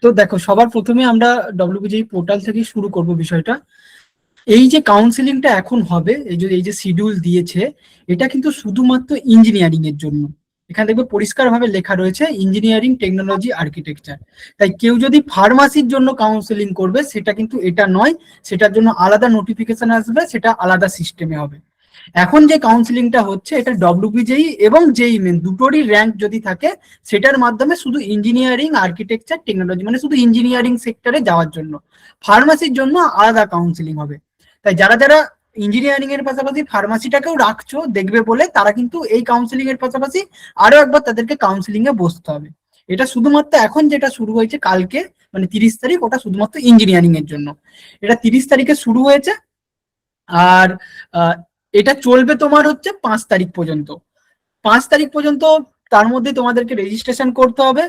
তো দেখো, সবার প্রথমে আমরা ডব্লিউবিজেই পোর্টাল থেকে শুরু করব বিষয়টা। এই যে কাউন্সিলিংটা এখন হবে, এই যে শিডিউল দিয়েছে, এটা কিন্তু শুধুমাত্র ইঞ্জিনিয়ারিং এর জন্য। এখানে দেখবে পরিষ্কার ভাবে লেখা রয়েছে ইঞ্জিনিয়ারিং, টেকনোলজি, আর্কিটেকচার। তাই কেউ যদি ফার্মাসির জন্য কাউন্সিলিং করবে, সেটা কিন্তু এটা নয়। সেটার জন্য আলাদা নোটিফিকেশন আসবে, সেটা আলাদা সিস্টেমে হবে। এখন যে কাউন্সিলিংটা হচ্ছে, এটা ডব্লিউবিজেই এবং জেই মেন দুটোরই র্যাঙ্ক যদি থাকে, সেটার মাধ্যমে শুধু ইঞ্জিনিয়ারিং, আর্কিটেকচার, টেকনোলজি, মানে শুধু ইঞ্জিনিয়ারিং সেক্টরে যাওয়ার জন্য। ফার্মাসির জন্য আলাদা কাউন্সিলিং হবে। তাই যারা যারা ইঞ্জিনিয়ারিং এর পাশাপাশি ফার্মাসিটাকেও রাখছো দেখবে বলে, তারা কিন্তু এই কাউন্সিলিং এর পাশাপাশি আরো একবার তাদেরকে কাউন্সিলিং এ বসতে হবে। এটা শুধুমাত্র এখন যেটা শুরু হয়েছে কালকে, মানে 30 তারিখ, ওটা শুধুমাত্র ইঞ্জিনিয়ারিং এর জন্য। এটা 30 তারিখে শুরু হয়েছে। আর এটা চলবে তোমার হচ্ছে 5 তারিখ পর্যন্ত। 5 তারিখ পর্যন্ত। তার মধ্যে তোমাদেরকে রেজিস্ট্রেশন করতে হবে।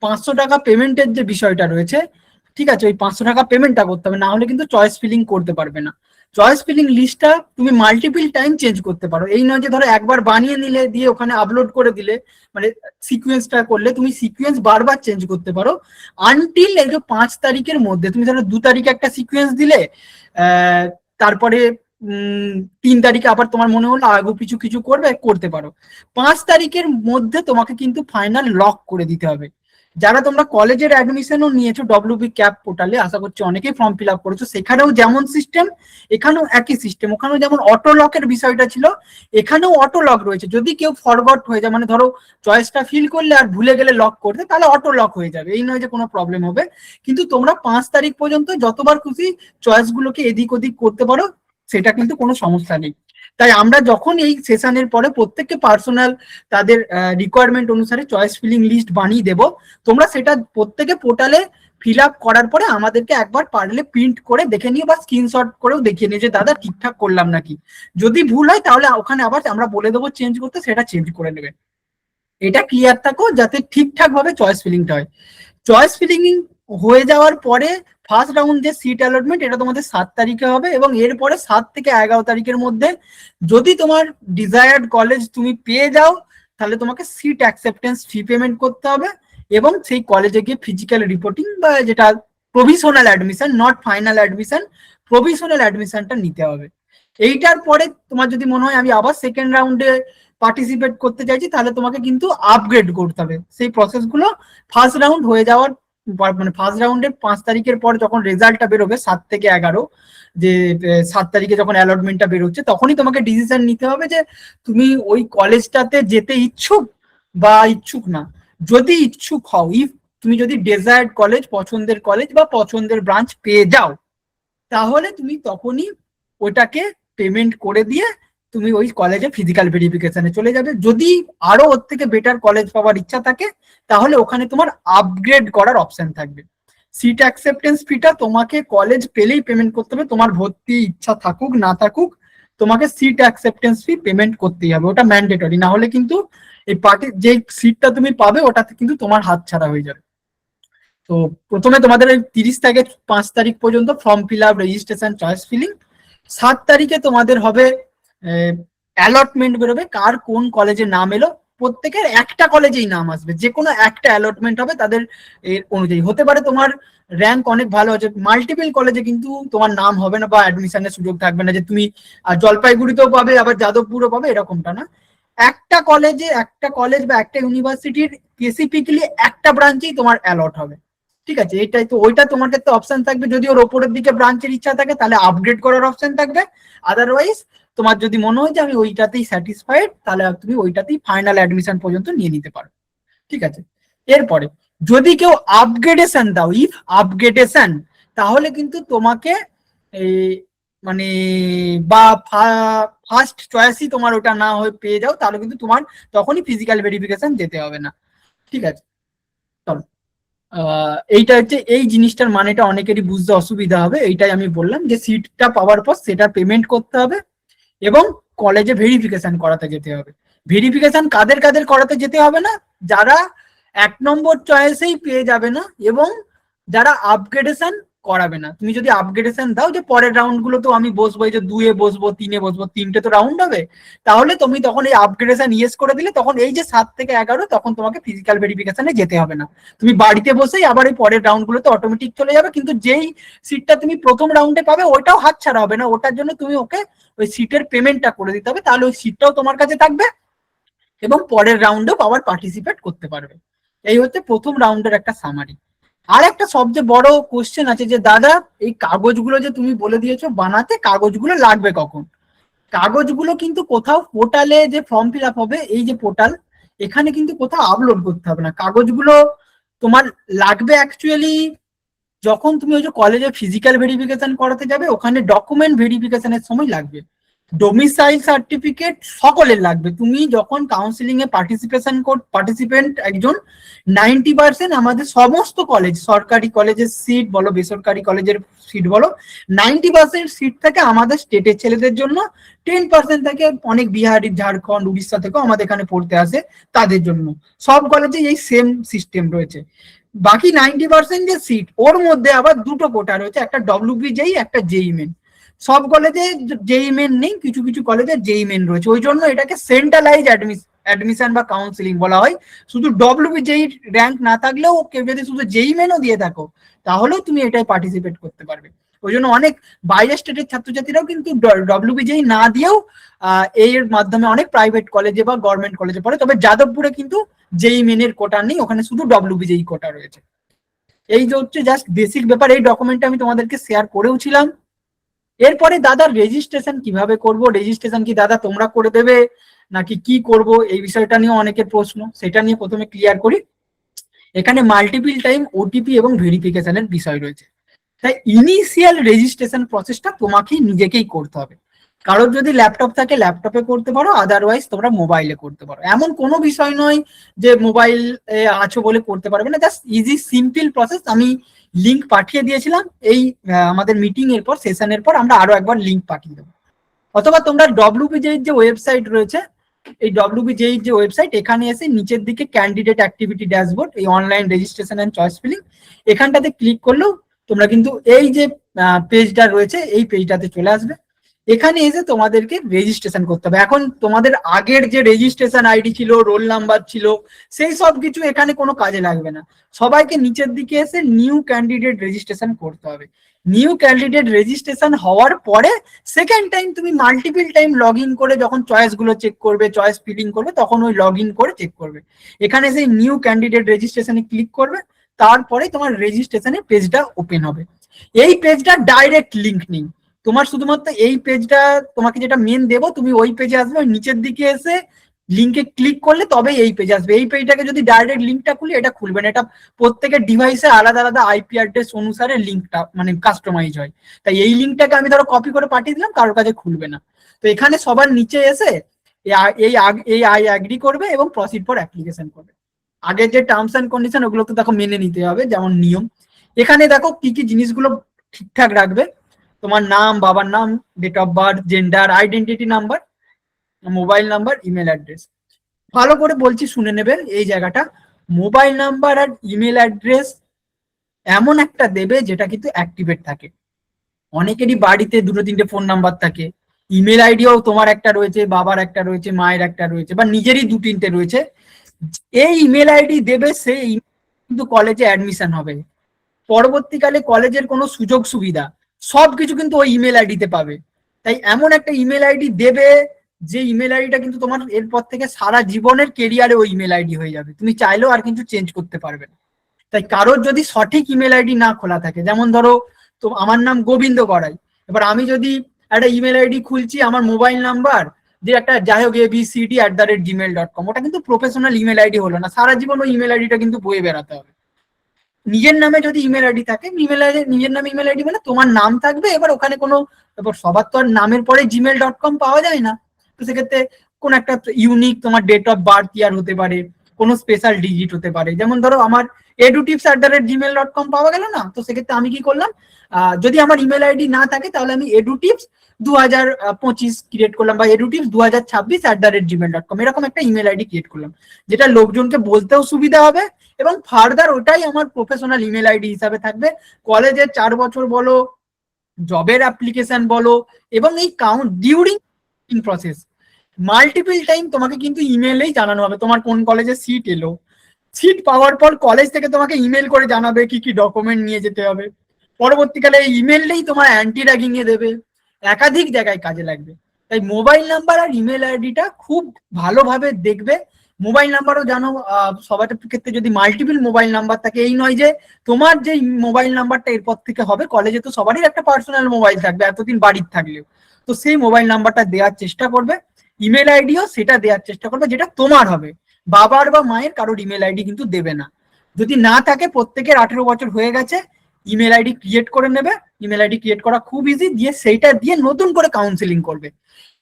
500 টাকা পেমেন্টের যে বিষয়টা রয়েছে, ঠিক আছে, ওই 500 টাকা পেমেন্টটা করতে হবে, না হলে কিন্তু চয়েস ফিলিং করতে পারবে না। চয়েস ফিলিং লিস্টটা তুমি মাল্টিপল টাইম চেঞ্জ করতে পারো। এই নয় যে ধরো একবার বানিয়ে নিলে, দিয়ে ওখানে আপলোড করে দিলে, মানে সিকুয়েন্সটা করলে তুমি সিকুয়েন্স বারবার চেঞ্জ করতে পারো। আনটিল এই যে 5 তারিখের মধ্যে তুমি ধরো 2 তারিখে একটা সিকুয়েন্স দিলে, তারপরে 3 তারিখে আবার তোমার মনে হলো আগু পিছু কিছু করতে পারো। 5 তারিখের মধ্যে তোমাকে কিন্তু ফাইনাল লক করে দিতে হবে। যারা তোমরা কলেজের অ্যাডমিশনও নিয়েছো ডব্লিউবি ক্যাপ পোর্টালে, আশা করছি অনেকেই ফর্ম ফিল আপ করেছো, সেখানেও যেমন সিস্টেম এখানেও একই সিস্টেম। ওখানেও যেমন অটো লকের বিষয়টা ছিল, এখানেও অটো লক রয়েছে। যদি কেউ ফরগট হয়ে যায়, মানে ধরো চয়েসটা ফিল করলে আর ভুলে গেলে লক করতে, তাহলে অটো লক হয়ে যাবে, এই নয় যে কোনো প্রবলেম হবে। কিন্তু তোমরা 5 তারিখ পর্যন্ত যতবার খুশি চয়েস গুলোকে এদিক ওদিক করতে পারো, সেটা কিন্তু কোনো সমস্যা নেই। তাই আমরা যখন এই সেশনের পরে প্রত্যেককে পার্সোনাল তাদের রিকোয়ারমেন্ট অনুসারে চয়েস ফিলিং লিস্ট বানিয়ে দেব, তোমরা সেটা প্রত্যেকে পোর্টালে ফিল আপ করার পরে আমাদেরকে একবার পারলে প্রিন্ট করে দেখে নিও, বা স্ক্রিনশট করেও দেখিয়ে নিও যে দাদা ঠিকঠাক করলাম নাকি। যদি ভুল হয় তাহলে ওখানে আবার আমরা বলে দেবো চেঞ্জ করতে, সেটা চেঞ্জ করে নেবে। এটা ক্লিয়ার থাকো যাতে ঠিকঠাক ভাবে চয়েস ফিলিংটা হয়। চয়েস ফিলিং হয়ে যাওয়ার পরে ফার্স্ট রাউন্ড যে সিট অ্যালটমেন্ট, এটা তোমাদের 7 তারিখে হবে, এবং এরপরে 7 থেকে 11 তারিখের মধ্যে যদি তোমার ডিজায়ার্ড কলেজ তুমি পেয়ে যাও, তাহলে তোমাকে সিট অ্যাকসেপ্টেন্স ফি পেমেন্ট করতে হবে, এবং সেই কলেজে গিয়ে ফিজিক্যাল রিপোর্টিং, বা যেটা provisional admission, not final admission, provisional অ্যাডমিশনটা নিতে হবে। এইটার পরে তোমার যদি মনে হয় আমি আবার সেকেন্ড রাউন্ডে পার্টিসিপেট করতে চাইছি, তাহলে তোমাকে কিন্তু আপগ্রেড করতে হবে। সেই প্রসেসগুলো ফার্স্ট রাউন্ড হয়ে যাওয়ার, মানে ফার্স্ট রাউন্ডের 5 তারিখের পর যখন রেজাল্টটা বেরোবে 7 থেকে 11, যে 7 তারিখে যখন অ্যালটমেন্টটা বেরোচ্ছে, তখনই তোমাকে ডিসিশন নিতে হবে যে তুমি ওই কলেজটাতে যেতে ইচ্ছুক বা ইচ্ছুক না। যদি ইচ্ছুক হও, তুমি যদি ডেজায়ার্ড কলেজ, পছন্দের কলেজ বা পছন্দের ব্রাঞ্চ পেয়ে যাও, তাহলে তুমি তখনই ওটাকে পেমেন্ট করে দিয়ে তুমি ওই কলেজে ফিজিক্যাল ভেরিফিকেশনে চলে যাবে। যদি আরো ওর থেকে বেটার কলেজ পাওয়ার ইচ্ছা থাকে, তাহলে ওখানে তোমার আপগ্রেড করার অপশন থাকবে। সিট অ্যাকসেপ্টেন্স ফিটা তোমাকে কলেজ পেলেই পেমেন্ট করতে হবে, তোমার ভর্তি ইচ্ছা থাকুক না থাকুক, তোমাকে সিট অ্যাকসেপ্টেন্স ফি পেমেন্ট করতেই হবে, ওটা ম্যান্ডেটরি। না হলে কিন্তু এই পার্টি যে সিটটা তুমি পাবে, ওটাতে কিন্তু তোমার হাত ছাড়া হয়ে যাবে। তো প্রথমে তোমাদের ওই 30 থেকে 5 তারিখ পর্যন্ত form fill up, registration, choice filling. 7 তারিখে তোমাদের হবে অ্যালটমেন্ট বেরোবে, কার কোন কলেজে নাম এলো। প্রত্যেকের একটা কলেজেই নাম আসবে, যে কোনো একটা অ্যালটমেন্ট হবে তাদের এর অনুযায়ী। হতে পারে তোমার র্যাঙ্ক অনেক ভালো আছে, মাল্টিপল কলেজে কিন্তু তোমার নাম হবে না, বা অ্যাডমিশনের সুযোগ থাকবে না, যে তুমি জলপাইগুড়িতেও পাবে আবার যাদবপুরও পাবে, এরকমটা না। একটা কলেজে, একটা কলেজ বা একটা ইউনিভার্সিটির স্পেসিফিকলি একটা ব্রাঞ্চেই তোমার অ্যালট হবে। ঠিক আছে, এটাই তো, ওইটা তোমার কাছে অপশন থাকবে। যদি ওর ওপরের দিকে ব্রাঞ্চের ইচ্ছা থাকে, তাহলে আপগ্রেড করার অপশন থাকবে। আদারওয়াইজ তোমার যদি মনে হয় যে আমি ওইটাতেই স্যাটিসফাইড, তাহলে তুমি ওইটাতেই ফাইনাল অ্যাডমিশন পর্যন্ত নিয়ে নিতে পারো। ঠিক আছে। এরপরে যদি কেউ আপগ্রেডেশন দাও, ইফ আপগ্রেডেশন, তাহলে কিন্তু তোমাকে এই মানে, বা ফার্স্ট চয়েসই তোমার ওটা না হয়ে পেয়ে যাও, তাহলে কিন্তু তোমার তখনই ফিজিক্যাল ভেরিফিকেশন যেতে হবে না। ঠিক আছে, চলো। এইটা হচ্ছে, এই জিনিসটার মানেটা অনেকেরই বুঝতে অসুবিধা হবে। এইটাই আমি বললাম যে সিটটা পাওয়ার পর সেটা পেমেন্ট করতে হবে, এবং কলেজে ভেরিফিকেশন করাতে যেতে হবে। ভেরিফিকেশন কাদের কাদের করাতে যেতে হবে না, যারা 1 নম্বর চয়েসেই পেয়ে যাবে না, এবং যারা আপগ্রেডেশন করাবে না। তুমি যদি আপগ্রেডেশন দাও যে পরের রাউন্ড গুলো তো আমি বসবো, এই যে 2 এ বসবো, 3 এ বসবো, 3টে তো রাউন্ড হবে, তাহলে তুমি তখন এই আপগ্রেডেশন ইয়েস করে দিলে তখন এই যে 7 থেকে 11 তখন তোমাকে ফিজিক্যাল ভেরিফিকেশনে যেতে হবে না। তুমি বাড়িতে বসেই আবার এই পরের রাউন্ড গুলোতে অটোমেটিক চলে যাবে, কিন্তু যেই সিটটা তুমি প্রথম রাউন্ডে পাবে ওটাও হাতছাড়া হবে না, ওটার জন্য তুমি ওকে ওই সিটের পেমেন্টটা করে দিতে হবে, তাহলে ওই সিটটাও তোমার কাছে থাকবে এবং পরের রাউন্ডেও আবার পার্টিসিপেট করতে পারবে। এই হচ্ছে প্রথম রাউন্ডের একটা সামারি। আর একটা সবচেয়ে বড় কোশ্চেন আছে যে দাদা এই কাগজগুলো যে তুমি বলে দিয়েছো বানাতে, কাগজগুলো লাগবে কখন? কাগজগুলো কিন্তু কোথাও পোর্টালে যে ফর্ম ফিল আপ হবে, এই যে পোর্টাল, এখানে কিন্তু কোথাও আপলোড করতে হবে না কাগজগুলো। তোমার লাগবে অ্যাকচুয়ালি যখন তুমি ওই যে কলেজে ফিজিক্যাল ভেরিফিকেশন করাতে যাবে, ওখানে ডকুমেন্ট ভেরিফিকেশনের সময় লাগবে। ডোমিসাইল সার্টিফিকেট সকলের লাগবে। তুমি যখন কাউন্সিলিং এ পার্টিসিপেন্ট একজন 90% আমাদের সমস্ত কলেজ, সরকারি কলেজের সিট বলো বেসরকারি কলেজের সিট বলো, 90% সিট থাকে আমাদের স্টেটের ছেলেদের জন্য, 10% থাকে অনেক বিহারি, ঝাড়খণ্ড, উড়িষ্যা থেকেও আমাদের এখানে পড়তে আসে তাদের জন্য। সব কলেজে এই সেম সিস্টেম রয়েছে। বাকি 90% যে সিট, ওর মধ্যে আবার দুটো কোটা রয়েছে, একটা ডব্লিউবিজেই, একটা জেই মেন। সব কলেজে জেই মেন নেই, কিছু কিছু কলেজে জেই মেন রয়েছে, ওই জন্য এটাকে সেন্ট্রালাইজ অ্যাডমিশন বা কাউন্সিলিং বলা হয়। শুধু ডব্লিউবিজেই র্যাঙ্ক না থাকলেও কেউ যদি শুধু জেই মেনও দিয়ে থাকো তাহলেও তুমি এটাই পার্টিসিপেট করতে পারবে। ওই জন্য অনেক বাইরের স্টেটের ছাত্রছাত্রীরাও কিন্তু ডব্লিউবিজেই না দিয়েও এর মাধ্যমে অনেক প্রাইভেট কলেজে বা গভর্নমেন্ট কলেজে পড়ে। তবে যাদবপুরে কিন্তু জেই মেনের কোটা নেই, ওখানে শুধু ডব্লিউবিজেই কোটা রয়েছে। এই যে হচ্ছে জাস্ট বেসিক ব্যাপার, এই ডকুমেন্টটা আমি তোমাদেরকে শেয়ার করেও ছিলাম। এরপরে দাদা রেজিস্ট্রেশন কিভাবে করব, রেজিস্ট্রেশন কি দাদা তোমরা করে দেবে নাকি কি করব, এই বিষয়টা নিয়ে অনেকের প্রশ্ন, সেটা নিয়ে প্রথমে ক্লিয়ার করি। এখানে মাল্টিপল টাইম ওটিপি এবং ভেরিফিকেশনের বিষয় রয়েছে, তাই ইনিশিয়াল রেজিস্ট্রেশন প্রসেসটা তোমাকেই নিজেকেই করতে হবে। কারোর যদি ল্যাপটপ থাকে ল্যাপটপে করতে পারো, আদারওয়াইজ তোমরা মোবাইলে করতে পারো। এমন কোনো বিষয় নয় যে মোবাইল আছো বলে করতে পারবে না, জাস্ট ইজি সিম্পল প্রসেস। আমি লিঙ্ক পাঠিয়ে দিয়েছিলাম এই আমাদের মিটিং এর পর, সেশনের পর আমরা আরো একবার লিঙ্ক পাঠিয়ে দেবো। অথবা তোমরা ডব্লিউবিজেই যে ওয়েবসাইট রয়েছে, এই ডব্লিউবিজেই যে ওয়েবসাইট, এখানে এসে নিচের দিকে ক্যান্ডিডেট অ্যাক্টিভিটি ড্যাশবোর্ড, এই online registration and choice filling, এখানটাতে ক্লিক করলেও তোমরা কিন্তু এই যে পেজটা রয়েছে এই পেজটাতে চলে আসবে। এখানে এসে তোমাদেরকে রেজিস্ট্রেশন করতে হবে। এখন তোমাদের আগের যে রেজিস্ট্রেশন আইডি ছিল, রোল নাম্বার ছিল, সেই সব কিছু এখানে কোনো কাজে লাগবে না। সবাইকে নিচের দিকে এসে নিউ ক্যান্ডিডেট রেজিস্ট্রেশন করতে হবে। নিউ ক্যান্ডিডেট রেজিস্ট্রেশন হওয়ার পরে সেকেন্ড টাইম তুমি মাল্টিপল টাইম লগ ইন করে যখন চয়েস গুলো চেক করবে, চয়েস ফিলিং করবে, তখন ওই লগ ইন করে চেক করবে। এখানে সেই নিউ ক্যান্ডিডেট রেজিস্ট্রেশনে ক্লিক করবে, তারপরে তোমার রেজিস্ট্রেশনের পেজটা ওপেন হবে। এই পেজটা ডাইরেক্ট লিঙ্ক নেই, তোমার শুধুমাত্র এই পেজটা, তোমাকে যেটা মেন দেবো তুমি ওই পেজে আসবে, ওই নিচের দিকে এসে লিঙ্কে ক্লিক করলে তবে এই পেজে আসবে। এই পেজটাকে যদি ডাইরেক্ট লিঙ্কটা খুলি, এটা খুলবে না, এটা প্রত্যেকের ডিভাইসে আলাদা আলাদা আইপি অ্যাড্রেস অনুসারে লিঙ্কটা মানে কাস্টমাইজ হয়। তাই এই লিঙ্কটাকে আমি ধরো কপি করে পাঠিয়ে দিলাম, কারোর কাছে খুলবে না। তো এখানে সবার নিচে এসে এই আই অ্যাগ্রি করবে এবং প্রসিড ফর অ্যাপ্লিকেশন করবে। আগের যে টার্মস এন্ড কন্ডিশন ওগুলো তো দেখো মেনে নিতে হবে, যেমন নিয়ম। এখানে দেখো কি কি জিনিসগুলো ঠিকঠাক রাখবে, তোমার নাম, বাবার নাম, date of birth, gender, identity number, mobile number, email address. ভালো করে বলছি শুনে নেবে এই জায়গাটা। মোবাইল নাম্বার আর ইমেল অ্যাড্রেস এমন একটা দেবে যেটা কিন্তু অ্যাক্টিভেট থাকে। অনেকেরই বাড়িতে দুটো তিনটে ফোন নাম্বার থাকে, ইমেল আইডিও তোমার একটা রয়েছে, বাবার একটা রয়েছে, মায়ের একটা রয়েছে, বা নিজেরই দু তিনটে রয়েছে। এই ইমেল আইডি দেবে, সেই কিন্তু কলেজে অ্যাডমিশন হবে। পরবর্তীকালে কলেজের কোনো সুযোগ সুবিধা সবকিছু কিন্তু ওই ইমেল আইডিতে পাবে। তাই এমন একটা ইমেল আইডি দেবে যে ইমেল আইডিটা কিন্তু তোমার এরপর থেকে সারা জীবনের কেরিয়ারে ওই ইমেল আইডি হয়ে যাবে, তুমি চাইলেও আর কিন্তু চেঞ্জ করতে পারবে না। তাই কারোর যদি সঠিক ইমেল আইডি না খোলা থাকে, যেমন ধরো তো আমার নাম গোবিন্দ গড়াই, এবার আমি যদি একটা ইমেল আইডি খুলছি, আমার মোবাইল নাম্বার যে একটা যাই হোক abcd@gmail.com, ওটা কিন্তু প্রফেশনাল ইমেল আইডি হলো না, সারা জীবন ওই ইমেল আইডিটা কিন্তু বয়ে বেড়াতে হবে। নিজের নামে যদি ইমেল আইডি থাকে, নিজের নামে ইমেল আইডি মানে তোমার নাম থাকবে, এবার ওখানে কোনো, এবার সবার তো আর নামের পরে gmail.com পাওয়া যায় না, তো সেক্ষেত্রে কোন একটা ইউনিক তোমার ডেট অফ বার্থ ইয়ার হতে পারে, কোনো স্পেশাল ডিজিট হতে পারে। যেমন ধরো আমার edutips@gmail.com পাওয়া গেল না, তো সেক্ষেত্রে আমি কি করলাম, যদি আমার ইমেল আইডি না থাকে তাহলে আমি edutips 2025 ক্রিয়েট করলাম, বা edutips2026@gmail.com, এরকম একটা ইমেল আইডি ক্রিয়েট করলাম, যেটা লোকজনকে বলতেও সুবিধা হবে এবং ফার্দার ওটাই আমার প্রফেশনাল ইমেল আইডি হিসাবে থাকবে। কলেজের 4 বছর বলো, জবের অ্যাপ্লিকেশন বলো, এবং এই count during process multiple time তোমাকে কিন্তু ইমেলেই জানানো হবে তোমার কোন কলেজে সিট এলো। সিট পাওয়ার পর কলেজ থেকে তোমাকে ইমেল করে জানাবে কি কি ডকুমেন্ট নিয়ে যেতে হবে। পরবর্তীকালে এই ইমেলটাই তোমার অ্যান্টি র্যাগিং এ দেবে, একাধিক জায়গায় কাজে লাগবে। তাই মোবাইল নাম্বার আর ইমেল আইডিটা খুব ভালোভাবে দেখবে। মোবাইল নাম্বারও জানো, সবার ক্ষেত্রে যদি মাল্টিপল মোবাইল নাম্বার থাকে, এই নয় যে তোমার যে মোবাইল নাম্বারটা এরপর থেকে হবে, কলেজে তো সবারই একটা পার্সোনাল মোবাইল থাকবে এতদিন বাড়ির থাকলেও, তো সেই মোবাইল নাম্বারটা দেওয়ার চেষ্টা করবে। ইমেল আইডিও সেটা দেওয়ার চেষ্টা করবে যেটা তোমার হবে, বাবার বা মায়ের কারোর ইমেল আইডি কিন্তু দেবে না। যদি না থাকে, প্রত্যেকের 18 বছর হয়ে গেছে, ইমেল আইডি ক্রিয়েট করে নেবে। ইমেল আইডি ক্রিয়েট করা খুব ইজি, দিয়ে সেইটা দিয়ে নতুন করে কাউন্সিলিং করবে।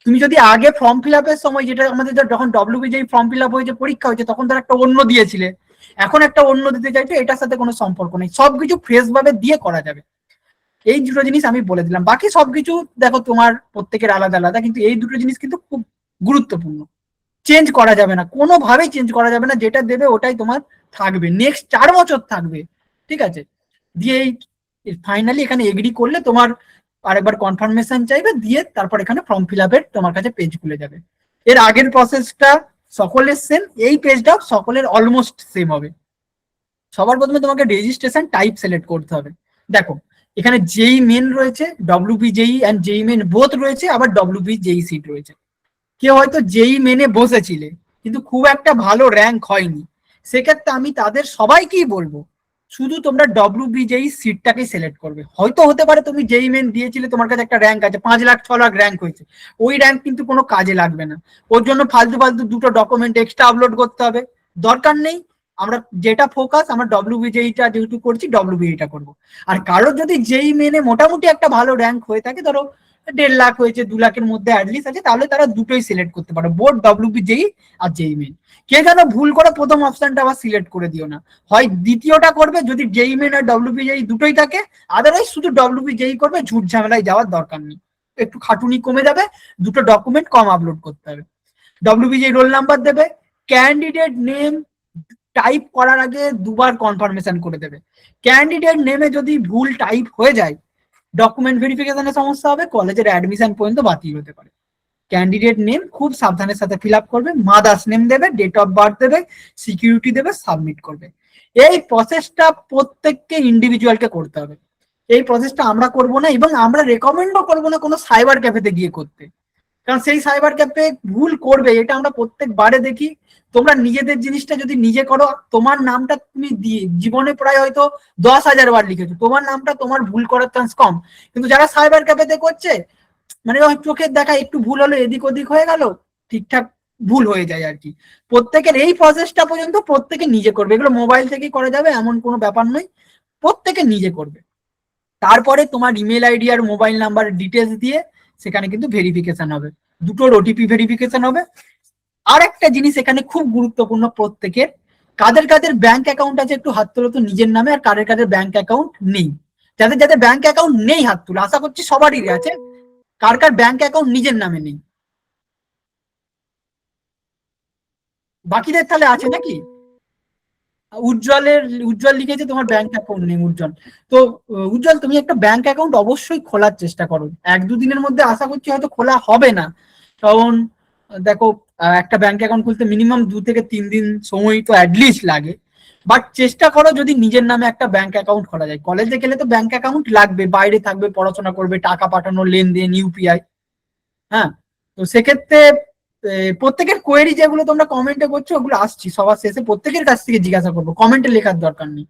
তুমি যদি আগে ফর্ম ফিল আপের সময়, যেটা আমাদের যখন ডব্লিউবিজেই ফর্ম ফিল আপ হয়েছে, পরীক্ষা হয়েছে, তখন তার একটা অন্য দিয়েছিলে, এখন একটা অন্য দিতে চাইছো, এটার সাথে কোনো সম্পর্ক নেই, সবকিছু ফ্রেশ ভাবে দিয়ে করা যাবে। এই দুটো জিনিস আমি বলে দিলাম, বাকি সবকিছু দেখো তোমার প্রত্যেকের আলাদা আলাদা, কিন্তু এই দুটো জিনিস কিন্তু খুব গুরুত্বপূর্ণ। চেঞ্জ করা যাবে না, কোনোভাবেই চেঞ্জ করা যাবে না, যেটা দেবে ওটাই তোমার থাকবে, নেক্সট 4 বছর থাকবে। ঠিক আছে, দিয়ে এই ফাইনালি এখানে এগ্রি করলে তোমার আরেকবার কনফার্মেশন চাইবে, দিয়ে তারপর এখানে ফর্ম ফিল আপের তোমার কাছে পেজ খুলে যাবে। এর আগের প্রসেসটা সকলের সেম, এই পেজটাও সকলের অলমোস্ট সেম হবে। সবার প্রথমে তোমাকে রেজিস্ট্রেশন টাইপ সিলেক্ট করতে হবে। দেখো এখানে যেই মেন রয়েছে, ডব্লিউবি জেই অ্যান্ড যেই মেন বোথ রয়েছে, আবার ডব্লিউবি জেই সিট রয়েছে। কেউ হয়তো যেই মেনে বসেছিলে কিন্তু খুব একটা ভালো র্যাঙ্ক হয়নি, সেক্ষেত্রে আমি তাদের সবাইকেই বলবো শুধু তোমরা ডব্লিউবিজেই সিটটাকে সিলেক্ট করবে। হয়তো হতে পারে তুমি যেই মেন দিয়েছিলে, তোমার কাছে একটা র্যাঙ্ক আছে, 5 লাখ 6 লাখ র্যাঙ্ক হয়েছে, ওই র্যাঙ্ক কিন্তু কোনো কাজে লাগবে না, ওর জন্য ফালতু ফালতু দুটো ডকুমেন্ট এক্সট্রা আপলোড করতে হবে, দরকার নেই। আমরা যেটা ফোকাস, আমরা ডব্লিউবিজেইটা যেহেতু করছি, ডব্লিউবিটা করবো। আর কারোর যদি যেই মেনে মোটামুটি একটা ভালো র্যাঙ্ক হয়ে থাকে, ধরো 1.5 লাখ হয়েছে, 2 লাখের মধ্যে অ্যাটলিস্ট আছে, তাহলে তারা দুটোই সিলেক্ট করতে পারো, বোর্ড ডব্লিউবি জেই আর জেই মেন। কে যেন ভুল করে প্রথম অপশনটা আবার সিলেক্ট করে দিও না, হয় দ্বিতীয়টা করবে যদি জেই মেন আর ডব্লিউবি জেই দুটোই থাকে, আদারওয়াইজ শুধু ডব্লিউবি জেই করবে, ঝুট ঝামেলায় যাওয়ার দরকার নেই, একটু খাটুনি কমে যাবে, দুটো ডকুমেন্ট কম আপলোড করতে হবে। ডব্লিউবি জেই রোল নাম্বার দেবে, ক্যান্ডিডেট নেম টাইপ করার আগে দুবার কনফার্মেশন করে দেবে। ক্যান্ডিডেট নেমে যদি ভুল টাইপ হয়ে যায়, ডকুমেন্ট ভেরিফিকেশনের সমস্যা হবে, কলেজের অ্যাডমিশন পর্যন্ত বাতিল হতে পারে। ক্যান্ডিডেট নেম খুব সাবধানের সাথে ফিল আপ করবে, মাদার্স নেম দেবে, ডেট অফ বার্থ দেবে, সিকিউরিটি দেবে, সাবমিট করবে। এই প্রসেসটা প্রত্যেককে ইন্ডিভিজুয়ালকে করতে হবে। এই প্রসেসটা আমরা করব না, এবং আমরা রেকমেন্ডও করবো না কোনো সাইবার ক্যাফেতে গিয়ে করতে, কারণ সেই সাইবার ক্যাফে ভুল করবে, এটা আমরা প্রত্যেকবারে দেখি। তোমরা নিজেদের জিনিসটা যদি নিজে করো, তোমার নামটা তুমি জীবনে প্রায় হয়তো 10,000 বার লিখেছো, তোমার নামটা তোমার ভুল করার চান্স কম। কিন্তু যারা সাইবার ক্যাফেতে করছে, মানে চোখের দেখা একটু ভুল হলো, এদিক ওদিক হয়ে গেল, ঠিকঠাক ভুল হয়ে যায় আর কি। প্রত্যেকের এই প্রসেসটা পর্যন্ত প্রত্যেকে নিজে করবে, এগুলো মোবাইল থেকে করা যাবে এমন কোনো ব্যাপার নয়, প্রত্যেকে নিজে করবে। তারপরে তোমার ইমেল আইডি আর মোবাইল নাম্বার ডিটেলস দিয়ে সেখানে কিন্তু ভেরিফিকেশন হবে, দুটোর ওটিপি ভেরিফিকেশন হবে। আর একটা জিনিস এখানে খুব গুরুত্বপূর্ণ, প্রত্যেকের কাদের কাদের ব্যাংক অ্যাকাউন্ট আছে একটু হাত তোলো তো নিজের নামে, আর কাদের কাদের ব্যাংক অ্যাকাউন্ট নেই। যাদের যাদের ব্যাংক অ্যাকাউন্ট নেই হাত তুলো, আশা করছি সবারই আছে। কার কার ব্যাংক অ্যাকাউন্ট নিজের নামে নেই? বাকিদের তাহলে আছে নাকি? উজ্জ্বল লিখেছে তোমার ব্যাংক অ্যাকাউন্ট নেই, উজ্জ্বল। তো উজ্জ্বল, তুমি একটা ব্যাংক অ্যাকাউন্ট অবশ্যই খোলার চেষ্টা করো, 1-2 দিনের মধ্যে আশা করছি হয়তো খোলা হবে না, কারণ দেখো একটা ব্যাংক অ্যাকাউন্ট খুলতে মিনিমাম 2 থেকে 3 দিন সময় তো অ্যাটলিস্ট লাগে। বাট চেষ্টা করো যদি নিজের নামে একটা ব্যাংক অ্যাকাউন্ট খোলা যায়। কলেজে গেলে তো ব্যাংক অ্যাকাউন্ট লাগবে, বাইরে থাকবে, পড়াশোনা করবে, টাকা পাঠানো, লেনদেন, ইউপিআই। হ্যাঁ, তো সেক্ষেত্রে প্রত্যেকের কোয়েরি যেগুলো তোমরা কমেন্টে করছো, ওগুলো আসছি সবার শেষে প্রত্যেকের কাছ থেকে জিজ্ঞাসা করবো, কমেন্টে লেখার দরকার নেই।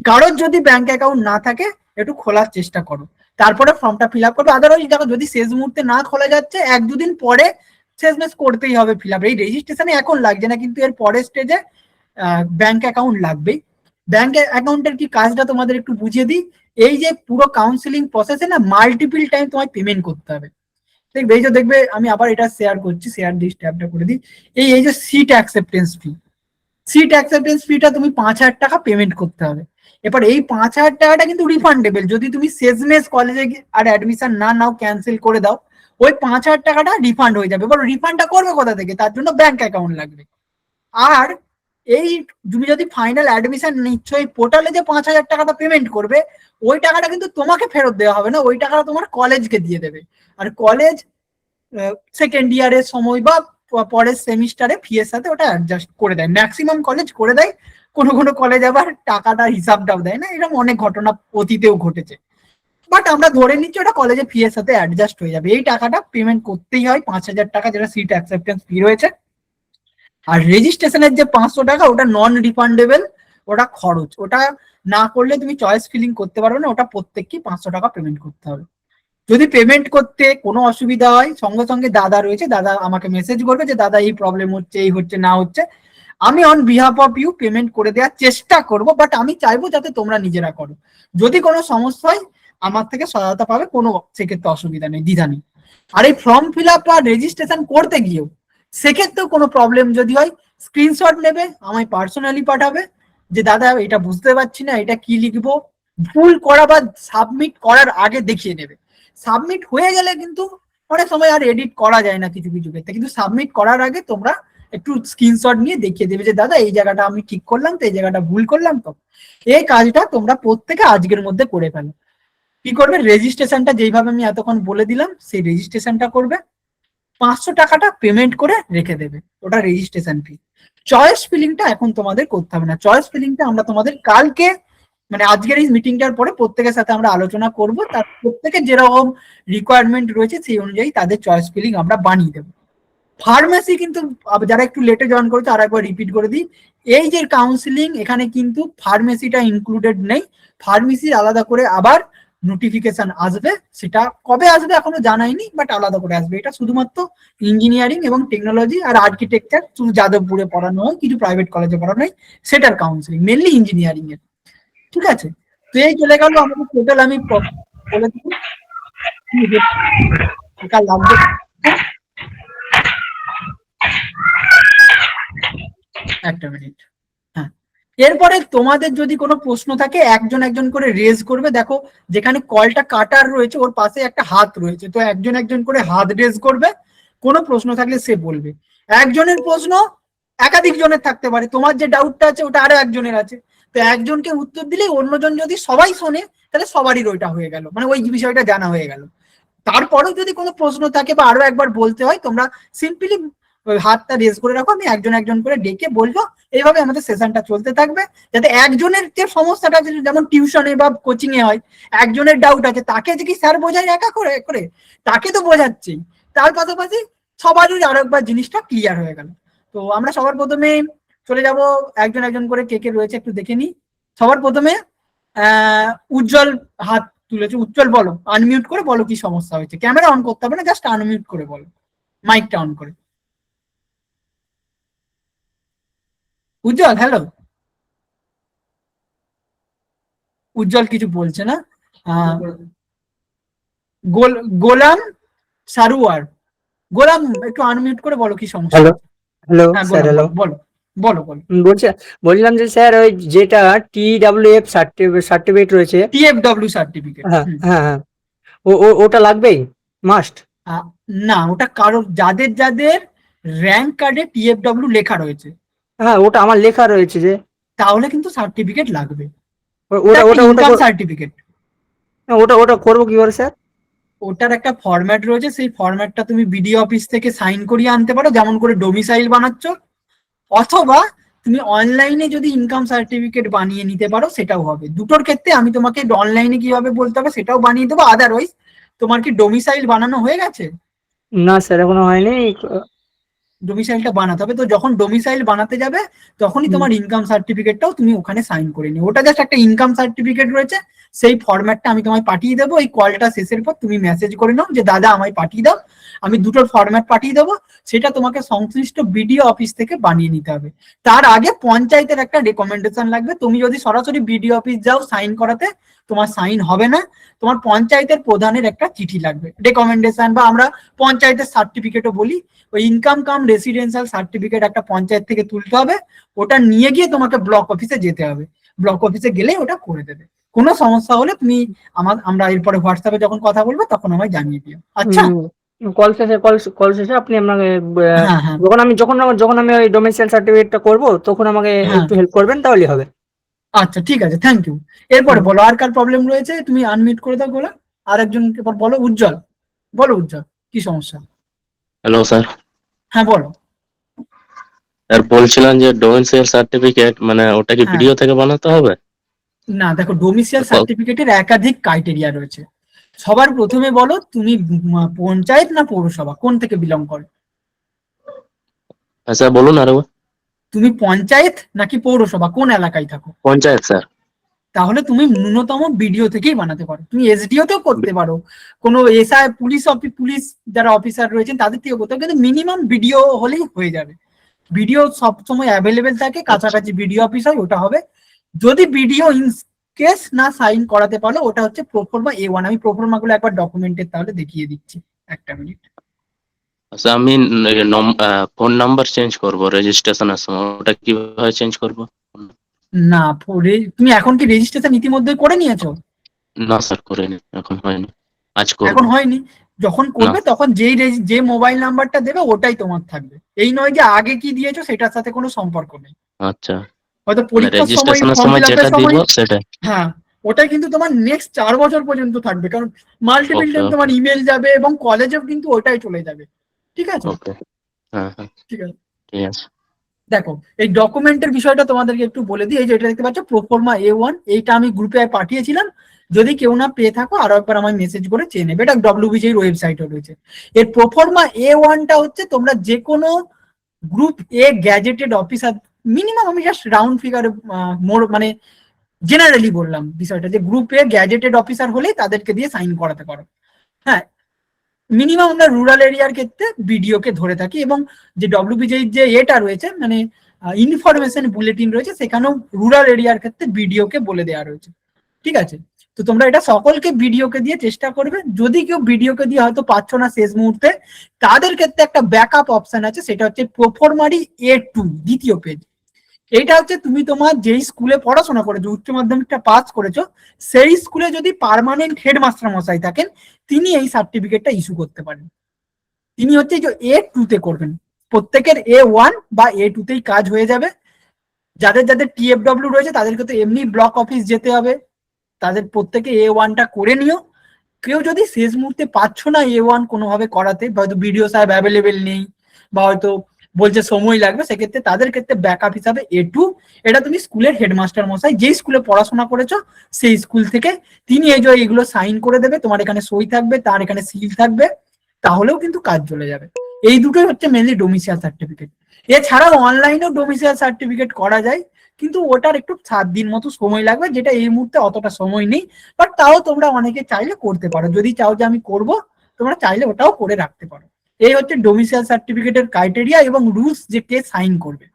কারোর যদি ব্যাংক অ্যাকাউন্ট না থাকে একটু খোলার চেষ্টা করো, তারপরে ফর্মটা ফিল আপ করবে। আদারওয়াইজ দেখো যদি শেষ মুহূর্তে না খোলা যাচ্ছে, 1-2 দিন পরে শেষমেশ করতেই হবে ফিল আপ। এই রেজিস্ট্রেশনে এখন লাগছে না, কিন্তু এর পরের স্টেজে ব্যাংক অ্যাকাউন্ট লাগবেই। ব্যাংক অ্যাকাউন্টের কি কাজটা তোমাদের একটু বুঝিয়ে দিই। এই যে পুরো কাউন্সিলিং প্রসেসে না মাল্টিপল টাইম তোমায় পেমেন্ট করতে হবে। দেখবে এই যে দেখবে আমি আবার এটা শেয়ার করছি, শেয়ার দিস ট্যাবটা করে দিই। এই যে সিট অ্যাকসেপ্টেন্স ফি, সিট অ্যাকসেপ্টেন্স ফিটা তুমি 5,000 টাকা পেমেন্ট করতে হবে। এবার এই 5,000 টাকাটা কিন্তু রিফান্ডেবল, যদি তুমি শেষমেশ কলেজে আর অ্যাডমিশন না নাও, ক্যান্সেল করে দাও, ওই 5,000 টাকাটা রিফান্ড হয়ে যাবে। এবার রিফান্ডটা করবে কোথা থেকে? তার জন্য ব্যাংক অ্যাকাউন্ট লাগবে। আর এই তুমি যদি ফাইনাল অ্যাডমিশন নিচ্ছ, এই পোর্টালে যে 5,000 টাকাটা পেমেন্ট করবে, ওই টাকাটা কিন্তু তোমাকে ফেরত দেওয়া হবে না, ওই টাকাটা তোমার কলেজকে দিয়ে দেবে। আর কলেজ সেকেন্ড ইয়ারের সময় বা পরের সেমিস্টারে ফি এর সাথে ওটা অ্যাডজাস্ট করে দেয়, ম্যাক্সিমাম কলেজ করে দেয়। কোনো কোনো কলেজ আবার টাকাটা হিসাবটাও দেয় না, এরকম অনেক ঘটনা অতীতেও ঘটেছে। বাট আমরা ধরে নিচ্ছি ওটা কলেজে ফি এর সাথে অ্যাডজাস্ট হয়ে যাবে। এই টাকাটা পেমেন্ট করতেই হয়, 5,000 টাকা, যেটা সিট অ্যাকসেপ্টেন্স ফি রয়েছে। আর রেজিস্ট্রেশনের যে 500 টাকা, ওটা নন রিফান্ডেবল, ওটা খরচ, ওটা না করলে তুমি চয়েস ফিলিং করতে পারবে না, ওটা প্রত্যেককে 500 টাকা পেমেন্ট করতে হবে। যদি পেমেন্ট করতে কোনো অসুবিধা হয়, সঙ্গে সঙ্গে দাদা রয়েছে, দাদা আমাকে মেসেজ করবে যে দাদা এই প্রবলেম হচ্ছে, এই হচ্ছে, না হচ্ছে। আমি on behalf of you payment করে দেওয়ার চেষ্টা করব, বাট আমি চাইবো যাতে তোমরা নিজেরা করো। যদি কোনো সমস্যা হয় আমার থেকে সহায়তা পাবে, কোনো সেক্ষেত্রে অসুবিধা নেই, দ্বিধা নেই। আর এই ফর্ম ফিল আপ আর রেজিস্ট্রেশন করতে গিয়েও সেক্ষেত্রেও কোনো প্রবলেম যদি হয়, স্ক্রিনশট নেবে, আমায় পার্সোনালি পাঠাবে যে দাদা এটা বুঝতে পারছি না, এটা কি লিখবো। ভুল করা বা সাবমিট করার আগে দেখিয়ে নেবে। সাবমিট হয়ে গেলে কিন্তু অনেক সময় আর এডিট করা যায় না কিছু কিছু ক্ষেত্রে, কিন্তু সাবমিট করার আগে তোমরা একটু স্ক্রিনশট নিয়ে দেখিয়ে দেবে যে দাদা এই জায়গাটা আমি ঠিক করলাম তো, এই জায়গাটা ভুল করলাম তো। এই কাজটা তোমরা প্রত্যেকে আজকের মধ্যে করে ফেলো। কি করবে, রেজিস্ট্রেশনটা যেইভাবে আমি এতক্ষণ বলে দিলাম সেই রেজিস্ট্রেশনটা করবে, 500 টাকাটা পেমেন্ট করে রেখে দেবে, ওটা রেজিস্ট্রেশন ফি। চয়েস ফিলিংটা এখন তোমাদের করতে হবে না, চয়েস ফিলিংটা আমরা তোমাদের কালকে, মানে আজকের এই মিটিংটার পরে প্রত্যেকের সাথে আমরা আলোচনা করব, তার প্রত্যেকের যেরকম রিকোয়ারমেন্ট রয়েছে সেই অনুযায়ী তাদের চয়েস ফিলিং আমরা বানিয়ে দেবো। ফার্মেসি কিন্তু যারা একটু লেটে জয়েন করেছে আর একবার রিপিট করে দিই, এই যে কাউন্সিলিং, এখানে কিন্তু ফার্মেসিটা ইনক্লুডেড নেই। ফার্মেসির আলাদা করে আবার নোটিফিকেশন আসবে, সেটা কবে আসবে এখনো জানাইনি, বাট আলাদা করে আসবে। এটা শুধুমাত্র ইঞ্জিনিয়ারিং এবং টেকনোলজি আর আর্কিটেকচার শুধু যাদবপুরে পড়ানো হয়, কিছু প্রাইভেট কলেজে পড়ানো হয়, সেটার কাউন্সিলিং মেনলি ইঞ্জিনিয়ারিং এর। ঠিক আছে, তো এই চলে গেল আমাদের টোটাল, আমি বলে দিই লাগবে। একটা মিনিট। হ্যাঁ, এরপরে তোমাদের যদি কোনো প্রশ্ন থাকে একজন একজন করে রেজ করবে। দেখো যেখানে কলটা কাটার রয়েছে ওর পাশে একটা হাত রয়েছে, তো একজন একজন করে হাত রেজ করবে, কোনো প্রশ্ন থাকলে সে বলবে। একজনের প্রশ্ন একাধিক জনের থাকতে পারে, তোমার যে ডাউটটা আছে ওটা আরো একজনের আছে, তো একজনকে উত্তর দিলে অন্যজন যদি সবাই শোনে তাহলে সবারই ওইটা হয়ে গেল, মানে ওই বিষয়টা জানা হয়ে গেল। তারপরেও যদি কোনো প্রশ্ন থাকে বা আরো একবার বলতে হয়, তোমরা সিম্পলি হাতটা রেজ করে রাখো, আমি একজন একজন করে ডেকে বলবো। এইভাবে আমাদের সেশনটা চলতে থাকবে, যাতে একজনের যে সমস্যাটা আছে, যেমন টিউশনে বা কোচিং এ হয়, একজনের ডাউট আছে, তাকে যে কি স্যার বোঝায় একা করে করে, তাকে তো বোঝাচ্ছেই, তার পাশাপাশি সবারই আরো একবার জিনিসটা ক্লিয়ার হয়ে গেল। তো আমরা সবার প্রথমে চলে যাব একজন একজন করে, কে কে রয়েছে একটু দেখে নিই। সবার প্রথমে উজ্জ্বল হাত তুলেছে। উজ্জ্বল বলো, আনমিউট করে বলো কি সমস্যা হয়েছে, ক্যামেরা অন করতে হবে না, জাস্ট আনমিউট করে বলো, মাইকটা অন করে। উজ্জ্বল, হ্যালো। উজ্জ্বল কিছু বলছে না। গোলাম সারুয়ার, গোলাম একটু আনমিউট করে বলো কি সমস্যা। হ্যালো হ্যালো হ্যাঁ স্যার, গোলাম হ্যালো। বলো বলো বলো। বলছি, বললাম যে স্যার ওই যেটা TWF সার্টিফিকেট রয়েছে। টিএফডব্লিউ সার্টিফিকেট। হ্যাঁ হ্যাঁ হ্যাঁ, ওটা লাগবেই, মাস্ট। না, ওটা কারো যাদের যাদের র্যাঙ্ক কার্ডে টিএফডব্লিউ লেখা রয়েছে, হ্যাঁ, ওটা আমার লেখা রয়েছে যে। তাহলে কিন্তু সার্টিফিকেট লাগবে। ওটা ওটা একটা ওটা ওটা ইনকাম সার্টিফিকেট। ওটা ওটা করবো কি করে স্যার? ওটার একটা ফরম্যাট রয়েছে, সেই ফরম্যাটটা তুমি বিডিও অফিস থেকে সাইন করিয়ে আনতে পারো, যেমন করে ডোমিসাইল বানাচ্ছ, অথবা তুমি অনলাইনে যদি ইনকাম সার্টিফিকেট বানিয়ে নিতে পারো সেটাও হবে। দুটোর ক্ষেত্রে আমি তোমাকে অনলাইনে কিভাবে বলতে হবে সেটাও বানিয়ে দেবো। আদারওয়াইজ তোমার কি ডোমিসাইল বানানো হয়ে গেছে? না স্যার, এখনো হয়নি। ডোমিসাইলটা বানাতে হবে, তো যখন ডোমিসাইল বানাতে যাবে তখনই হুম, তোমার ইনকাম সার্টিফিকেটটাও তুমি ওখানে সাইন করে নিও। ওটা জাস্ট একটা ইনকাম সার্টিফিকেট রয়েছে, সেই ফরম্যাটটা আমি তোমায় পাঠিয়ে দেবো। এই কলটা শেষের পর তুমি মেসেজ করে নাও যে দাদা আমায় পাঠিয়ে দাও, আমি দুটোর ফরম্যাট পাঠিয়ে দেবো। সেটা তোমাকে সংশ্লিষ্ট বিডিও অফিস থেকে বানিয়ে নিতে হবে। তার আগে পঞ্চায়েতের একটা রেকমেন্ডেশন লাগবে। তুমি যদি সরাসরি বিডিও অফিস যাও সাইন করাতে, তোমার সাইন হবে না, তোমার পঞ্চায়েতের প্রধানের একটা চিঠি লাগবে, রেকমেন্ডেশন, বা আমরা পঞ্চায়েতের সার্টিফিকেটও বলি। ওই ইনকাম কাম রেসিডেন্সিয়াল সার্টিফিকেট একটা পঞ্চায়েত থেকে তুলতে হবে, ওটা নিয়ে গিয়ে তোমাকে ব্লক অফিসে যেতে হবে। ব্লক অফিসে গেলে ওটা করে দেবে। কোনো সমস্যা হলে তুমি আমরা এরপরে হোয়াটসঅ্যাপে যখন কথা বলবো তখন আমায় জানিয়ে দিও, আচ্ছা? কল শেষে আপনি আমাকে হ্যাঁ হ্যাঁ যখন আমি ওই ডোমিসাইল সার্টিফিকেটটা করব তখন আমাকে হ্যাঁ। একটু হেল্প করবেন তাহলেই হবে। আচ্ছা ঠিক আছে, থ্যাংক ইউ। এরপরে হুম। বলো আর কার প্রবলেম রয়েছে, তুমি আনমিউট করে দাও গোলা। আর একজনকে বলো, উজ্জ্বল। বলো উজ্জ্বল, কি সমস্যা? Hello sir. হ্যাঁ বলো। স্যার বলছিলাম যে ডোমেনশিয়াল সার্টিফিকেট মানে ওটা কি হ্যাঁ, ভিডিও থেকে বানাতে হবে? না দেখো, ডোমিসিয়াল ক- সার্টিফিকেটের একাধিক ক্রাইটেরিয়া রয়েছে। সবার প্রথমে বলো তুমি পঞ্চায়েত না পৌরসভা, কোন থেকে বিলং করো? হ্যাঁ স্যার বলুন আরো। তুমি পঞ্চায়েত নাকি পৌরসভা, কোন এলাকায় থাকো? পঞ্চায়েত স্যার। তাহলে তুমি ন্যূনতম বিডিও থেকেই বানাতে পারো, তুমি এসডিও তেও করতে পারো, কোনো এসআই পুলিশ যারা অফিসার রয়েছেন তাদের থেকেও করতে পারো, কিন্তু মিনিমাম বিডিও হলেই হয়ে যাবে। বিডিও সবসময় অ্যাভেলেবেল থাকে, আচ্ছা কাছাকাছি বিডিও অফিস হয়, ওটা হবে। যদি বিডিও ইন কেস না সাইন করাতে পারো, ওটা হচ্ছে প্রোফর্মা A1। আমি প্রোফর্মা গুলো একবার ডকুমেন্টের তাহলে দেখিয়ে দিচ্ছি, একটা মিনিট। আচ্ছা, আমি ফোন নাম্বার চেঞ্জ করব রেজিস্ট্রেশনের সময়, ওটা কিভাবে চেঞ্জ করব? না, তুমি এখন কি রেজিস্ট্রেশন ইতিমধ্যে করে নিয়েছো? না স্যার করিনি, এখন হয়নি, আজ করব। এখন হয়নি? যখন না। করবে তখন যে মোবাইল নাম্বারটা দেবে ওটাই তোমার থাকবে, এই নয় যে আগে কি দিয়েছো সেটার সাথে কোনো সম্পর্ক নেই। আচ্ছা, হয়তো মানে পরীক্ষার সময়, রেজিস্ট্রেশনের ফর্ম সময় ফিল আপের যেটা দিব সময়। সেটাই। হ্যাঁ, ওটাই কিন্তু তোমার নেক্সট 4 বছর পর্যন্ত থাকবে, কারণ মাল্টিপল ওকে টাইম ওকে তোমার ইমেল যাবে এবং কলেজেও কিন্তু ওটাই চলে যাবে। ঠিক আছে? ওকে। হ্যাঁ হ্যাঁ, ঠিক আছে। ঠিক আছে। দেখো, এই ডকুমেন্টের বিষয়টা তোমাদেরকে একটু বলে দিই। এই যে এটা দেখতে পাচ্ছ প্রোফর্মা A1, এইটা আমি গ্রুপে পাঠিয়েছিলাম। যদি কেউ না পেয়ে থাকো আরো একবার আমায় মেসেজ করে চেয়ে নেবে, এটা ডব্লিউবিজির ওয়েবসাইটে রয়েছে। এর প্রোফর্মা A1টা হচ্ছে তোমরা যে কোনো গ্রুপ এ গ্যাজেটেড অফিসার, মিনিমাম আমি জাস্ট রাউন্ড ফিগারে মোর মানে জেনারেলি বললাম বিষয়টা, যে গ্রুপ এ গ্যাজেটেড অফিসার হলেই তাদেরকে দিয়ে সাইন করাতে পারো। হ্যাঁ, মিনিমাম আমরা রুরাল এরিয়ার ক্ষেত্রে বিডিও কে ধরে থাকি, এবং যে ডব্লিউবিজের যে এটা রয়েছে মানে ইনফরমেশন বুলেটিন রয়েছে, সেখানেও রুরাল এরিয়ার ক্ষেত্রে বিডিও কে বলে দেওয়া রয়েছে। ঠিক আছে? তো তোমরা এটা সকলকে বিডিও কে দিয়ে চেষ্টা করবে। যদি কেউ বিডিও কে দিয়ে হয়তো পাচ্ছ না শেষ মুহূর্তে, তাদের ক্ষেত্রে একটা ব্যাকআপ অপশন আছে, সেটা হচ্ছে প্রোফর্মারি A2, দ্বিতীয় পেজ। এইটা হচ্ছে তুমি তোমার যেই স্কুলে পড়াশোনা করেছো, উচ্চ মাধ্যমিকটা পাস করেছো, সেই স্কুলে যদি পার্মানেন্ট হেডমাস্টার মশাই থাকেন, তিনি এই সার্টিফিকেটটা ইস্যু করতে পারেন। তিনি হচ্ছে যে A2 তে করবেন। প্রত্যেকের A1 বা A2 তেই কাজ হয়ে যাবে। যাদের যাদের TFW রয়েছে তাদেরকে তো এমনি ব্লক অফিস যেতে হবে, তাদের প্রত্যেকে A1টা করে নিও। কেউ যদি শেষ মুহূর্তে পাচ্ছ না A1 কোনোভাবে করাতে, হয়তো বিডিও সাহেব অ্যাভেলেবেল নেই, বা হয়তো বলছে সময় লাগবে, সেক্ষেত্রে তাদের ক্ষেত্রে ব্যাকআপ হিসাবে A2। এটা তুমি স্কুলের হেডমাস্টার মশাই, যেই স্কুলে পড়াশোনা করেছো সেই স্কুল থেকে তিনি এই যে এগুলো সাইন করে দেবে, তোমার এখানে সই থাকবে, তার এখানে সিল থাকবে, তাহলেও কিন্তু কাজ চলে যাবে। এই দুটোই হচ্ছে মেনলি ডোমিসিয়াল সার্টিফিকেট। এছাড়াও অনলাইনেও ডোমিসিয়াল সার্টিফিকেট করা যায়, কিন্তু ওটার একটু 7 দিন মতো সময় লাগবে, যেটা এই মুহূর্তে অতটা সময় নেই। বাট তাও তোমরা অনেকে চাইলে করতে পারো, যদি চাও যে আমি করব, তোমরা চাইলে ওটাও করে রাখতে পারো। এই হচ্ছে ডোমিসিয়াল সার্টিফিকেটের ক্রাইটেরিয়া এবং রুলস, যে কে সাইন করবে।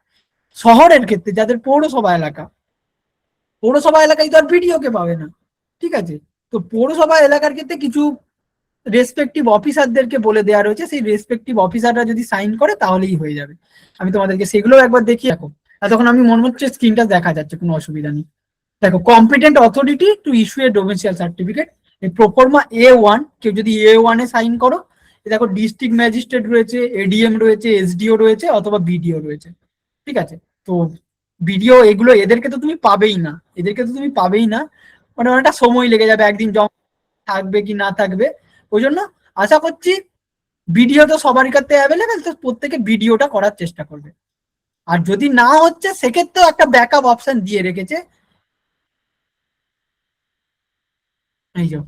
শহরের ক্ষেত্রে যাদের পৌরসভা এলাকায় তো আর ভিডিও কে পাবে না। ঠিক আছে? তো পৌরসভা এলাকার ক্ষেত্রে কিছু রেসপেক্টিভ অফিসারদেরকে বলে দেওয়া রয়েছে, সেই রেসপেক্টিভ অফিসাররা যদি সাইন করে তাহলেই হয়ে যাবে। আমি তোমাদেরকে সেগুলো একবার দেখিয়ে রাখো। এতক্ষণ আমি মনে হচ্ছে স্ক্রিনটা দেখা যাচ্ছে, কোনো অসুবিধা নেই। দেখো, competent authority to issue a domicile certificate, এই প্রোফর্মা A1, কেউ যদি A1 এ সাইন করো, দেখো ডিস্ট্রিক্ট ম্যাজিস্ট্রেট রয়েছে, এডিএম রয়েছে, এসডিও রয়েছে, অথবা বিডিও রয়েছে। ঠিক আছে? তো বিডিও এগুলো এদেরকে তো তুমি পাবেই না, মানে অনেকটা সময় লেগে যাবে, একদিন জমা থাকবে কি না থাকবে। ওই জন্য আশা করছি ভিডিও তো সবারই কাছে অ্যাভেলেবেল, তো প্রত্যেকে ভিডিওটা করার চেষ্টা করবে। আর যদি না হচ্ছে সেক্ষেত্রেও একটা ব্যাকআপ অপশন দিয়ে রেখেছে, এই যে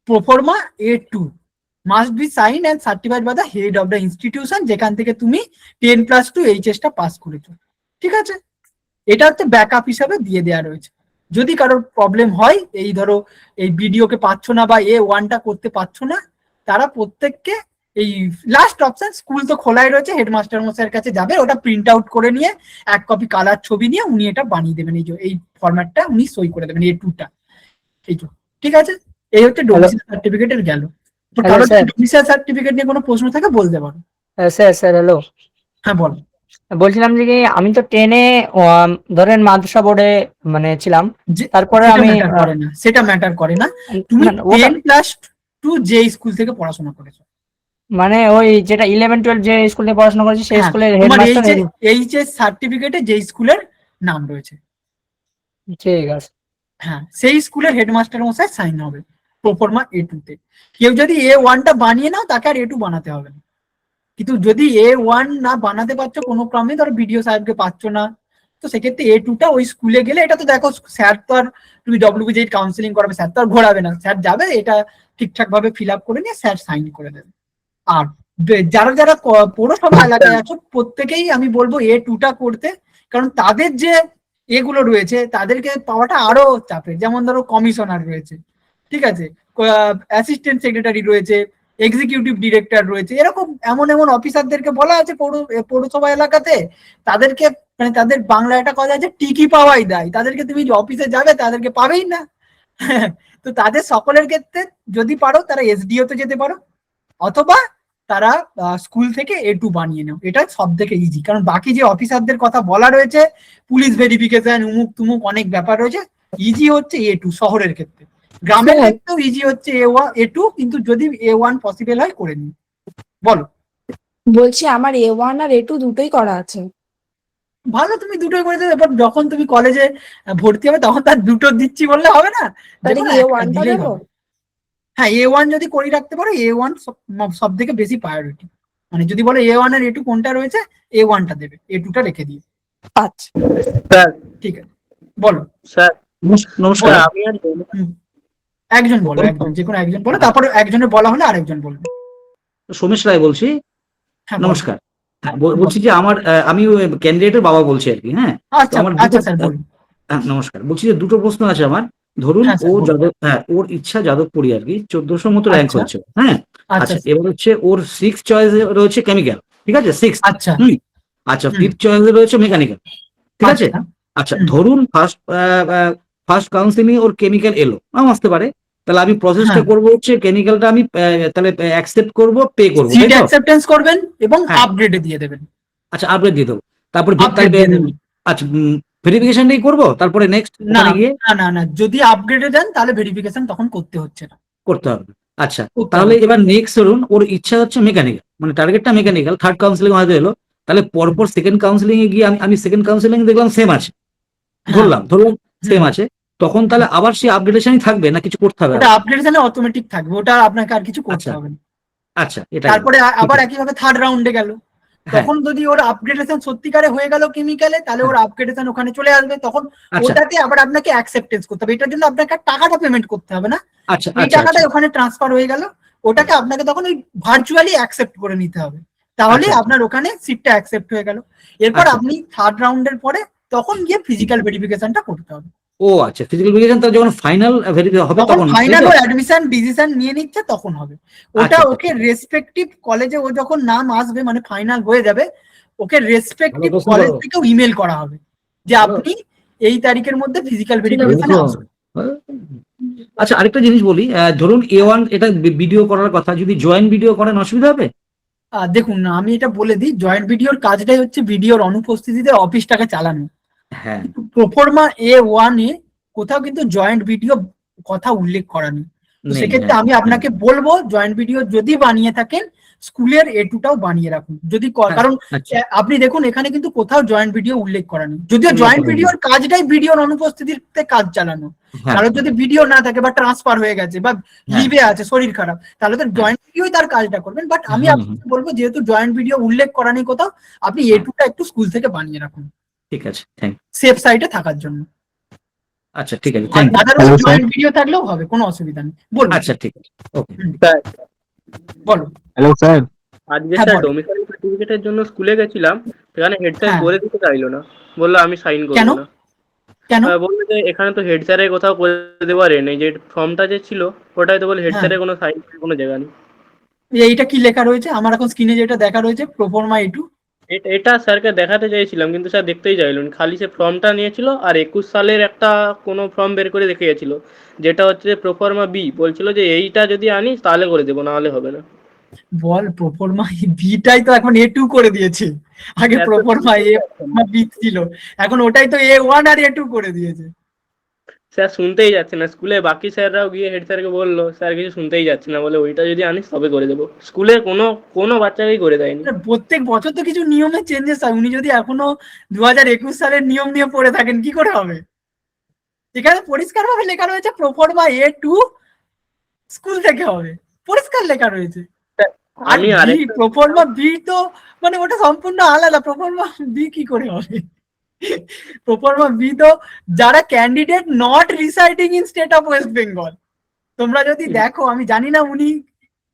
proforma A2 must be sign and certified by the head of the institution, যেখান থেকে তুমি 10+2 HS পাস করেছো। ঠিক আছে? এটা হচ্ছে ব্যাকআপ হিসাবে দিয়ে দেওয়া রয়েছে। যদি কারোর প্রবলেম হয়, এই ধরো এই ভিডিওকে পাচ্ছ না বা A1টা করতে পারছো না, তারা প্রত্যেককে এই লাস্ট অপশন, স্কুল তো খোলাই রয়েছে, হেডমাস্টার মশাইয়ের কাছে যাবে, ওটা প্রিন্ট আউট করে নিয়ে 1 কপি কালার ছবি নিয়ে উনি এটা বানিয়ে দেবেন, এই যে এই ফরম্যাটটা উনি সই করে দেবেন, A2টা। এই যে, ঠিক আছে? এই হচ্ছে হ্যালো। ডোমিসাইল সার্টিফিকেটের গেল। তো হ্যালো কারোর যদি স্যার। ডোমিসাইল সার্টিফিকেট নিয়ে কোনো প্রশ্ন থাকে বলতে পারো। Sir hello. হ্যাঁ বল। বলছিলাম যে কি আমি তো 10-এ ধরেন মাদ্রাসা বোর্ডে মানে ছিলাম। যে তারপরে সেটা আমি ম্যাটার করে না, সেটা ম্যাটার করে না। তুমি না, ওটা 10+2 যে স্কুল থেকে পড়াশোনা করেছো, মানে ওই যেটা 11-12 যে স্কুলে পড়াশোনা করেছি সেই হ্যাঁ, স্কুলের তোমার হেডমাস্টার। এইচএস সার্টিফিকেটে যে স্কুলের নাম রয়েছে, ঠিক আছে। হ্যাঁ সেই স্কুলের হেডমাস্টার মশাই সাইন হবে প্রোফর্মা A2 তে। কেউ যদি A1টা বানিয়ে নাও তাকে আর A2 বানাতে হবে না। কিন্তু যদি A1 না বানাতে পারছো কোনো ক্রমে, ধরো বিডিও সাহেবকে পাচ্ছ না, তো সেক্ষেত্রে A2টা ওই স্কুলে গেলে, এটা তো দেখো স্যার তো আর, তুমি ডব্লিউবিজেড কাউন্সিলিং করাবে, স্যার তো আর ঘোরাবে না, স্যার যাবে এটা ঠিকঠাক ভাবে ফিল আপ করে নিয়ে স্যার সাইন করে দেবে। আর যারা যারা পৌরসভা এলাকায় আছো প্রত্যেকেই আমি বলবো A2টা করতে, কারণ তাদের যে এগুলো রয়েছে তাদেরকে পাওয়াটা আরো চাপের। যেমন ধরো কমিশনার রয়েছে, ঠিক আছে, অ্যাসিস্ট্যান্ট সেক্রেটারি রয়েছে, এক্সিকিউটিভ ডিরেক্টর রয়েছে, এরকম এমন এমন অফিসারদেরকে বলা আছে পৌরসভা এলাকাতে, তাদেরকে মানে তাদের বাংলা একটা কথা আছে, টিকি পাওয়াই দেয়, তাদেরকে তুমি অফিসে যাবে তাদেরকে পাবেই না। তো তাদের সকলের ক্ষেত্রে যদি পারো তারা SDO তে যেতে পারো, অথবা তারা স্কুল থেকে A2 বানিয়ে নাও, এটা সব থেকে ইজি। কারণ বাকি যে অফিসারদের কথা বলা রয়েছে, পুলিশ ভেরিফিকেশন উমুক তুমুক অনেক ব্যাপার রয়েছে, ইজি হচ্ছে A2 শহরের ক্ষেত্রে। গ্রামের স্যার, ক্ষেত্রেও ইজি হচ্ছে A2, কিন্তু যদি A1 পসিবল হয় করে নিন। বলো। বলছি আমার A1 আর A2 দুটোই করা আছে। ভালো, তুমি দুটোই করে দেবে, এবার যখন তুমি কলেজে ভর্তি হবে তখন তার দুটো দিচ্ছি বললে হবে না, তাহলে যেকোনো কি একটা A1টা দিলেই দেবো? হবে। হ্যাঁ, A1 যদি করে রাখতে পারো, A1 সব থেকে বেশি প্রায়োরিটি। মানে যদি বলো A1 আর A2 কোনটা রয়েছে, A1টা দেবে, A2টা রেখে দিয়ে। আচ্ছা। স্যার ঠিক আছে, বলো। স্যার নমস্কার, বলো। আমি আর হুম, একজন বলো, একজন, যে কোনো একজন বলো, তারপরে একজনের বলা হলে আরেকজন বলবে। সোমেশ রায় বলছি। হ্যাঁ, বলো। নমস্কার। হ্যাঁ, বলছি যে আমার আমি ক্যান্ডিডেটের বাবা বলছি আর কি। হ্যাঁ, তো আচ্ছা আমার আচ্ছা স্যার, বলুন। নমস্কার, বলছি যে দুটো প্রশ্ন আছে আমার। ধরুন হ্যাঁ ও স্যার, বলুন। ওর ইচ্ছা যাদবপুরি আর কি, 1400 মতো র্যাঙ্ক আচ্ছা হচ্ছে। হ্যাঁ, আচ্ছা আচ্ছা, এবার হচ্ছে ওর 6 চয়েস রয়েছে কেমিক্যাল, ঠিক আছে, 6। আচ্ছা। হুম, আচ্ছা, হুম, 5th চয়েসে রয়েছে মেকানিক্যাল, ঠিক আছে। আচ্ছা। আচ্ছা, হুম, ধরুন ফার্স্ট কাউন্সিলিং ওর কেমিক্যাল এলো, নাও আসতে পারে, তাহলে আমি প্রসেসটা হ্যাঁ, করবো হচ্ছে কেমিক্যালটা আমি তাহলে অ্যাকসেপ্ট করবো, পে করবো, সিট তাই তো? অ্যাকসেপ্টেন্স করবেন এবং হ্যাঁ, আপগ্রেডে দিয়ে দেবেন। আচ্ছা, আপডেট দিয়ে দেবো। তারপর আপগ্রেড দিয়ে দেবেন। আচ্ছা, ভেরিফিকেশনটাই করবো, তারপরে নেক্সট না ওখানে গিয়ে না না না, যদি আপগ্রেডে দেন তাহলে ভেরিফিকেশন তখন করতে হচ্ছে না। করতে হবে। আচ্ছা, করতে তাহলে হবে। এবার নেক্সট ধরুন ওর ইচ্ছা হচ্ছে মেকানিক্যাল, মানে টার্গেটটা মেকানিক্যাল, থার্ড কাউন্সিলিং হয়তো এলো, তাহলে পরপর সেকেন্ড কাউন্সিলিং এ গিয়ে আমি সেকেন্ড কাউন্সিলিং দেখলাম সেম আছে, হ্যাঁ। ধরলাম হুম, সেম আছে, তখন তাহলে আবার সেই আপগ্রেডেশনই থাকবে না কিছু করতে হবে ওটা আপগ্রেডেশনে অটোমেটিক থাকবে, ওটা আপনাকে আর কিছু করতে আচ্ছা হবে না। আচ্ছা, এটা গেল, তারপরে ঠিক আবার আছে। একইভাবে থার্ড রাউন্ডে গেল, হ্যাঁ, তখন যদি ওর আপগ্রেডেশন সত্যিকারে হয়ে গেল কেমিক্যালে, তাহলে হ্যাঁ, ওর আপগ্রেডেশন ওখানে চলে আসবে, তখন আচ্ছা ওটাতে আবার আপনাকে অ্যাকসেপ্টেন্স করতে হবে। এটার জন্য আপনাকে টাকাটা পেমেন্ট করতে হবে না, আচ্ছা এই আচ্ছা টাকাটা আচ্ছা ওখানে ট্রান্সফার হয়ে গেল, ওটাকে আপনাকে তখন ওই ভার্চুয়ালি অ্যাকসেপ্ট করে নিতে হবে, তাহলে আচ্ছা আপনার ওখানে সিটটা অ্যাকসেপ্ট হয়ে গেল। এরপর আচ্ছা। আপনি থার্ড রাউন্ডের পরে তখন গিয়ে ফিজিক্যাল ভেরিফিকেশনটা করতে হবে। ও আচ্ছা, ফিজিক্যাল ভেরিফিকেশন তো যখন ফাইনাল ভেরিফাই হবে তখন তখন, তাই ফাইনাল তো? ও অ্যাডমিশন ডিসিশন নিয়ে নিচ্ছে তখন হবে। ওটা আচ্ছা আচ্ছা, ওকে ঠিক আছে। রেসপেক্টিভ কলেজে ও যখন নাম আসবে, মানে ফাইনাল হয়ে যাবে, ওকে ভালো রেসপেক্টিভ প্রশ্ন কলেজ করো। থেকেও ইমেল করা হবে যে ভালো। আপনি এই তারিখের মধ্যে ফিজিক্যাল ঠিক আছে, ভেরিফিকেশনে আসুন। আচ্ছা, আরেকটা জিনিস বলি, ধরুন A1 এটা ভিডিও করার কথা, যদি জয়েন্ট ভিডিও করেন অসুবিধা হবে? দেখুন না, আমি এটা বলে দিই, জয়েন্ট ভিডিওর কাজটাই হচ্ছে ভিডিওর অনুপস্থিতিতে অফিসটাকে চালানো। হ্যাঁ, প্রোফর্মা A1 এ কোথাও কিন্তু জয়েন্ট ভিডিও কথা উল্লেখ করা নেই। তো নেই, সেক্ষেত্রে হ্যাঁ, আমি হ্যাঁ, আপনাকে বলবো জয়েন্ট ভিডিও যদি বানিয়ে থাকেন, স্কুলের A2টাও বানিয়ে রাখুন যদি হ্যাঁ, কারণ আচ্ছা, আপনি দেখুন এখানে কিন্তু কোথাও জয়েন্ট ভিডিও উল্লেখ করা নেই, যদিও উল্লেখ জয়েন্ট করেন। ভিডিওর কাজটাই ভিডিওর অনুপস্থিতিতে কাজ চালানো। হ্যাঁ, কারোর যদি ভিডিও না থাকে বা ট্রান্সফার হয়ে গেছে বা হ্যাঁ, লিভে আছে, শরীর খারাপ, তাহলে তো হ্যাঁ, জয়েন্ট ভিডিওই তার কাজটা করবেন। বাট আমি হুম, হুম, আপনাকে বলবো যেহেতু জয়েন্ট ভিডিও উল্লেখ করা নেই কোথাও, আপনি হ্যাঁ, A2টা একটু স্কুল থেকে বানিয়ে রাখুন ঠিক আছে, থ্যাংক। সেফ সাইডে থাকার জন্য। আচ্ছা, ঠিক আছে, আর thank you. Otherwise joint video থাকলেও হবে, কোনো অসুবিধা নেই, বলুন। আচ্ছা, ঠিক আছে, ওকে। স্যার বলো। হ্যালো স্যার, আজকে হ্যাঁ, স্যার বলো। ডোমিসাইল সার্টিফিকেটের জন্য স্কুলে গেছিলাম, সেখানে হেড স্যার হ্যাঁ, করে দিতে চাইলো না, বললো আমি সাইন কেন করবো না। কেন? বললো যে এখানে তো হেড স্যারের কোথাও করে দেওয়ার নেই, যে ফর্মটা যে ছিল ওটাই তো বলে হেড হ্যাঁ, স্যারের কোনো সাইন কোনো জায়গা নেই। এইটা কি লেখা রয়েছে আমার এখন স্ক্রিনে যেটা দেখা রয়েছে, প্রোফর্মা A2? এটা স্যারকে দেখাতে চাইছিলাম কিন্তু স্যার দেখতেই চাইলেন, খালি সে ফর্মটা নিয়েছিল আর 21 সালের একটা কোনো ফর্ম বের করে দেখিয়েছিল, যেটা হচ্ছে প্রোফর্মা B, বলছিল যে এইটা যদি আনিস তাহলে করে দেবো, না হলে হবে না। বল, প্রোফর্মা বিটাই তো এখন A2 করে দিয়েছে, আগে প্রোফর্মা A B ছিল, এখন ওটাই তো A1 আর A2 করে দিয়েছে। স্যার শুনতেই যাচ্ছে না, স্কুলে বাকি স্যাররাও গিয়ে হেড স্যারকে বললো, স্যার কিছু শুনতেই যাচ্ছে না, বলে ওইটা যদি আনিস তবে করে দেবো। স্কুলে কোনো কোনো বাচ্চাকেই করে দেয়নি। প্রত্যেক বছর তো কিছু নিয়মে চেঞ্জেস হয়, উনি যদি এখনো 2021 সালের নিয়ম নিয়ে পড়ে থাকেন কি করে হবে? এখানে পরিষ্কার ভাবে লেখা রয়েছে প্রোফর্মা A2 স্কুল থেকে হবে, পরিষ্কার লেখা রয়েছে। আর আমি বি, আরেকটা প্রোফর্মা বি তো মানে ওটা সম্পূর্ণ আলাদা। প্রোফর্মা বি কি করে হবে? প্রোফর্মা বি তো যারা candidate not residing in state of West Bengal. তোমরা যদি দেখো, আমি জানি না উনি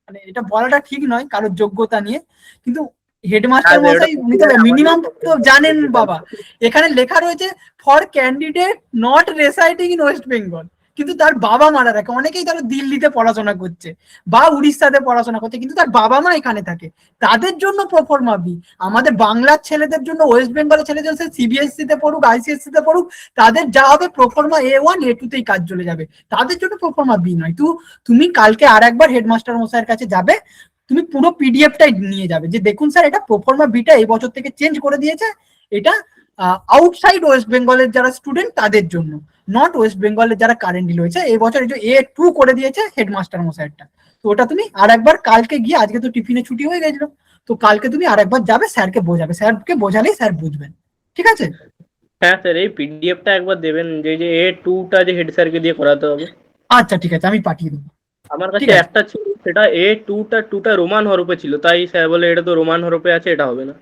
মানে এটা বলাটা ঠিক নয় কারোর যোগ্যতা নিয়ে, কিন্তু হেডমাস্টার হ্যাঁ, মশাই উনি তো মিনিমাম তো জানেন বাবা। এখানে লেখা রয়েছে for candidate not রেসাইডিং in West Bengal, কিন্তু তার বাবা মারা থাকে। অনেকেই ধরো দিল্লিতে পড়াশোনা করছে বা উড়িষ্যাতে পড়াশোনা করছে, কিন্তু তার বাবা মা এখানে থাকে, তাদের জন্য প্রোফর্মা বি। আমাদের বাংলার ছেলেদের জন্য, ওয়েস্ট বেঙ্গলের ছেলেদের জন্য সিবিএসসি তে পড়ুক আইসিএসসি তে পড়ুক, তাদের যা হবে প্রোফর্মা A1 A2 তেই কাজ চলে যাবে, তাদের জন্য প্রোফর্মা বি নয়। তুমি কালকে আর একবার হেডমাস্টার মশাইয়ের কাছে যাবে, তুমি পুরো পিডিএফটাই নিয়ে যাবে যে দেখুন স্যার এটা প্রোফর্মা বিটা এই বছর থেকে চেঞ্জ করে দিয়েছে, এটা আউটসাইড ওয়েস্ট বেঙ্গলের যারা স্টুডেন্ট তাদের জন্য, নট ওয়েস্ট বেঙ্গলের যারা কারেন্টলি রয়েছে। এই বছর এই যে A2 করে দিয়েছে হেডমাস্টার মশাইটা। তো ওটা তুমি আর একবার কালকে গিয়ে, আজকে তো টিফিনে ছুটি হয়ে গেছিল, তো কালকে তুমি আর একবার যাবে, স্যারকে বোঝাবে, স্যারকে বোঝালেই স্যার বুঝবেন, ঠিক আছে? হ্যাঁ স্যার, এই পিডিএফটা একবার দেবেন, যে A2টা যে হেড স্যারকে দিয়ে করাতে হবে। আচ্ছা ঠিক আছে, আমি পাঠিয়ে দেবো। আমার ঠিক কাছে আছে। একটা ছিল, সেটা টুটা রোমান হরফে ছিল, তাই স্যার বলে এটা তো রোমান হরফে আছে, এটা হবে না।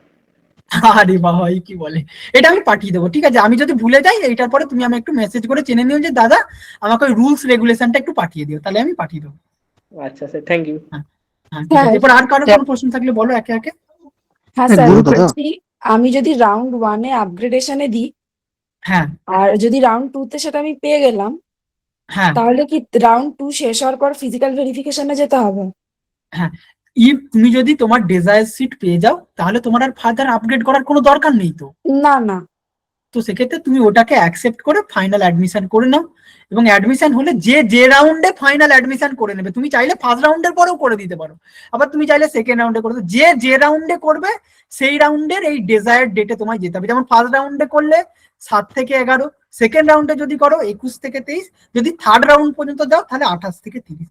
আরে বাবা, এই কি বলে! এটা আমি পাঠিয়ে দেবো, ঠিক আছে? আমি যদি ভুলে যাই এইটার পরে তুমি আমি একটু মেসেজ করে জেনে নিও যে দাদা আমাকে ওই রুলস রেগুলেশনটা একটু পাঠিয়ে দিও, তাহলে আমি পাঠিয়ে দেবো। আচ্ছা স্যার, থ্যাংক ইউ। হ্যাঁ হ্যাঁ, ঠিক আছে। এরপর আর কারো কোনো প্রশ্ন থাকলে বলো একে একে। হ্যাঁ স্যার, বলছি আমি যদি রাউন্ড 1-এ আপগ্রেডেশনে দিই হ্যাঁ আর যদি রাউন্ড 2-তে সেটা আমি পেয়ে গেলাম, হ্যাঁ তাহলে কি রাউন্ড 2 শেষ হওয়ার পর ফিজিক্যাল ভেরিফিকেশনে যেতে হবে? হ্যাঁ, তুমি যদি তোমার ডিজায়ার সিট পেয়ে যাও তাহলে তোমার আর ফার্দার আপগ্রেড করার কোনো দরকার নেই। তো না না। তো সেক্ষেত্রে তুমি ওটাকে অ্যাকসেপ্ট করে ফাইনাল অ্যাডমিশন করে নাও, এবং অ্যাডমিশন হলে যে রাউন্ডে ফাইনাল অ্যাডমিশন করে নেবে, তুমি চাইলে ফার্স্ট রাউন্ডের পরেও করে দিতে পারো, আবার তুমি চাইলে সেকেন্ড রাউন্ডে করে দেবে। যে রাউন্ডে করবে সেই রাউন্ডের এই ডিজায়ার্ড ডেটে তোমায় যেতে হবে। যেমন ফার্স্ট রাউন্ডে করলে 7 থেকে 11, সেকেন্ড রাউন্ডে যদি করো 21 থেকে 23, যদি থার্ড রাউন্ড পর্যন্ত যাও তাহলে 28 থেকে 30।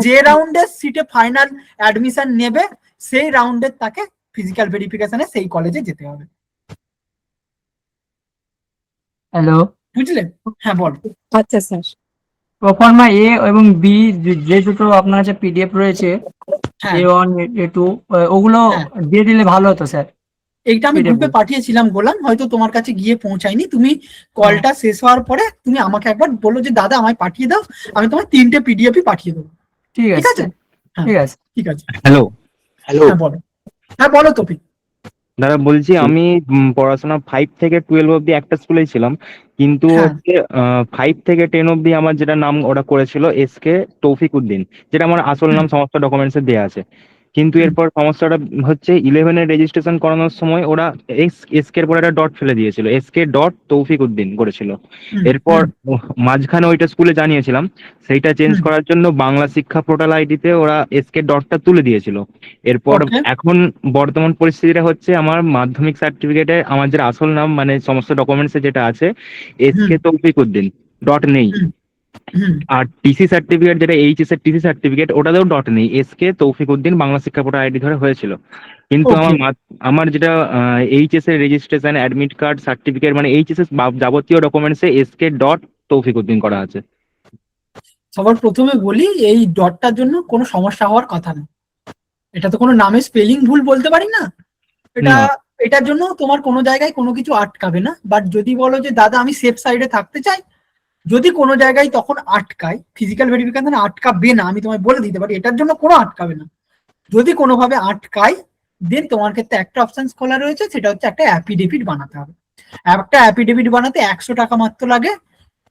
যে রাউন্ডের সিটে ফাইনাল অ্যাডমিশন নেবে সেই রাউন্ডের তাকে ফিজিক্যাল ভেরিফিকেশনে সেই কলেজে যেতে হবে। হ্যালো, বুঝলে? হ্যাঁ বল। আচ্ছা স্যার। প্রোফর্মা এ এবং বি যে দুটো আপনার কাছে পিডিএফ রয়েছে, হ্যাঁ A1 A2, ওগুলো হ্যাঁ, দিয়ে দিলে ভালো হতো স্যার। এইটা আমি PDF গ্রুপে পাঠিয়েছিলাম গোলাম, হয়তো তোমার কাছে গিয়ে পৌঁছায়নি। তুমি কলটা শেষ হওয়ার পরে তুমি আমাকে একবার বলো যে দাদা আমায় পাঠিয়ে দাও, আমি তোমার 3টে পিডিএফই পাঠিয়ে দেবো, ঠিক ঠিক আছে আছে? হ্যাঁ ঠিক আছে। ঠিক আছে। হ্যালো হ্যালো হ্যাঁ বলো। হ্যাঁ বলো তপি। দাদা, বলছি আমি পড়াশোনা 5 থেকে 12 অব্দি একটা স্কুলেই ছিলাম, কিন্তু হ্যাঁ হচ্ছে 5 থেকে 10 অব্দি আমার যেটা নাম ওরা করেছিল SK তৌফিক উদ্দিন, যেটা আমার আসল নাম সমস্ত ডকুমেন্টসে দেওয়া আছে। কিন্তু এরপর সমস্যাটা হচ্ছে 11-এর রেজিস্ট্রেশন করানোর সময় ওরা SK এর পর একটা ডট ফেলে দিয়েছিল, SK ডট তৌফিক উদ্দিন করেছিল। এরপর মাঝখানে ওইটা স্কুলে জানিয়েছিলাম, সেইটা চেঞ্জ করার জন্য বাংলা শিক্ষা পোর্টাল আইডিতে ওরা SK ডটটা তুলে দিয়েছিল। এরপর ওকে। এখন বর্তমান পরিস্থিতিটা হচ্ছে আমার মাধ্যমিক সার্টিফিকেটে আমার যে আসল নাম মানে সমস্ত ডকুমেন্টসে যেটা আছে SK তৌফিক উদ্দিন, ডট নেই। আর টিসি সার্টিফিকেট যেটা এইচএস এর টিসি সার্টিফিকেট, ওটাতেও ডট নেই, SK তৌফিক উদ্দিন বাংলা শিক্ষা পোর্টাল আইডি ধরে হয়েছিল। কিন্তু ওকে। আমার যেটা এইচএস এর রেজিস্ট্রেশন অ্যাডমিট কার্ড সার্টিফিকেট মানে এইচএস এর যাবতীয় ডকুমেন্টসে SK ডট তৌফিক উদ্দিন করা আছে। সবার প্রথমে বলি এই ডটটার জন্য কোনো সমস্যা হওয়ার কথা না, এটা তো কোনো নামে স্পেলিং ভুল বলতে পারি না, এটা না। এটার জন্য তোমার কোনো জায়গায় কোনো কিছু আটকাবে না। বাট যদি বলো যে দাদা আমি সেফ সাইডে থাকতে চাই, যদি কোনো জায়গায় তখন আটকায়, ফিজিক্যাল ভেরিফিকেশন আটকাবে না, আমি তোমায় বলে দিতে পারি এটার জন্য কোনো আটকাবে না। যদি কোনোভাবে আটকায় দেন তোমার ক্ষেত্রে একটা অপশন খোলা রয়েছে, সেটা হচ্ছে একটা অ্যাফিডেভিট বানাতে হবে। একটা অ্যাফিডেভিট বানাতে 100 টাকা মাত্র লাগে।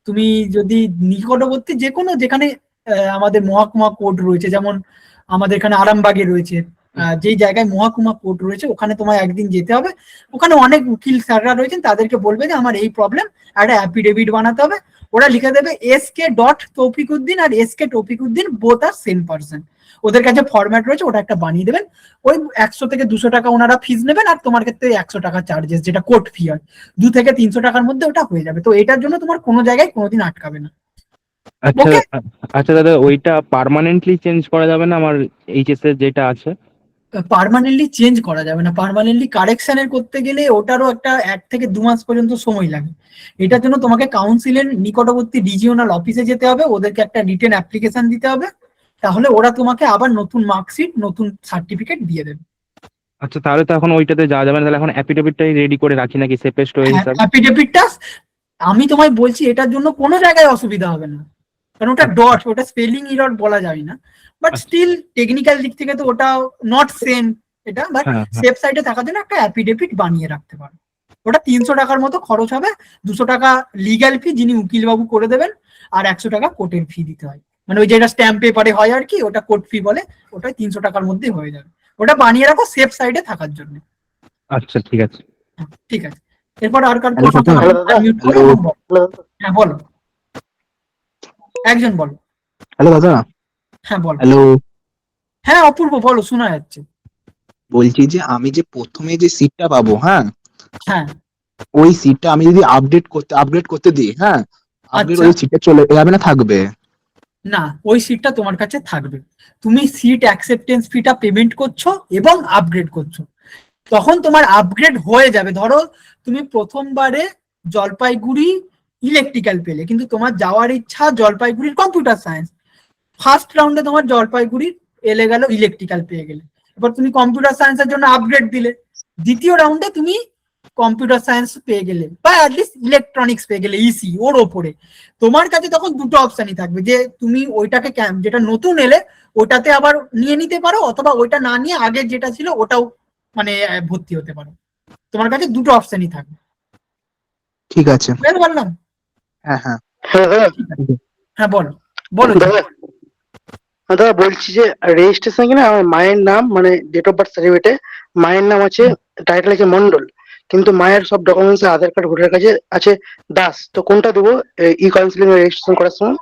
তুমি যদি নিকটবর্তী যে কোনো, যেখানে আমাদের মহকুমা কোর্ট রয়েছে, যেমন আমাদের এখানে আরামবাগে রয়েছে, যেই জায়গায় মহকুমা কোর্ট রয়েছে ওখানে তোমায় একদিন যেতে হবে। ওখানে অনেক উকিল স্যাররা রয়েছেন, তাদেরকে বলবে যে আমার এই প্রবলেম, একটা অ্যাফিডেভিট বানাতে হবে। ওরা লিখে দেবে SK.তৌফিকুদ্দিন আর SK তৌফিকুদ্দিন বোথ আর সেম পার্সন। ওদের কাছে ফরম্যাট রয়েছে, ওটা একটা বানিয়ে দেবেন। ওই 100 থেকে 200 টাকা ওনারা ফিস নেবেন, আর তোমার ক্ষেত্রে 100 টাকা চার্জেস, যেটা কোর্ট ফি হয়, 2 থেকে 300 টাকার মধ্যে ওটা হয়ে যাবে। তো এটার জন্য তোমার কোনো জায়গায় কোনোদিন আটকাবে না। আচ্ছা Okay. আচ্ছা দাদা, ওইটা পার্মানেন্টলি চেঞ্জ করা যাবে না আমার এইচএস এর যেটা আছে? পার্মানেন্টলি চেঞ্জ করা যাবে না, পার্মানেন্টলি কারেকশনের করতে গেলে ওটারও একটা 1 থেকে 2 মাস পর্যন্ত সময় লাগে। এটার জন্য তোমাকে কাউন্সিলের নিকটবর্তী রিজিওনাল অফিসে যেতে হবে, ওদেরকে একটা রিটেন অ্যাপ্লিকেশন দিতে হবে, তাহলে ওরা তোমাকে আবার নতুন মার্কশিট, নতুন সার্টিফিকেট দিয়ে দেবে। আচ্ছা, তাহলে তো এখন ওইটাতে যাওয়া যাবে না, তাহলে এখন অ্যাফিডেভিটটাই রেডি করে রাখি নাকি সেফেস্ট ওয়ে হিসাবে? অ্যাফিডেভিটটা আমি তোমায় বলছি, এটার জন্য কোনো জায়গায় অসুবিধা হবে না, কারণ ওটা ডট, ওটা স্পেলিং এরর বলা যায় না, বাট স্টিল টেকনিক্যাল দিক থেকে তো ওটা নট সেম এটা, বাট সেফ সাইডে থাকার জন্য একটা অ্যাফিডেভিট বানিয়ে রাখতে পারো। ওটা 300 টাকার মতো খরচ হবে, 200 টাকা লিগ্যাল ফি যিনি উকিল বাবু করে দেবেন, আর 100 টাকা কোর্টের ফি দিতে হয়, মানে ওই যেটা স্ট্যাম্প পেপারে হয় আর কি, ওটা কোর্ট ফি বলে, ওটা 300 টাকার মধ্যে হয়ে যাবে। ওটা বানিয়ে রাখো সেফ সাইডে থাকার জন্য। আচ্ছা ঠিক আছে। ঠিক আছে, এরপর আর কার Hello, প্রশ্ন? hello, unmute করো এবং বলো। হ্যাঁ বলো, একজন বলো। হ্যালো দাদা। হ্যাঁ বলো। হ্যালো, হ্যাঁ অপূর্ব বলো, শোনা যাচ্ছে। বলছি যে আমি যে প্রথমে যে সিটটা পাবো, হ্যাঁ, হ্যাঁ ওই সিটটা আমি যদি আপগ্রেড করতে দিই, হ্যাঁ, আপগ্রেড আচ্ছা। ওই সিটটা চলে যাবে না, থাকবে? না, ওই সিটটা তোমার কাছে থাকবে। তুমি সিট অ্যাকসেপ্টেন্স ফিটা পেমেন্ট করছো এবং আপগ্রেড করছো, তখন তোমার আপগ্রেড হয়ে যাবে। ধরো তুমি প্রথমবারে জলপাইগুড়ি ইলেকট্রিক্যাল পেলে, কিন্তু তোমার যাওয়ার ইচ্ছা জলপাইগুড়ির কম্পিউটার সায়েন্স, ফার্স্ট রাউন্ডে তোমার জলপাইগুড়ির এলে গেল ইলেকট্রিক্যাল পেয়ে গেলে, এবার তুমি কম্পিউটার সায়েন্সের জন্য আপগ্রেড দিলে, দ্বিতীয় রাউন্ডে তুমি কম্পিউটার সায়েন্স পেয়ে গেলে বা অ্যাটলিস্ট ইলেকট্রনিক্স পেয়ে গেলে ইসি ওর ওপরে, তোমার কাছে তখন দুটো অপশনই থাকবে, যে তুমি ওইটাকে যেটা নতুন এলে ওটাতে আবার নিয়ে নিতে পারো, অথবা ওইটা না নিয়ে আগের যেটা ছিল ওটাও মানে ভর্তি হতে পারো। তোমার কাছে দুটো অপশনই থাকবে। ঠিক আছে। বুঝতে পারলাম? হ্যাঁ হ্যাঁ। হ্যাঁ বলো বলো। দাদা বলছি যে রেজিস্ট্রেশন কিনা আমার মায়ের নাম, মানে ডেট অফ বার্থ সার্টিফিকেটে মায়ের নাম আছে, টাইটেল আছে মন্ডল, কিন্তু মায়ের সব ডকুমেন্টস আধার কার্ড ভোটার কাছে আছে দাস। তো কোনটা দেবো ই কাউন্সিলিং রেজিস্ট্রেশন করার সময়?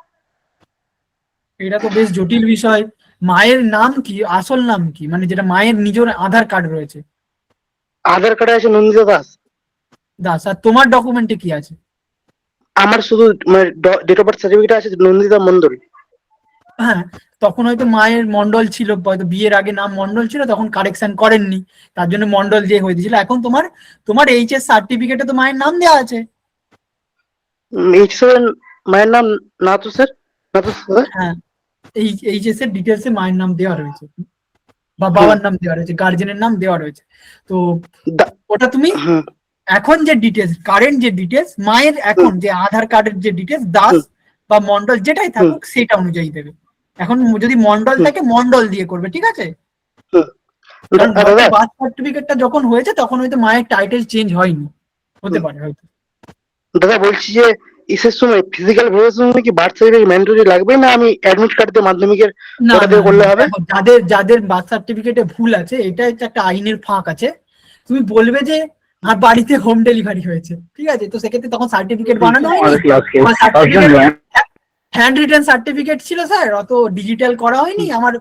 এটা তো বেশ জটিল বিষয়। মায়ের নাম কি, আসল নাম কি, মানে যেটা মায়ের নিজের আধার কার্ড রয়েছে? আধার কার্ডে আছে নন্দিতা দাস। দাস। আর তোমার ডকুমেন্টে কি আছে? আমার শুধু মানে ডেট অফ বার্থ সার্টিফিকেট আছে নন্দিতা মন্ডল। হ্যাঁ, তখন হয়তো মায়ের মন্ডল ছিল, হয়তো বিয়ের আগে নাম মন্ডল ছিল, তখন কারেকশন করেননি, তার জন্য মন্ডল দিয়ে হয়ে দিয়েছিল। এখন তোমার এইচএস সার্টিফিকেটে তো মায়ের নাম দেওয়া আছে। মায়ের নাম না তো স্যার, না তো স্যার। হ্যাঁ, এইচএস এর ডিটেলসে মায়ের নাম দেওয়া রয়েছে বা বাবার নাম দেওয়া রয়েছে, গার্জেনের নাম দেওয়া রয়েছে। তো ওটা তুমি এখন যে ডিটেলস, কারেন্ট যে ডিটেলস মায়ের, এখন যে আধার কার্ডের যে ডিটেলস দাস বা মন্ডল যেটাই থাকুক সেটা অনুযায়ী দেবে। এখন যদি মন্ডল থাকে মন্ডল দিয়ে করবে, ঠিক আছে? বার্থ সার্টিফিকেটটা যখন হয়েছে তখন হয়তো মায়ের টাইটেল চেঞ্জ হয়নি, হতে পারে হয়তো। দাদা বলছি যে ইসের সময় ফিজিক্যাল ভেরিফিকেশন কি বার্থ সার্টিফিকেট ম্যান্ডেটরি লাগবে, না আমি অ্যাডমিট কার্ড দিয়ে মাধ্যমিকের না ওটা দিয়ে করলে হবে? যাদের বার্থ সার্টিফিকেটে ভুল আছে, এটা হচ্ছে একটা আইনের ফাঁক আছে। তুমি বলবে যে আর বাড়িতে হোম ডেলিভারি হয়েছে, ঠিক আছে, তো সেক্ষেত্রে তখন সার্টিফিকেট বানানো হয়নি, হ্যান্ড রিটেন সার্টিফিকেট ছিল স্যার, অত ডিজিটাল করা হয়নি, আমার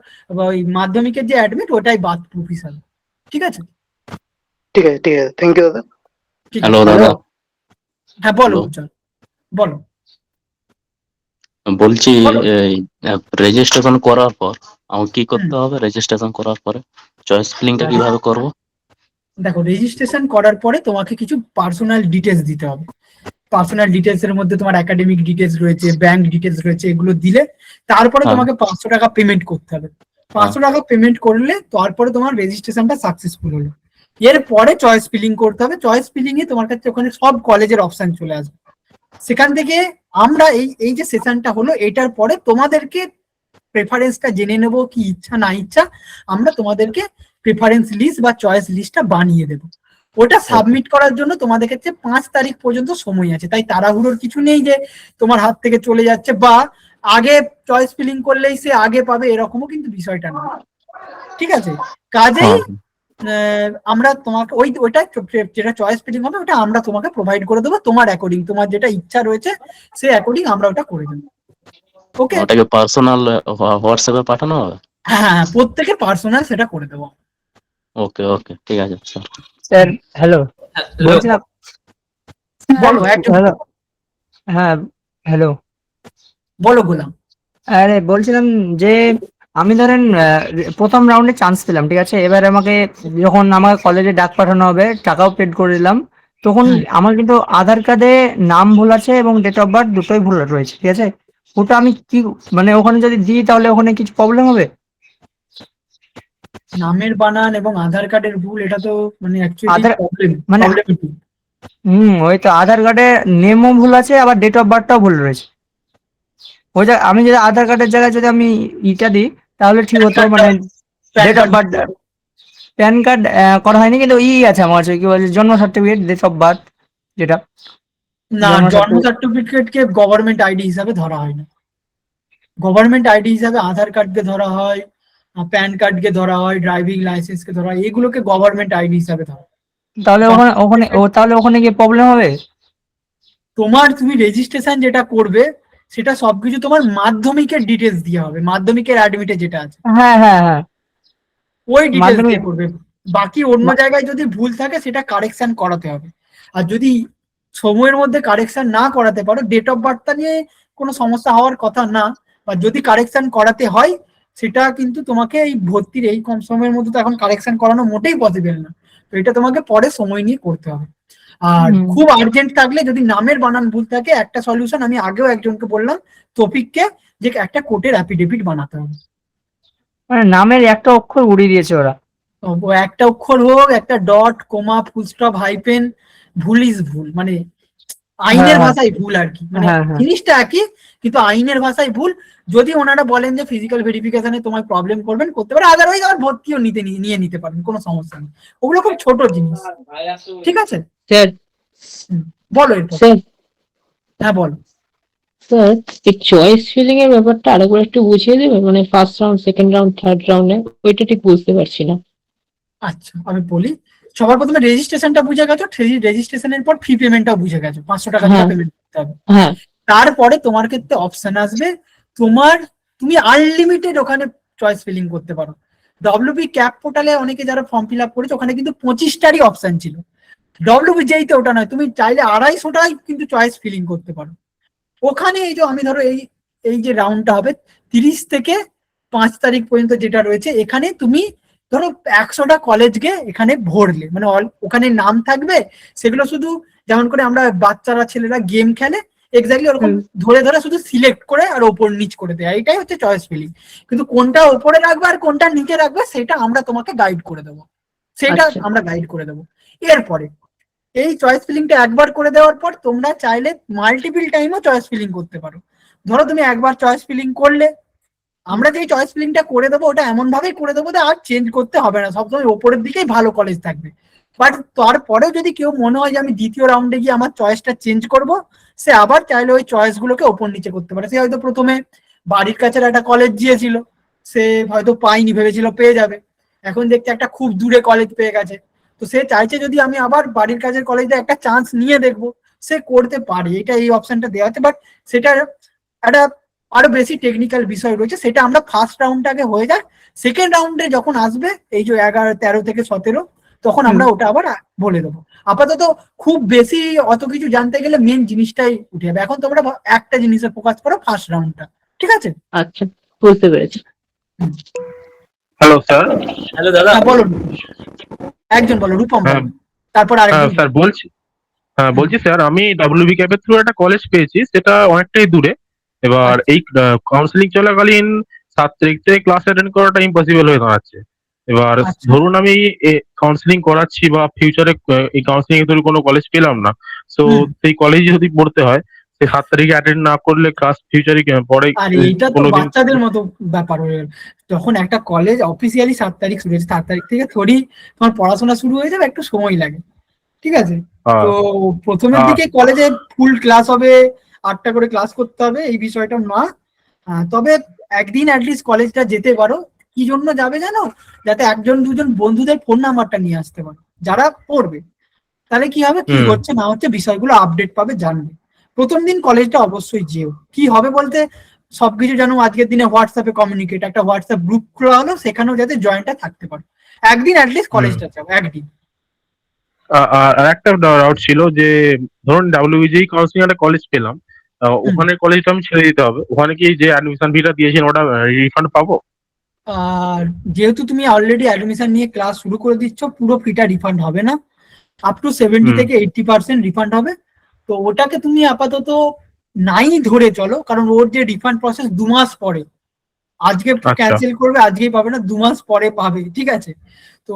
ওই মাধ্যমিকের যে অ্যাডমিট ওটাই বার্থ প্রুফ হিসাবে। ঠিক আছে, ঠিক আছে, ঠিক আছে, থ্যাংক ইউ দাদা। ঠিক হ্যালো আছে। দাদা, হ্যাঁ বলো উজ্জ্বল, বলো। বলছি রেজিস্ট্রেশন করার পর আমার কি করতে হবে? রেজিস্ট্রেশন করার পরে চয়েস ফিলিংটা কিভাবে করব? দেখো, রেজিস্ট্রেশন করার পরে তোমাকে কিছু পার্সোনাল ডিটেলস দিতে হবে। পার্সোনাল ডিটেলস এর মধ্যে তোমার একাডেমিক ডিটেলস রয়েছে, ব্যাংক ডিটেলস রয়েছে, এগুলো দিলে তারপরে তোমাকে 500 টাকা পেমেন্ট করতে হবে। 500 টাকা পেমেন্ট করলে তারপরে তোমার রেজিস্ট্রেশনটা সাকসেসফুল হলো। এরপরে চয়েস ফিলিং করতে হবে। চয়েস ফিলিং এ তোমার কাছে ওখানে সব কলেজের অপশন চলে আসবে। সেখান থেকে আমরা এই যে সেশনটা হলো, এটার পরে তোমাদেরকে প্রেফারেন্সটা জেনে নেব, কি ইচ্ছা না ইচ্ছা আমরা তোমাদেরকে প্রেফারেন্স লিস্ট বা চয়েস লিস্টটা বানিয়ে দেবো। ওটা সাবমিট করার জন্য তোমাদের কাছে 5 তারিখ পর্যন্ত সময় আছে, তাই তাড়াহুড়োর কিছু নেই যে তোমার হাত থেকে চলে যাচ্ছে বা আগে চয়েস ফিলিং করলেই সে আগে পাবে, এরকমও কিন্তু বিষয়টা না, ঠিক আছে? কাজেই আমরা তোমাকে ওইটা যেটা চয়েস ফিলিং হবে ওটা আমরা তোমাকে প্রোভাইড করে দেবো তোমার অ্যাকর্ডিং, তোমার যেটা ইচ্ছা রয়েছে সেই অ্যাকর্ডিং আমরা ওটা করে দেবো। ওকে, ওটাকে পার্সোনাল হোয়াটসঅ্যাপে পাঠানো হবে? হ্যাঁ প্রত্যেকের পার্সোনাল সেটা করে দেবো। ওকে ওকে, ঠিক আছে স্যার। স্যার হ্যালো, বলছিলাম বলো একটু হ্যালো, হ্যাঁ হ্যালো, বলো গোলাম। আরে বলছিলাম যে আমি ধরেন প্রথম রাউন্ডে চান্স পেলাম, ঠিক আছে, এবার আমাকে যখন আমার কলেজে ডাক পাঠানো হবে, টাকাও পেড করে দিলাম, তখন আমার কিন্তু আধার কার্ডে নাম ভুল আছে এবং ডেট অফ বার্থ দুটোই ভুল রয়েছে, ঠিক আছে, ওটা আমি কি মানে ওখানে যদি দিই তাহলে ওখানে কিছু প্রবলেম হবে? নামের বানান এবং আধার কার্ডের ভুল এটা তো মানে অ্যাকচুয়ালি আধার প্রবলেম, মানে প্রবলেমেটিক। ওই তো আধার কার্ডে নেমও ভুল আছে আবার ডেট অফ বার্থটাও ভুল রয়েছে। ওই যে আমি যদি আধার কার্ডের জায়গায় যদি আমি ইটা দিই তাহলে ঠিক হতো, মানে date of birth. PAN card করা হয়নি, কিন্তু আছে আমার কাছে, কি বলে, জন্ম সার্টিফিকেট, ডেট অফ বার্থ যেটা। না, জন্ম জন্ম সার্টিফিকেটকে গভর্নমেন্ট আইডি হিসাবে ধরা হয় না। গভর্নমেন্ট আইডি হিসাবে আধার কার্ডকে ধরা হয়, প্যান কার্ডকে ধরা হয়, ড্রাইভিং লাইসেন্সকে ধরা হয়, এগুলোকে গভর্নমেন্ট আইডি হিসাবে ধরা হয়। তাহলে ওখানে গিয়ে প্রবলেম হবে? তুমি রেজিস্ট্রেশন যেটা করবে সেটা সবকিছু তোমার মাধ্যমিকের ডিটেলস দিয়ে হবে, মাধ্যমিকের অ্যাডমিটে যেটা আছে হ্যাঁ হ্যাঁ হ্যাঁ, ওই ডিটেলস মাধ্যমিক দিয়ে করবে। বাকি অন্য জায়গায় যদি ভুল থাকে সেটা কারেকশন করাতে হবে। আর যদি সময়ের মধ্যে কারেকশন না করাতে পারো, ডেট অফ বার্থটা নিয়ে কোনো সমস্যা হওয়ার কথা না, বা যদি কারেকশন করাতে হয় সেটা কিন্তু তোমাকে এই ভর্তির এই কম সময়ের মধ্যে তো এখন কারেকশন করানো মোটেই পসিবল না, তো এটা তোমাকে পরে সময় নিয়ে করতে হবে। আর খুব আর্জেন্ট থাকলে যদি নামের বানান ভুল থাকে, একটা সলিউশন আমি আগেও একজনকে বললাম, তৌফিককে, যে একটা কোর্টের অ্যাফিডেভিট বানাতে হবে। মানে নামের একটা অক্ষর উড়িয়ে দিয়েছে ওরা। ও একটা অক্ষর হোক, একটা dot, comma, full stop, hyphen, ভুল ইজ ভুল, মানে আইনের হ্যাঁ, ভাষায় ভুল আর কি, মানে হ্যাঁ, হ্যাঁ। জিনিসটা একই কিন্তু আইনের ভাষায় ভুল। যদি ওনারা বলেন যে ফিজিক্যাল ভেরিফিকেশনে তোমায় প্রবলেম করবেন, করতে পারে, আদারওয়াইজ আবার ভর্তিও নিয়ে নিতে পারেন, কোনো সমস্যা নেই, ওগুলো খুব ছোট জিনিস। ঠিক আছে, স্যার বলো এরপর। স্যার হ্যাঁ বলো। স্যার এই চয়েস ফিলিং এর ব্যাপারটা আরেকবার একটু বুঝিয়ে দেবে, মানে first round, second round, third রাউন্ডে ওইটা ঠিক বুঝতে পারছি না। আচ্ছা আমি বলি, সবার প্রথমে রেজিস্ট্রেশনটা বুঝে গেছো, রেজিস্ট্রেশনের পর ফি পেমেন্টটাও বুঝে গেছো, 500 টাকা দিয়ে হ্যাঁ পেমেন্ট করতে হবে। হ্যাঁ তারপরে তোমার ক্ষেত্রে অপশন আসবে, তুমি আনলিমিটেড ওখানে চয়েস ফিলিং করতে পারো। ডব্লিউবি ক্যাপ পোর্টালে অনেকে যারা ফর্ম ফিল আপ করেছে ওখানে কিন্তু 25টারই অপশন ছিল, ডব্লিউবি যেইতে ওটা নয়, তুমি চাইলে 250টাই কিন্তু চয়েস ফিলিং করতে পারো ওখানে। এই যে আমি ধরো এই যে রাউন্ডটা হবে 30 থেকে 5 তারিখ পর্যন্ত যেটা রয়েছে, এখানে তুমি ধরো 100টা কলেজকে এখানে ভরলে, মানে ওখানে নাম থাকবে, সেগুলো শুধু যেমন করে আমরা বাচ্চারা ছেলেরা গেম খেলে এক্স্যাক্টলি ওরকম ধরে ধরে শুধু সিলেক্ট করে আর ওপর নিচ করে দেয়, এটাই হচ্ছে চয়েস ফিলিং। কিন্তু কোনটা ওপরে রাখবে আর কোনটা নিচে রাখবে সেটা আমরা তোমাকে গাইড করে দেবো, সেটা আচ্ছা। আমরা গাইড করে দেবো। এরপরে এই চয়েস ফিলিংটা একবার করে দেওয়ার পর তোমরা চাইলে মাল্টিপল টাইমও চয়েস ফিলিং করতে পারো। ধরো তুমি একবার চয়েস ফিলিং করলে, আমরা যে চয়েস ফিলিংটা করে দেবো ওটা এমন ভাবেই করে দেবো যে আর চেঞ্জ করতে হবে না, সবসময় ওপরের দিকেই ভালো কলেজ থাকবে। বাট তারপরেও যদি কেউ মনে হয় যে আমি দ্বিতীয় রাউন্ডে গিয়ে আমার চয়েসটা চেঞ্জ করব, সে আবার চাইলে ওই চয়েস গুলোকে ওপর নিচে করতে পারে। সে হয়তো প্রথমে বাড়ির কাছের একটা কলেজ গিয়েছিল, সে হয়তো পাইনি, ভেবেছিল পেয়ে যাবে, এখন দেখতে একটা খুব দূরে কলেজ পেয়ে গেছে, তো সে চাইছে যদি আমি আবার বাড়ির কাছের কলেজে একটা চান্স নিয়ে দেখবো, সে করতে পারে, এটা এই অপশনটা দেওয়া আছে। বাট সেটা একটা আরো বেশি টেকনিক্যাল বিষয় রয়েছে, সেটা আমরা ফার্স্ট রাউন্ডটাকে হয়ে যাক, সেকেন্ড রাউন্ডে যখন আসবে এই যে 11, 13 থেকে 17, তখন আমরা ওটা আবার বলে দেবো। আপাতত খুব বেশি অত কিছু জানতে গেলে মেন জিনিসটাই উঠে যাবে। এখন তোমরা একটা জিনিসে ফোকাস করো, ফার্স্ট রাউন্ডটা, ঠিক আছে? আচ্ছা, বুঝতে পেরেছি। Hello sir. হ্যালো দাদা। হ্যাঁ বলো, একজন বলো, রূপম হ্যাঁ, বলো, তারপর হ্যাঁ আরেকজন। স্যার বলছি, হ্যাঁ বলছি স্যার, আমি ডাব্লিউবি ক্যাপের থ্রু একটা কলেজ পেয়েছি, সেটা অনেকটাই দূরে। এবার এই কাউন্সিলিং চলাকালীন 7 তারিখ থেকে ক্লাস অ্যাটেন্ড করাটা ইম্পসিবল হয়ে দাঁড়াচ্ছে। এবার আচ্ছা। ধরুন আমি কাউন্সিলিং করাচ্ছি বা ফিউচারে এই কাউন্সিলিং এর থ্রু কোনো কলেজ পেলাম না, তো সেই কলেজে যদি পড়তে হয়, সেই 7 তারিখে অ্যাটেন্ড না করলে ক্লাস ফিউচারে পরে আর এইটা তো কোনোদিন। বাচ্চাদের মতো ব্যাপার হয়ে গেল। যখন একটা কলেজ অফিসিয়ালি 7 তারিখ শুরু হয়েছে, 7 তারিখ থেকে থোড়ি তোমার পড়াশোনা শুরু হয়ে যাবে, একটু সময় লাগে, ঠিক আছে? তো প্রথমের দিকে কলেজে ফুল ক্লাস হবে, 8টা করে ক্লাস করতে হবে, এই বিষয়টা না। তবে একদিন অ্যাটলিস্ট কলেজটা যেতে পারো, কি জন্য যাবে জানো? যাতে একজন দুজন বন্ধুদের ফোন নাম্বারটা নিয়ে আসতে পারে যারা পড়বে। তাহলে কি হবে, কি হচ্ছে না হচ্ছে বিষয়গুলো আপডেট পাবে, জানবে। প্রথম দিন কলেজটা অবশ্যই যেও। কি হবে বলতে, সবকিছু জানো আজকের দিনে হোয়াটসঅ্যাপে কমিউনিকেট, একটা হোয়াটসঅ্যাপ গ্রুপ খোলা হলো, সেখানেও যাতে জয়েন্টটা থাকতে পারো। একদিন অ্যাটলিস্ট কলেজটা যাও, একদিন। আর একটা ডাউট ছিল যে ধরুন ডাব্লিউবিজি কাউন্সিলিং একটা কলেজ পেলাম, ওখানে কলেজটা আমি ছেড়ে দিতে হবে, ওখানে কি যে অ্যাডমিশন ফিটা দিয়েছেন ওটা রিফান্ড পাবো? আর যেহেতু তুমি অলরেডি অ্যাডমিশন নিয়ে ক্লাস শুরু করে দিচ্ছ, পুরো ফিটা রিফান্ড হবে না, আপ টু 70 থেকে 80% রিফান্ড হবে। তো ওটাকে তুমি আপাতত নাই ধরে চলো, কারণ ওর যে রিফান্ড প্রসেস 2 মাস পরে। আজকে ক্যান্সেল করবে আজকেই পাবে না, 2 মাস পরে পাবে, ঠিক আছে? তো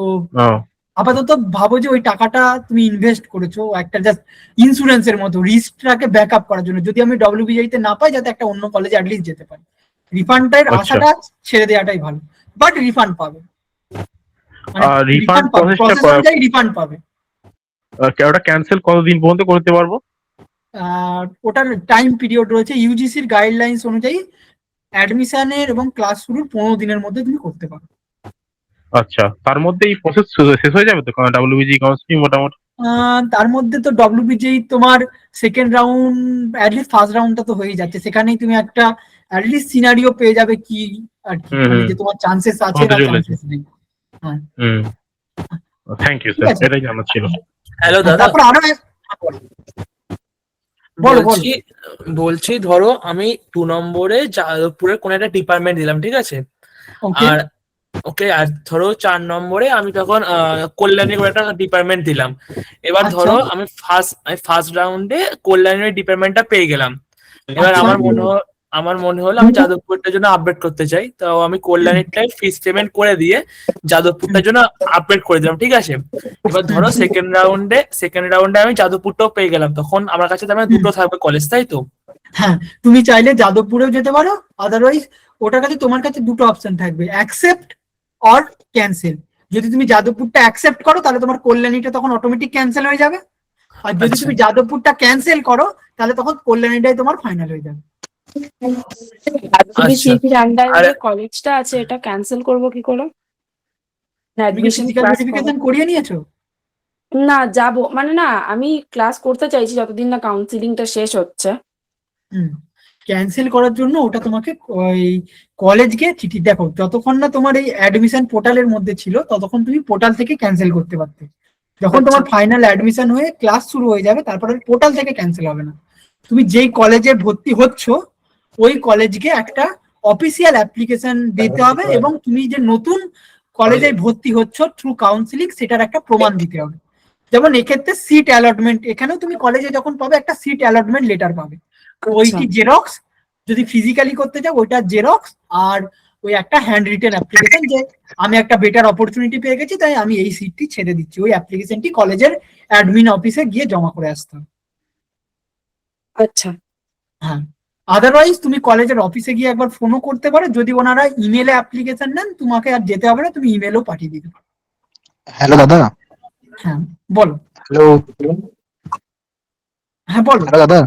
আপাতত ভাবো যে ওই টাকাটা তুমি ইনভেস্ট করেছো একটা জাস্ট ইন্স্যুরেন্সের মতো, রিস্কটাকে ব্যাকআপ করার জন্য, যদি আমি ডব্লিউবিআই তে না পাই যাতে একটা অন্য কলেজে অ্যাটলিস্ট যেতে পারি। রিফান্ডের আশাটা ছেড়ে দেওয়াটাই ভালো, বাট রিফান্ড পাবে, রিফান্ড প্রসেস অনুযায়ী রিফান্ড পাবে। ওটা ক্যান্সেল কতদিন পর্যন্ত করতে পারবো? আর ওটার টাইম পিরিয়ড রয়েছে, ইউজিসির গাইডলাইন্স অনুযায়ী অ্যাডমিশনের এবং ক্লাস শুরুর 15 দিনের মধ্যে তুমি করতে পারো। আচ্ছা, তার মধ্যে এই প্রসেস শেষ হয়ে যাবে তো ডাব্লিউবিজি কাউন্সিলিং মোটামুটি? তার মধ্যে তো ডব্লিউবিজেই তোমার সেকেন্ড রাউন্ড, অ্যাটলিস্ট ফার্স্ট রাউন্ডটা তো হয়ে যাচ্ছে, সেখানেই তুমি একটা অ্যাটলিস্ট সিনারিও পেয়ে যাবে কি আর কি, মানে যে তোমার চান্সেস আছে না চান্সেস নেই। হ্যাঁ, থ্যাংক ইউ স্যার, এটাই জানার ছিল। হ্যালো দাদা, তারপর আরো বলো। বলছি ধরো আমি 2 নম্বরে যাদবপুরের কোন একটা ডিপার্টমেন্ট দিলাম, ঠিক আছে? ওকে আর আর ধরো 4 নম্বরে আমি তখন কল্যাণী একটা ডিপার্টমেন্ট দিলাম। এবার ধরো আমি ফার্স্ট রাউন্ডে কল্যাণীর ডিপার্টমেন্টটা পেয়ে গেলাম। এবার আমার মনে হলো আমি যাদবপুরটার জন্য আপডেট করতে চাই, তো আমি কল্যাণীরটাই ফিস পেমেন্ট করে দিয়ে যাদবপুরটার জন্য আপডেট করে দিলাম, ঠিক আছে? এবার ধরো সেকেন্ড রাউন্ডে আমি যাদবপুরটাও পেয়ে গেলাম, তখন আমার কাছে তার মানে দুটো থাকবে কলেজ, তাই তো? হ্যাঁ, তুমি চাইলে যাদবপুরেও যেতে পারো, আদারওয়াইজ ওটার কাছে তোমার কাছে দুটো অপশন থাকবে, অ্যাকসেপ্ট অর ক্যান্সেল। যদি তুমি যাদবপুরটা অ্যাকসেপ্ট করো তাহলে তোমার কল্যাণীটা তখন অটোমেটিক ক্যান্সেল হয়ে যাবে, আর যদি তুমি যাদবপুরটা ক্যান্সেল করো তাহলে তখন কল্যাণীটাই তোমার ফাইনাল হয়ে যাবে। সিপির আন্ডারে কলেজটা আছে, এটা ক্যান্সেল করব কি করে? ফিজিক্যাল ভেরিফিকেশন করিয়ে নিয়েছো? না, যাব মানে না, আমি ক্লাস করতে চাইছি যতদিন না কাউন্সিলিংটা শেষ হচ্ছে। ক্যান্সেল করার জন্য ওটা তোমাকে ওই কলেজকে চিঠি, দেখো যতক্ষণ না তোমার এই অ্যাডমিশন পোর্টালের মধ্যে ছিল ততক্ষণ তুমি পোর্টাল থেকে ক্যান্সেল করতে পারতে। যখন তোমার ফাইনাল অ্যাডমিশন হয়ে ক্লাস শুরু হয়ে যাবে তারপর পোর্টাল থেকে ক্যান্সেল হবে না। তুমি যেই কলেজে ভর্তি হচ্ছ ওই কলেজকে একটা অফিসিয়াল অ্যাপ্লিকেশন দিতে হবে, এবং তুমি যে নতুন কলেজে ভর্তি হচ্ছ থ্রু কাউন্সিলিং সেটার একটা প্রমাণ দিতে হবে। যেমন এক্ষেত্রে সিট অ্যালটমেন্ট, এখানেও তুমি কলেজে যখন পাবে একটা সিট অ্যালটমেন্ট লেটার পাবে, ওইটি জেরক্স, যদি ফিজিক্যালি করতে চাও ওইটা জেরক্স, আর ওই একটা হ্যান্ড রিটেন অ্যাপ্লিকেশন যে আমি একটা বেটার অপরচুনিটি পেয়ে গেছি তাই আমি এই সিটটি ছেড়ে দিচ্ছি, ওই অ্যাপ্লিকেশনটি কলেজের অ্যাডমিন অফিসে গিয়ে জমা করে আসতে হবে। আচ্ছা, হ্যাঁ, আদারওয়াইজ তুমি কলেজের অফিসে গিয়ে একবার ফোনও করতে পারো, যদি ওনারা ইমেলে অ্যাপ্লিকেশন নেন তোমাকে আর যেতে হবে না, তুমি ইমেলও পাঠিয়ে দিতে পারো। হ্যালো দাদা। হ্যাঁ বলো। হ্যালো। হ্যাঁ বলো। হ্যালো দাদা।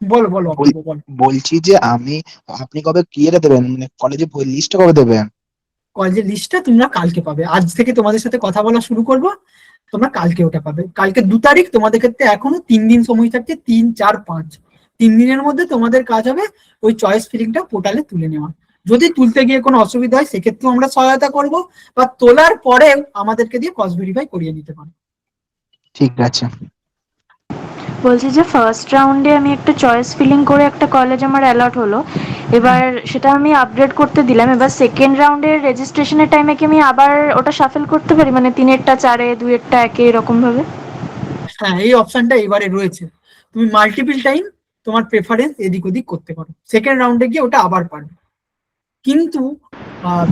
বলো। বলছি যে আপনি কবে ক্লিয়ারে দেবেন, মানে কলেজে লিস্টটা কবে দেবেন? কলেজের লিস্টটা তোমরা কালকে পাবে, আজ থেকে তোমাদের সাথে কথা বলা শুরু করবো, তোমরা কালকে ওটা পাবে। কালকে 2 তারিখ, তোমাদের ক্ষেত্রে এখনো 3 দিন সময় থাকছে, 3, 4, 5, 3 দিনের মধ্যে তোমাদের কাজ হবে ওই চয়েস ফিলিংটা পোর্টালে তুলে নেওয়া। যদি তুলতে গিয়ে কোনো অসুবিধা হয় সেক্ষেত্রেও আমরা সহায়তা করব, বা তোলার পরে আমাদেরকে দিয়ে ক্রস ভেরিফাই করিয়ে নিতে পারো। ঠিক আছে। বলছি যে ফার্স্ট রাউন্ডে আমি একটা চয়েস ফিলিং করে একটা কলেজ আমার অ্যালট হলো, এবার সেটা আমি আপগ্রেড করতে দিলাম, এবার সেকেন্ড রাউন্ডের রেজিস্ট্রেশনের টাইমে কি আমি আবার ওটা শাফেল করতে পারি, মানে 3-এরটা 4-এ 2-এরটা 1-এ এরকম ভাবে? হ্যাঁ, এই অপশনটা এবারে রয়েছে, তুমি মাল্টিপল টাইম তোমার প্রেফারেন্স এদিক ওদিক করতে পারো, সেকেন্ড রাউন্ডে গিয়ে ওটা আবার পারবে। কিন্তু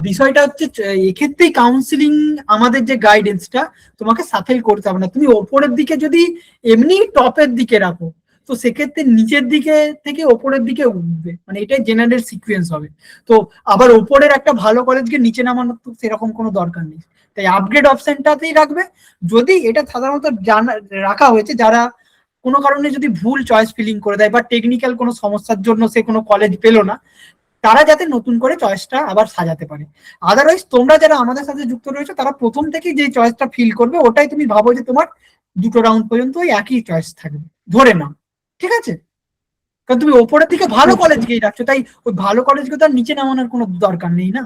বিষয়টা হচ্ছে এক্ষেত্রেই কাউন্সিলিং আমাদের যে গাইডেন্সটা তোমাকে সাফেল করতে হবে না, তুমি ওপরের দিকে যদি এমনি টপের দিকে রাখো তো সেক্ষেত্রে নিচের দিকে থেকে ওপরের দিকে উঠবে, মানে এটাই জেনারেল সিকুয়েন্স হবে। তো আবার ওপরের একটা ভালো কলেজকে নিচে নামানোর তো সেরকম কোনো দরকার নেই, তাই আপগ্রেড অপশনটাতেই রাখবে। যদি এটা সাধারণত রাখা হয়েছে যারা কোনো কারণে যদি ভুল চয়েস ফিলিং করে দেয় বা টেকনিক্যাল কোনো সমস্যার জন্য সে কোনো কলেজ পেলো না, তারা যাতে নতুন করে চয়েসটা আবার সাজাতে পারে। আদারওয়াইজ তোমরা যারা আমাদের সাথে যুক্ত রয়েছে তারা প্রথম থেকেই যে চয়েসটা ফিল করবে ওটাই তুমি ভাবো যে তোমার দুটো রাউন্ড পর্যন্ত ওই একই চয়েস থাকবে, ধরে নাও, ঠিক আছে? কারণ তুমি ওপরের দিকে ভালো কলেজ গিয়ে রাখছো, তাই ওই ভালো কলেজকে তো আর নিচে নামানোর কোনো দরকার নেই না।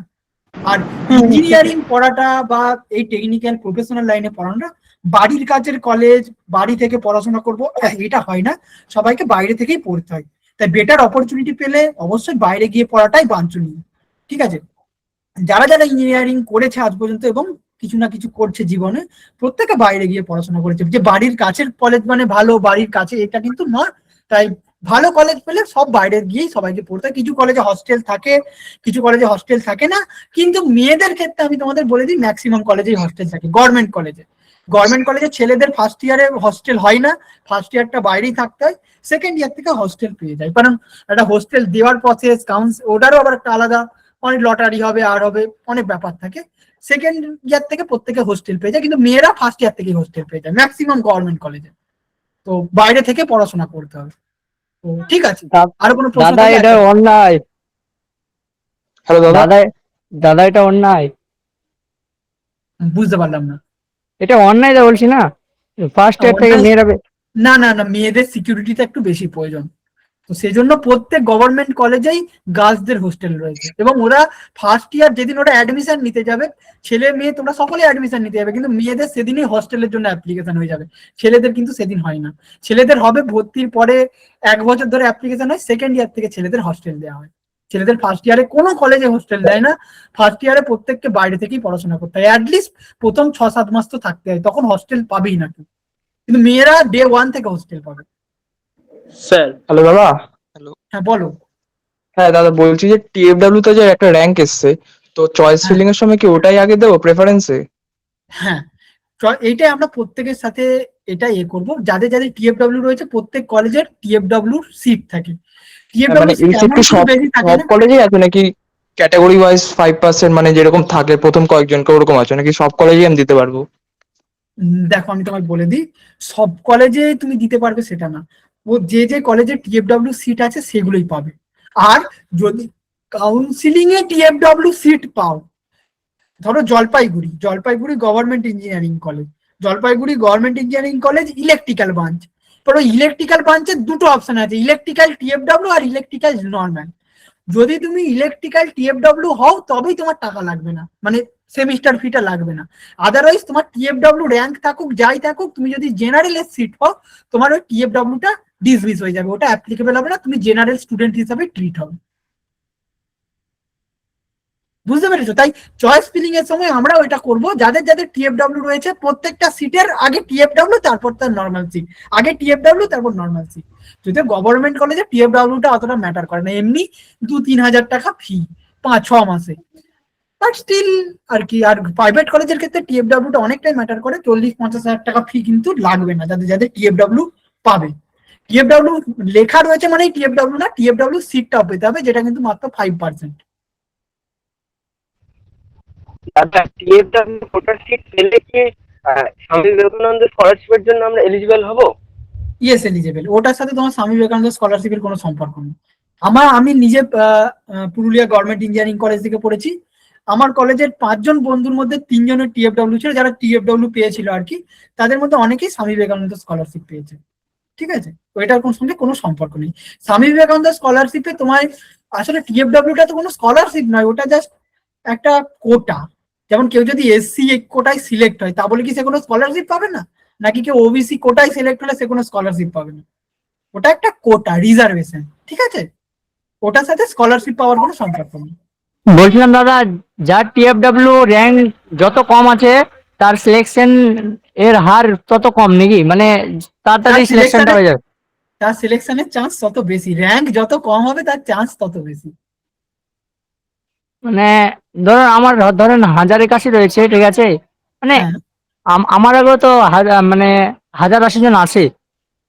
আর ইঞ্জিনিয়ারিং পড়াটা বা এই টেকনিক্যাল প্রফেশনাল লাইনে পড়ানোটা বাড়ির কাছের কলেজ, বাড়ি থেকে পড়াশোনা করবো এটা হয় না, সবাইকে বাইরে থেকেই পড়তে হয়। তাই বেটার অপরচুনিটি পেলে অবশ্যই বাইরে গিয়ে পড়াটাই বাঞ্ছনীয়, ঠিক আছে? যারা যারা ইঞ্জিনিয়ারিং করেছে আজ পর্যন্ত এবং কিছু না কিছু করছে জীবনে, প্রত্যেকে বাইরে গিয়ে পড়াশোনা করেছে। যে বাড়ির কাছের কলেজ মানে ভালো, বাড়ির কাছে এটা কিন্তু না। তাই ভালো কলেজ পেলে সব বাইরে গিয়েই সবাইকে পড়তে হয়। কিছু কলেজে হস্টেল থাকে, কিছু কলেজে হস্টেল থাকে না, কিন্তু মেয়েদের ক্ষেত্রে আমি তোমাদের বলে দিই ম্যাক্সিমাম কলেজেই হস্টেল থাকে। গভর্নমেন্ট কলেজে ছেলেদের ফার্স্ট ইয়ারে হস্টেল হয় না, ফার্স্ট ইয়ারটা বাইরেই থাকতে হয়, সেকেন্ড ইয়ার থেকে হস্টেল পেয়ে যায়। কারণ একটা হোস্টেল দেওয়ার প্রসেস, ওটারও আবার একটা আলাদা অনেক লটারি হবে আর হবে, অনেক ব্যাপার থাকে। সেকেন্ড ইয়ার থেকে প্রত্যেকে হোস্টেল পেয়ে যায়, কিন্তু মেয়েরা ফার্স্ট ইয়ার থেকে হোস্টেল পেয়ে যায় ম্যাক্সিমাম গভর্নমেন্ট কলেজে। তো বাইরে থেকে পড়াশোনা করতে হবে। তো ঠিক আছে, আর কোনো প্রশ্ন দাদা থাকলে এটা একটা- অন্যায়। হ্যালো দাদা। দাদা দাদা এটা অন্যায়, বুঝতে পারলাম না। এটা অন্যায় যা বলছি না, ফার্স্ট ইয়ার থেকে অন্যায়- মেয়েরা না না না, মেয়েদের সিকিউরিটিটা একটু বেশি প্রয়োজন, তো সেই জন্য প্রত্যেক গভর্নমেন্ট কলেজেই গার্লসদের হোস্টেল রয়েছে। এবং ওরা ফার্স্ট ইয়ার যেদিন ওরা অ্যাডমিশন নিতে যাবে, ছেলে মেয়ে তোমরা সকলে অ্যাডমিশন নিতে যাবে, কিন্তু মেয়েদের সেদিনই হস্টেলের জন্য অ্যাপ্লিকেশন হয়ে যাবে, ছেলেদের কিন্তু সেদিন হয় না। ছেলেদের হবে ভর্তির পরে 1 বছর ধরে অ্যাপ্লিকেশন হয়, সেকেন্ড ইয়ার থেকে ছেলেদের হস্টেল দেওয়া হয়। ছেলেদের ফার্স্ট ইয়ারে কোনো কলেজে হোস্টেল দেয় না, ফার্স্ট ইয়ারে প্রত্যেককে বাইরে থেকেই পড়াশোনা করতে হয়, অ্যাটলিস্ট প্রথম 6-7 মাস তো থাকতে হয়, তখন হস্টেল পাবেই না কেউ। কিন্তু মেয়েরা ডে 1 থেকে হোস্টেল পাবে। স্যার হ্যালো দাদা। হ্যাঁ বলো। হ্যাঁ দাদা, বলছি যে টিএফডব্লিউ তে যে একটা র্যাঙ্ক এসছে, তো চয়েস হ্যাঁ। ফিলিং এর সময় কি ওটাই আগে দেবো প্রেফারেন্সে? হ্যাঁ, এইটাই আমরা প্রত্যেকের সাথে এটা করবো। যাদের যাদের টিএফডব্লিউ রয়েছে প্রত্যেক কলেজের টিএফডব্লিউ সিট থাকে। মানে টিএফডব্লিউ এই সিট কি সব সব কলেজেই আছে নাকি ক্যাটাগরি ওয়াইজ 5% মানে যেরকম থাকে প্রথম কয়েকজনকে ওরকম আছে নাকি সব কলেজেই আমি দিতে পারবো? দেখো আমি তোমায় বলে দিই, সব কলেজে তুমি দিতে পারবে সেটা না, ও যে যে কলেজে টিএফডব্লিউ সিট আছে সেগুলোই পাবে। আর যদি কাউন্সিলিং এ টিএফডব্লিউ সিট পাও, ধরো Jalpaiguri government engineering college electrical branch, ধরো ইলেকট্রিক্যাল ব্রাঞ্চের দুটো অপশন আছে, ইলেকট্রিক্যাল টিএফডব্লিউ আর ইলেকট্রিক্যাল নর্মাল। যদি তুমি ইলেকট্রিক্যাল টিএফডব্লিউ হও তবেই তোমার টাকা লাগবে না, মানে সেমিস্টার ফিটা লাগবে না। আদারওয়াইজ তোমার টিএফডব্লিউ র্যাঙ্ক থাকুক যাই থাকুক, তুমি যদি জেনারেল এর সিট পাও তোমার ওই টিএফডব্লিউটা ডিসমিস হয়ে যাবে, ওটা অ্যাপ্লিকেবল হবে না, তুমি জেনারেল স্টুডেন্ট হিসাবে ট্রিট হবে। বুঝতে পেরেছো? তাই চয়েস ফিলিং এর সময় আমরা ওইটা করব, যাদের যাদের টিএফডব্লিউ রয়েছে প্রত্যেকটা সিটের আগে টিএফডব্লিউ তারপর তার নর্মাল সিট, আগে টিএফডব্লিউ তারপর নর্মাল সিট। যদি গভর্নমেন্ট কলেজে টিএফডব্লিউটা অতটা ম্যাটার করে না, এমনি 2-3 হাজার টাকা ফি 5-6 মাসে, বাট স্টিল আর কি। আর প্রাইভেট কলেজের ক্ষেত্রে টিএফডব্লিউটা অনেকটাই ম্যাটার করে, 40-50 হাজার টাকা ফি কিন্তু লাগবে না যাদের যাদের টিএফডব্লিউ পাবে। টিএফডব্লিউ লেখা রয়েছে মানে টিএফডব্লিউ না, টিএফডব্লিউ সিটটাও পেতে হবে, যেটা কিন্তু মাত্র 5%। দাদা টিএফডব্লিউ কোটার সিট পেলে কি স্বামী বিবেকানন্দ স্কলারশিপের জন্য আমরা এলিজিবল হব? Yes, eligible. ওটার সাথে তোমার স্বামী বিবেকানন্দ স্কলারশিপের কোনো সম্পর্ক নেই। আমি নিজে পুরুলিয়া গভর্নমেন্ট ইঞ্জিনিয়ারিং কলেজ থেকে পড়েছি। আমার কলেজের 5 জন বন্ধুর মধ্যে 3 জনের টিএফডব্লিউ ছিল, যারা টিএফডব্লিউ পেয়েছিল আর কি, তাদের মধ্যে অনেকেই স্বামী বিবেকানন্দ স্কলারশিপ পেয়েছে, ঠিক আছে? ওইটার সঙ্গে কোনো সম্পর্ক নেই। স্বামী বিবেকানন্দ স্কলারশিপে তোমার আসলে টিএফডব্লিউটা তো কোনো স্কলারশিপ নয়, ওটা জাস্ট একটা কোটা। যেমন কেউ যদি এসসি কোটায় সিলেক্ট হয় তা বলে কি সে কোনো স্কলারশিপ পাবে না, নাকি কেউ ওবিসি কোটায় সিলেক্ট হলে সে কোনো স্কলারশিপ পাবে না। ওটা একটা কোটা, রিজার্ভেশন, ঠিক আছে? ওটার সাথে স্কলারশিপ পাওয়ার কোনো সম্পর্ক নেই। বলছিলাম দাদা, যার টিএফডব্লিউ র্যাঙ্ক যত কম আছে তার সিলেকশন এর হার তত কম নাকি, মানে তাড়াতাড়ি সিলেকশনটা হয়ে যাবে? তার সিলেকশনের চান্স তত বেশি, র্যাঙ্ক যত কম হবে তার চান্স তত বেশি। মানে ধরেন 1000-এর কাছে রয়েছে, ঠিক আছে, মানে হ্যাঁ আমার আগেও তো মানে 1080 জন আছে।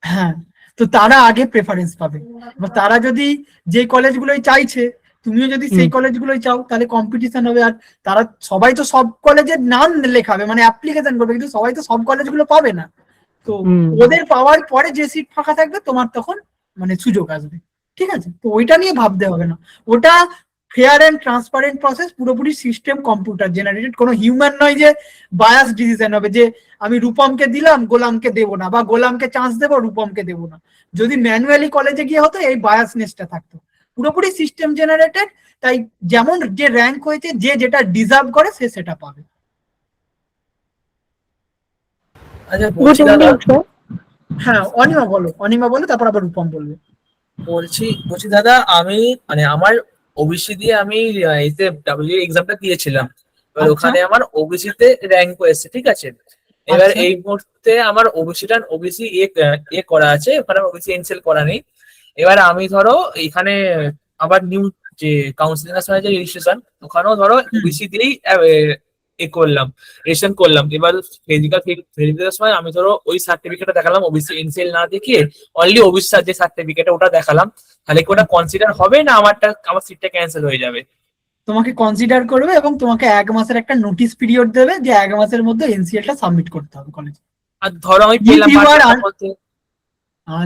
হ্যাঁ, তো তারা আগে প্রেফারেন্স পাবে। এবার তারা যদি যে কলেজগুলোই চাইছে, তুমিও যদি সেই কলেজগুলোই চাও, তাহলে কম্পিটিশন হবে। আর তারা সবাই তো সব কলেজের নাম লেখাবে, মানে অ্যাপ্লিকেশন করবে, কিন্তু সবাই তো সব কলেজগুলো পাবে না। তো ওদের পাওয়ার পরে যে সিট ফাঁকা থাকবে তোমার তখন মানে সুযোগ আসবে, ঠিক আছে? তো ওইটা নিয়ে ভাবতে হবে না। ওটা ফেয়ার অ্যান্ড ট্রান্সপারেন্ট প্রসেস, পুরোপুরি সিস্টেম কম্পিউটার জেনারেটেড, কোনো হিউম্যান নয় যে বায়াস ডিসিশন হবে যে আমি রূপমকে দিলাম গোলামকে দেবো না, বা গোলামকে চান্স দেবো রূপমকে দেবো না। যদি ম্যানুয়ালি কলেজে গিয়ে হতো এই বায়াসনেসটা থাকতো। পুরোপুরি সিস্টেম জেনারেটেড, তাই যেমন যে র্যাঙ্ক হয়েছে যে যেটা ডিজার্ভ করে সে সেটা পাবে। আচ্ছা বলছি দাদা, হ্যাঁ অনিমা বলো তারপর আবার রূপম বলবে। বলছি দাদা, আমি মানে আমার ওবিসি দিয়ে আমি এতে ডাব্লিউ এক্সামটা দিয়েছিলাম। এবার আচ্ছা। ওখানে আমার ওবিসি তে র্যাঙ্ক হয়েছে, ঠিক আছে। এবার আচ্ছা। এই মুহূর্তে আমার ওবিসি এ করা আছে, ওখানে ওবিসি এনসেল করা নেই। এবার আমি ধরো এখানে আবার নিউ যে কাউন্সিলিং এর সময় যে রেজিস্ট্রেশন, ওখানেও ধরো ওবিসি দিয়েই রেজিস্ট্রেশন করলাম। এবার ফিজিক্যাল ভেরিফিকেশনের সময় আমি ধরো ওই সার্টিফিকেটটা দেখালাম, ওবিসি এনসেল না দেখিয়ে অনলি ওবিসি যে সার্টিফিকেট ওটা দেখালাম, তাহলে কি ওটা কনসিডার হবে না আমার সিটটা ক্যান্সেল হয়ে যাবে? তোমাকে কনসিডার করবে এবং তোমাকে 1 মাসের একটা নোটিস পিরিয়ড দেবে যে 1 মাসের মধ্যে এনসিএলটা সাবমিট করতে হবে কলেজে। আর ধরো আমি পেলাম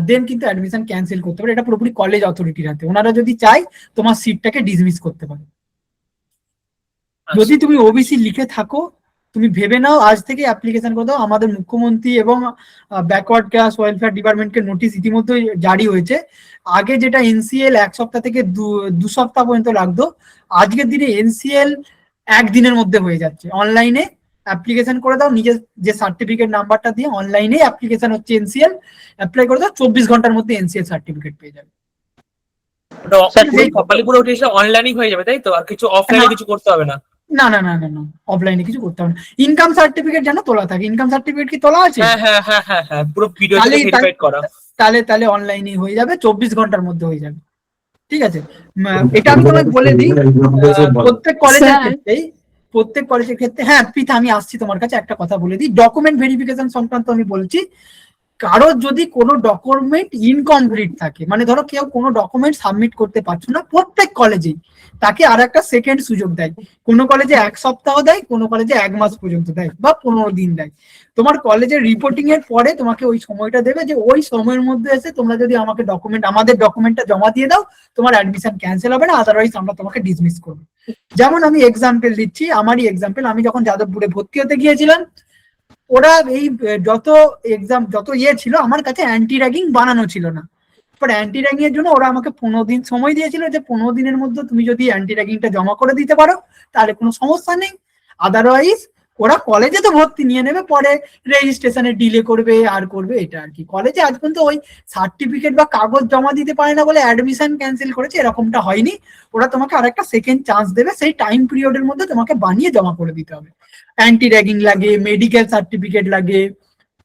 দেন কিন্তু অ্যাডমিশন ক্যান্সেল করতে পারে, এটা পুরোপুরি কলেজ অথরিটির হাতে। ওনারা যদি চায় তোমার সিটটাকে ডিসমিস করতে পারে। যদি তুমি ওবিসি লিখে থাকো, তুমি ভেবে নাও আজ থেকে অ্যাপ্লিকেশন করে দাও। আমাদের মুখ্যমন্ত্রী এবং ব্যাকওয়ার্ড ক্লাস ওয়েলফেয়ার ডিপার্টমেন্টকে নোটিশ ইতিমধ্যে জারি হয়েছে। আগে যেটা এনসিএল 1 সপ্তাহ থেকে 2 সপ্তাহ পর্যন্ত লাগতো, আজকের দিনে এনসিএল 1 দিনের মধ্যে হয়ে যাচ্ছে। অনলাইনে অ্যাপ্লিকেশন করে দাও, নিজের যে সার্টিফিকেট নাম্বারটা দিয়ে অনলাইনে অ্যাপ্লিকেশন হচ্ছে এনসিএল, অ্যাপ্লাই করে দাও, 24 ঘন্টার মধ্যে এনসিএল সার্টিফিকেট পেয়ে যাবে। অনলাইনই হয়ে যাবে তাই তো? আর কিছু অফলাইনে কিছু করতে হবে না? না না না না না, অফলাইনে কিছু করতে হবে না। ইনকাম সার্টিফিকেট জানো তোলা থাকে, ইনকাম সার্টিফিকেট কি তোলা আছে? হ্যাঁ, পুরো ভিডিও ভেরিফাইড করা। তাহলে অনলাইনে হয়ে যাবে, 24 ঘন্টার মধ্যে হয়ে যাবে। ঠিক আছে, এটা আমি তোমাকে বলে দিই। প্রত্যেক কলেজের ক্ষেত্রে হ্যাঁ প্রীতা, আমি আসছি তোমার কাছে, একটা কথা বলে দিই। ডকুমেন্ট ভেরিফিকেশন সংক্রান্ত আমি বলছি। কারো যদি কোনো ডকুমেন্ট ইনকমপ্লিট থাকে, মানে ধরো কেউ কোনো ডকুমেন্ট সাবমিট করতে পারছো না, প্রত্যেক কলেজেই তাকে আর একটা সেকেন্ড সুযোগ দেয়। কোনো কলেজে 1 সপ্তাহ দেয়, কোনো কলেজে 1 মাস পর্যন্ত দেয়, বা 15 দিন দেয়। তোমার কলেজের রিপোর্টিং এর পরে তোমাকে ওই সময়টা দেবে, যে ওই সময়ের মধ্যে এসে তোমরা যদি আমাদের ডকুমেন্টটা জমা দিয়ে দাও, তোমার অ্যাডমিশন ক্যান্সেল হবে না, আদারওয়াইজ আমরা তোমাকে ডিসমিস করবো। যেমন আমি এক্সাম্পল দিচ্ছি, আমারই এক্সাম্পল। আমি যখন যাদবপুরে ভর্তি হতে গিয়েছিলাম, ওরা এই যত ছিল, আমার কাছে অ্যান্টি র্যাগিং বানানো ছিল না। অ্যান্টি র্যাগিং এর জন্য ওরা আমাকে 15 দিন সময় দিয়েছিল, যে 15 দিনের মধ্যে তুমি যদি অ্যান্টি র্যাগিংটা জমা করে দিতে পারো তাহলে কোনো সমস্যা নেই, আদারওয়াইজ ওরা কলেজে তো ভর্তি নিয়ে নেবে, পরে রেজিস্ট্রেশনে ডিলে করবে আর করবে, এটা আর কি। কলেজে আজ পর্যন্ত ওই সার্টিফিকেট বা কাগজ জমা দিতে পারে না বলে অ্যাডমিশন ক্যান্সেল করেছে, এরকমটা হয়নি। ওরা তোমাকে আর একটা সেকেন্ড চান্স দেবে, সেই টাইম পিরিয়ডের মধ্যে তোমাকে বানিয়ে জমা করে দিতে হবে। অ্যান্টি র্যাগিং লাগে, মেডিকেল সার্টিফিকেট লাগে,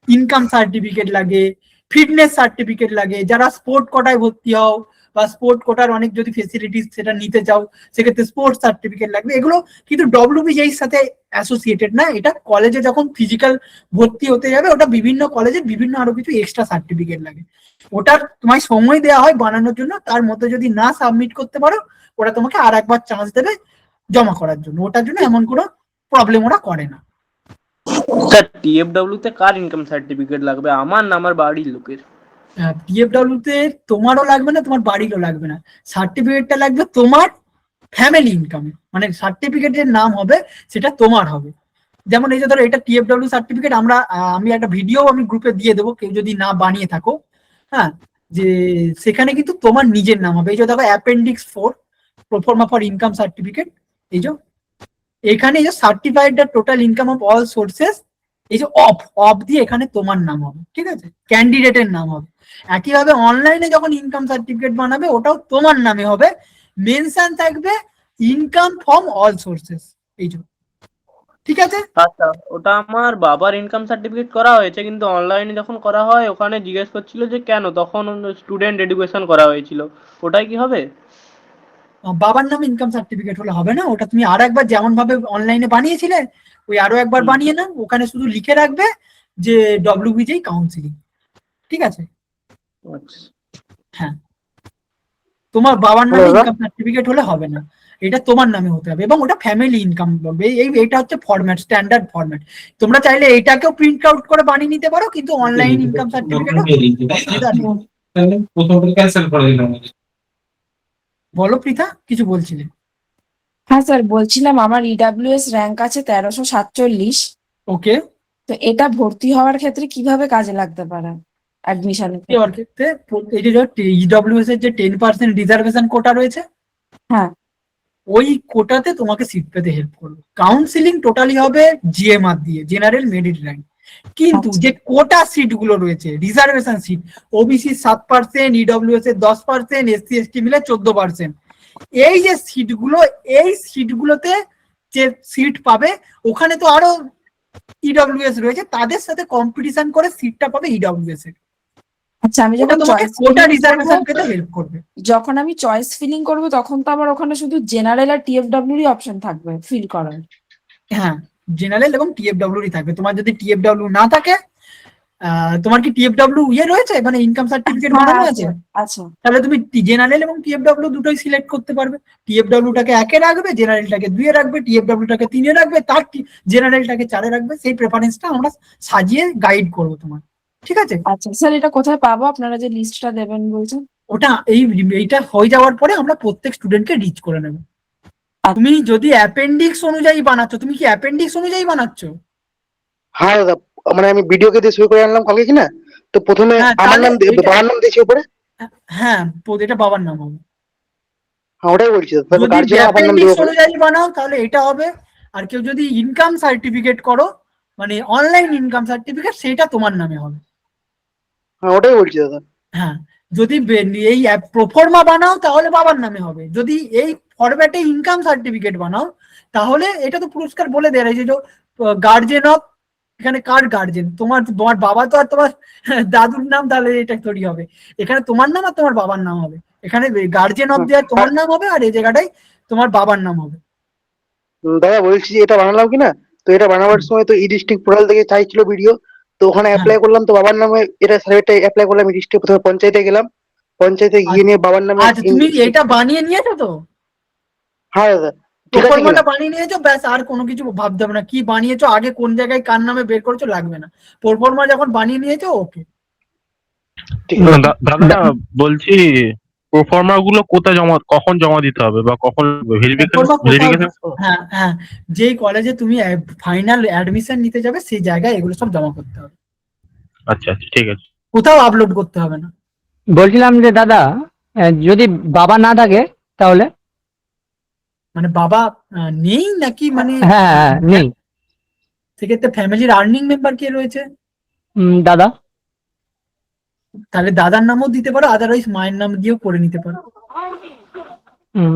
ইনকাম সার্টিফিকেট লাগে, ফিটনেস সার্টিফিকেট লাগে। যারা স্পোর্ট কোটায় ভর্তি হও বা স্পোর্ট কোটার অনেক যদি ফেসিলিটিস সেটা নিতে চাও, সেক্ষেত্রে স্পোর্টস সার্টিফিকেট লাগবে। এগুলো কিন্তু ডব্লিউবিজের সাথে অ্যাসোসিয়েটেড না। এটা কলেজে যখন ফিজিক্যাল ভর্তি হতে যাবে, ওটা বিভিন্ন কলেজের বিভিন্ন আরো কিছু এক্সট্রা সার্টিফিকেট লাগে। ওটার তোমায় সময় দেওয়া হয় বানানোর জন্য, তার মধ্যে যদি না সাবমিট করতে পারো, ওরা তোমাকে আর একবার চান্স দেবে জমা করার জন্য। ওটার জন্য এমন কোনো প্রবলেম ওরা করে না। স্যার টিএফডব্লিউ তে কার ইনকাম সার্টিফিকেট লাগবে, আমার না আমার বাড়ির লোকের? টিএফডব্লিউ তে তোমারও লাগবে না, তোমার বাড়িরও লাগবে না। সার্টিফিকেটটা লাগবে তোমার ফ্যামিলি ইনকামে, মানে সার্টিফিকেটের নাম হবে সেটা তোমার হবে। যেমন এই যে ধরো এটা টিএফডব্লিউ সার্টিফিকেট, আমি একটা ভিডিও আমি গ্রুপে দিয়ে দেবো, কেউ যদি না বানিয়ে থাকো, হ্যাঁ, যে সেখানে কিন্তু তোমার নিজের নাম হবে। এই যে দেখো appendix 4 proforma for income certificate, এই যে এখানে এই যে certified the total income of all sources, এই যে অফ দিয়ে এখানে তোমার নাম হবে, ঠিক আছে, ক্যান্ডিডেটের নাম হবে। একইভাবে অনলাইনে যখন ইনকাম সার্টিফিকেট বানাবে, ওটাও তোমার নামে হবে, মেনশন থাকবে ইনকাম ফ্রম অল সোর্সেস, এই যে, ঠিক আছে। আচ্ছা, ওটা আমার বাবার ইনকাম সার্টিফিকেট করা হয়েছে, কিন্তু অনলাইনে যখন করা হয় ওখানে জিজ্ঞেস করছিল যে কেন, তখন স্টুডেন্ট এডুকেশন করা হয়েছিল, ওটাই কি হবে? বাবার নামে ইনকাম সার্টিফিকেট হলে হবে না, ওটা তুমি আর একবার যেমন ভাবে অনলাইনে বানিয়েছিলে ওই আরো একবার বানিয়ে নাও, ওখানে শুধু লিখে রাখবে যে ডব্লিউবিজেই কাউন্সিলিং, ঠিক আছে। হ্যাঁ, তোমার বাবার নামে ইনকাম সার্টিফিকেট হলে হবে না, এটা তোমার নামে হতে হবে, এবং ওটা ফ্যামিলি ইনকাম বলবে। এইটা হচ্ছে ফরম্যাট, স্ট্যান্ডার্ড ফরম্যাট। তোমরা চাইলে এটাকেও প্রিন্ট আউট করে বানিয়ে নিতে পারো, কিন্তু অনলাইন ইনকাম সার্টিফিকেট বলো পৃথা, কিছু বলছিলে? হ্যাঁ স্যার, বলছিলাম আমার ইডাব্লিউএস র্যাঙ্ক আছে 1347। ওকে, তো এটা ভর্তি হওয়ার ক্ষেত্রে কিভাবে কাজে লাগতে পারে অ্যাডমিশনের ক্ষেত্রে? ওর ক্ষেত্রে এই যে ইডব্লিউএস এর যে 10% রিজার্ভেশন কোটা রয়েছে, হ্যাঁ। ওই কোটাতে তোমাকে সিট পেতে হেল্প করবে। কাউন্সিলিং টোটালি হবে জিএমআর দিয়ে, জেনারেল মেরিট র্যাঙ্ক। কিন্তু আচ্ছা। যে কোটা সিট গুলো রয়েছে, রিজার্ভেশন সিট, ওবিসি 7%, ইডব্লিউএস এর 10%, এসসি এসটি মিলে 14%, এই যে সিটগুলো, এই সিটগুলোতে যে সিট পাবে, ওখানে তো আরো ইডব্লিউএস রয়েছে, তাদের সাথে কম্পিটিশন করে সিটটা পাবে ইডব্লিউএস এর। আচ্ছা, আমি ওটা যখন তোমাকে চয়েস কোটা রিজার্ভেশন পেতে হেল্প করবে। যখন আমি চয়েস ফিলিং করব তখন তো আমার ওখানে শুধু জেনারেল আর টিএফডব্লিউরই অপশন থাকবে ফিল করার। হ্যাঁ, জেনারেল এবং টিএফডব্লিউ থাকবে। তোমার যদি টিএফডব্লিউ না থাকে, তোমার কি টিএফডব্লিউ রয়েছে, মানে ইনকাম সার্টিফিকেট বানানো আছে, আচ্ছা। তাহলে তুমি জেনারেল এবং টিএফডব্লিউ দুটোই সিলেক্ট করতে পারবে। টিএফডব্লিউটাকে 1-এ রাখবে, জেনারেলটাকে 2-এ রাখবে, টিএফডব্লিউটাকে 3-এ রাখবে, তার জেনারেলটাকে 4-এ রাখবে। সেই প্রেফারেন্সটা আমরা সাজিয়ে গাইড করবো তোমার, ঠিক আছে? আচ্ছা স্যার, এটা কোথায় পাবো আপনারা যে লিস্টটা দেবেন বলছেন? ওটা এইটা হয়ে যাওয়ার পরে আমরা প্রত্যেক স্টুডেন্টকে রিচ করে নেব। তুমি যদি অ্যাপেন্ডিক্স অনুযায়ী বানাচ্ছ, তুমি কি অ্যাপেন্ডিক্স অনুযায়ী বানাচ্ছ? হ্যাঁ দাদা, মানে আমি ভিডিওকে দিয়ে সই করে আনলাম কালকে কিনা, তো প্রথমে হ্যাঁ, আমার তাহলে নাম বাবার নাম দিয়েছি উপরে। হ্যাঁ, এটা বাবার নাম হবে। হ্যাঁ, ওটাই বলছি দাদা, তারপর যদি গার্জিয়ান বাবার নাম দেবো অ্যাপেন্ডিক্স অনুযায়ী বানাও তাহলে এটা হবে। আর কেউ যদি ইনকাম সার্টিফিকেট করো, মানে অনলাইন ইনকাম সার্টিফিকেট, সেটা তোমার নামে হবে। হ্যাঁ, ওটাই বলছি দাদা। হ্যাঁ, যদি এই প্রোফর্মা বানাও তাহলে বাবার নামে হবে। যদি এই ফরম্যাটে ইনকাম সার্টিফিকেট বানাও তাহলে এটা তো পুরস্কার বলে দেয় যে গার্জেন অফ, এখানে কার গার্জেন, তোমার তোমার বাবা তো আর তোমার দাদুর নাম, তাহলে এটা তৈরি হবে। এখানে তোমার নাম আর তোমার বাবার নাম হবে। এখানে গার্জেন অফ দেওয়ার তোমার নাম হবে, আর এই জায়গাটায় তোমার বাবার নাম হবে। দাদা বলছি যে এটা বানালাম কিনা, তো এটা বানাবার সময় তো ই ডিস্ট্রিক্ট পোর্টাল থেকে চাইছিল ভিডিও, তো ওখানে অ্যাপ্লাই করলাম, তো বাবার নামে এটা সার্টিফিকেট অ্যাপ্লাই করলাম। ই ডিস্ট্রিক্ট প্রথমে পঞ্চায়েতে গেলাম, পঞ্চায়েতে গিয়ে নিয়ে বাবার নামে। আচ্ছা, তুমি এটা বানিয়ে নিয়েছো তো? হ্যাঁ দাদা, ঠিক আছে প্রোফর্মাটা কিনা? বানিয়ে নিয়েছো, ব্যাস। আর কোনো কিছু ভাবতে হবে না, কি বানিয়েছো, আগে কোন জায়গায় কার নামে বের করেছো লাগবে না। প্রোফর্মা যখন বানিয়ে নিয়েছো, ওকে। দাদা বলছি, প্রোফর্মা গুলো কোথায় কখন জমা দিতে হবে, বা কখন ভেরিফিকেশন? হ্যাঁ হ্যাঁ, যেই কলেজে তুমি ফাইনাল অ্যাডমিশন নিতে যাবে সেই জায়গায় এগুলো সব জমা করতে হবে। আচ্ছা আচ্ছা, ঠিক আছে। কোথাও আপলোড করতে হবে না। বলছিলাম যে দাদা, যদি বাবা না থাকে তাহলে? মানে বাবা নেই নাকি, মানে? হ্যাঁ হ্যাঁ, নেই। সেক্ষেত্রে ফ্যামিলির আর্নিং মেম্বার কে রয়েছে? দাদা। তাহলে দাদার নামও দিতে পারো, আদারওয়াইজ মায়ের নাম দিয়েও করে নিতে পারো।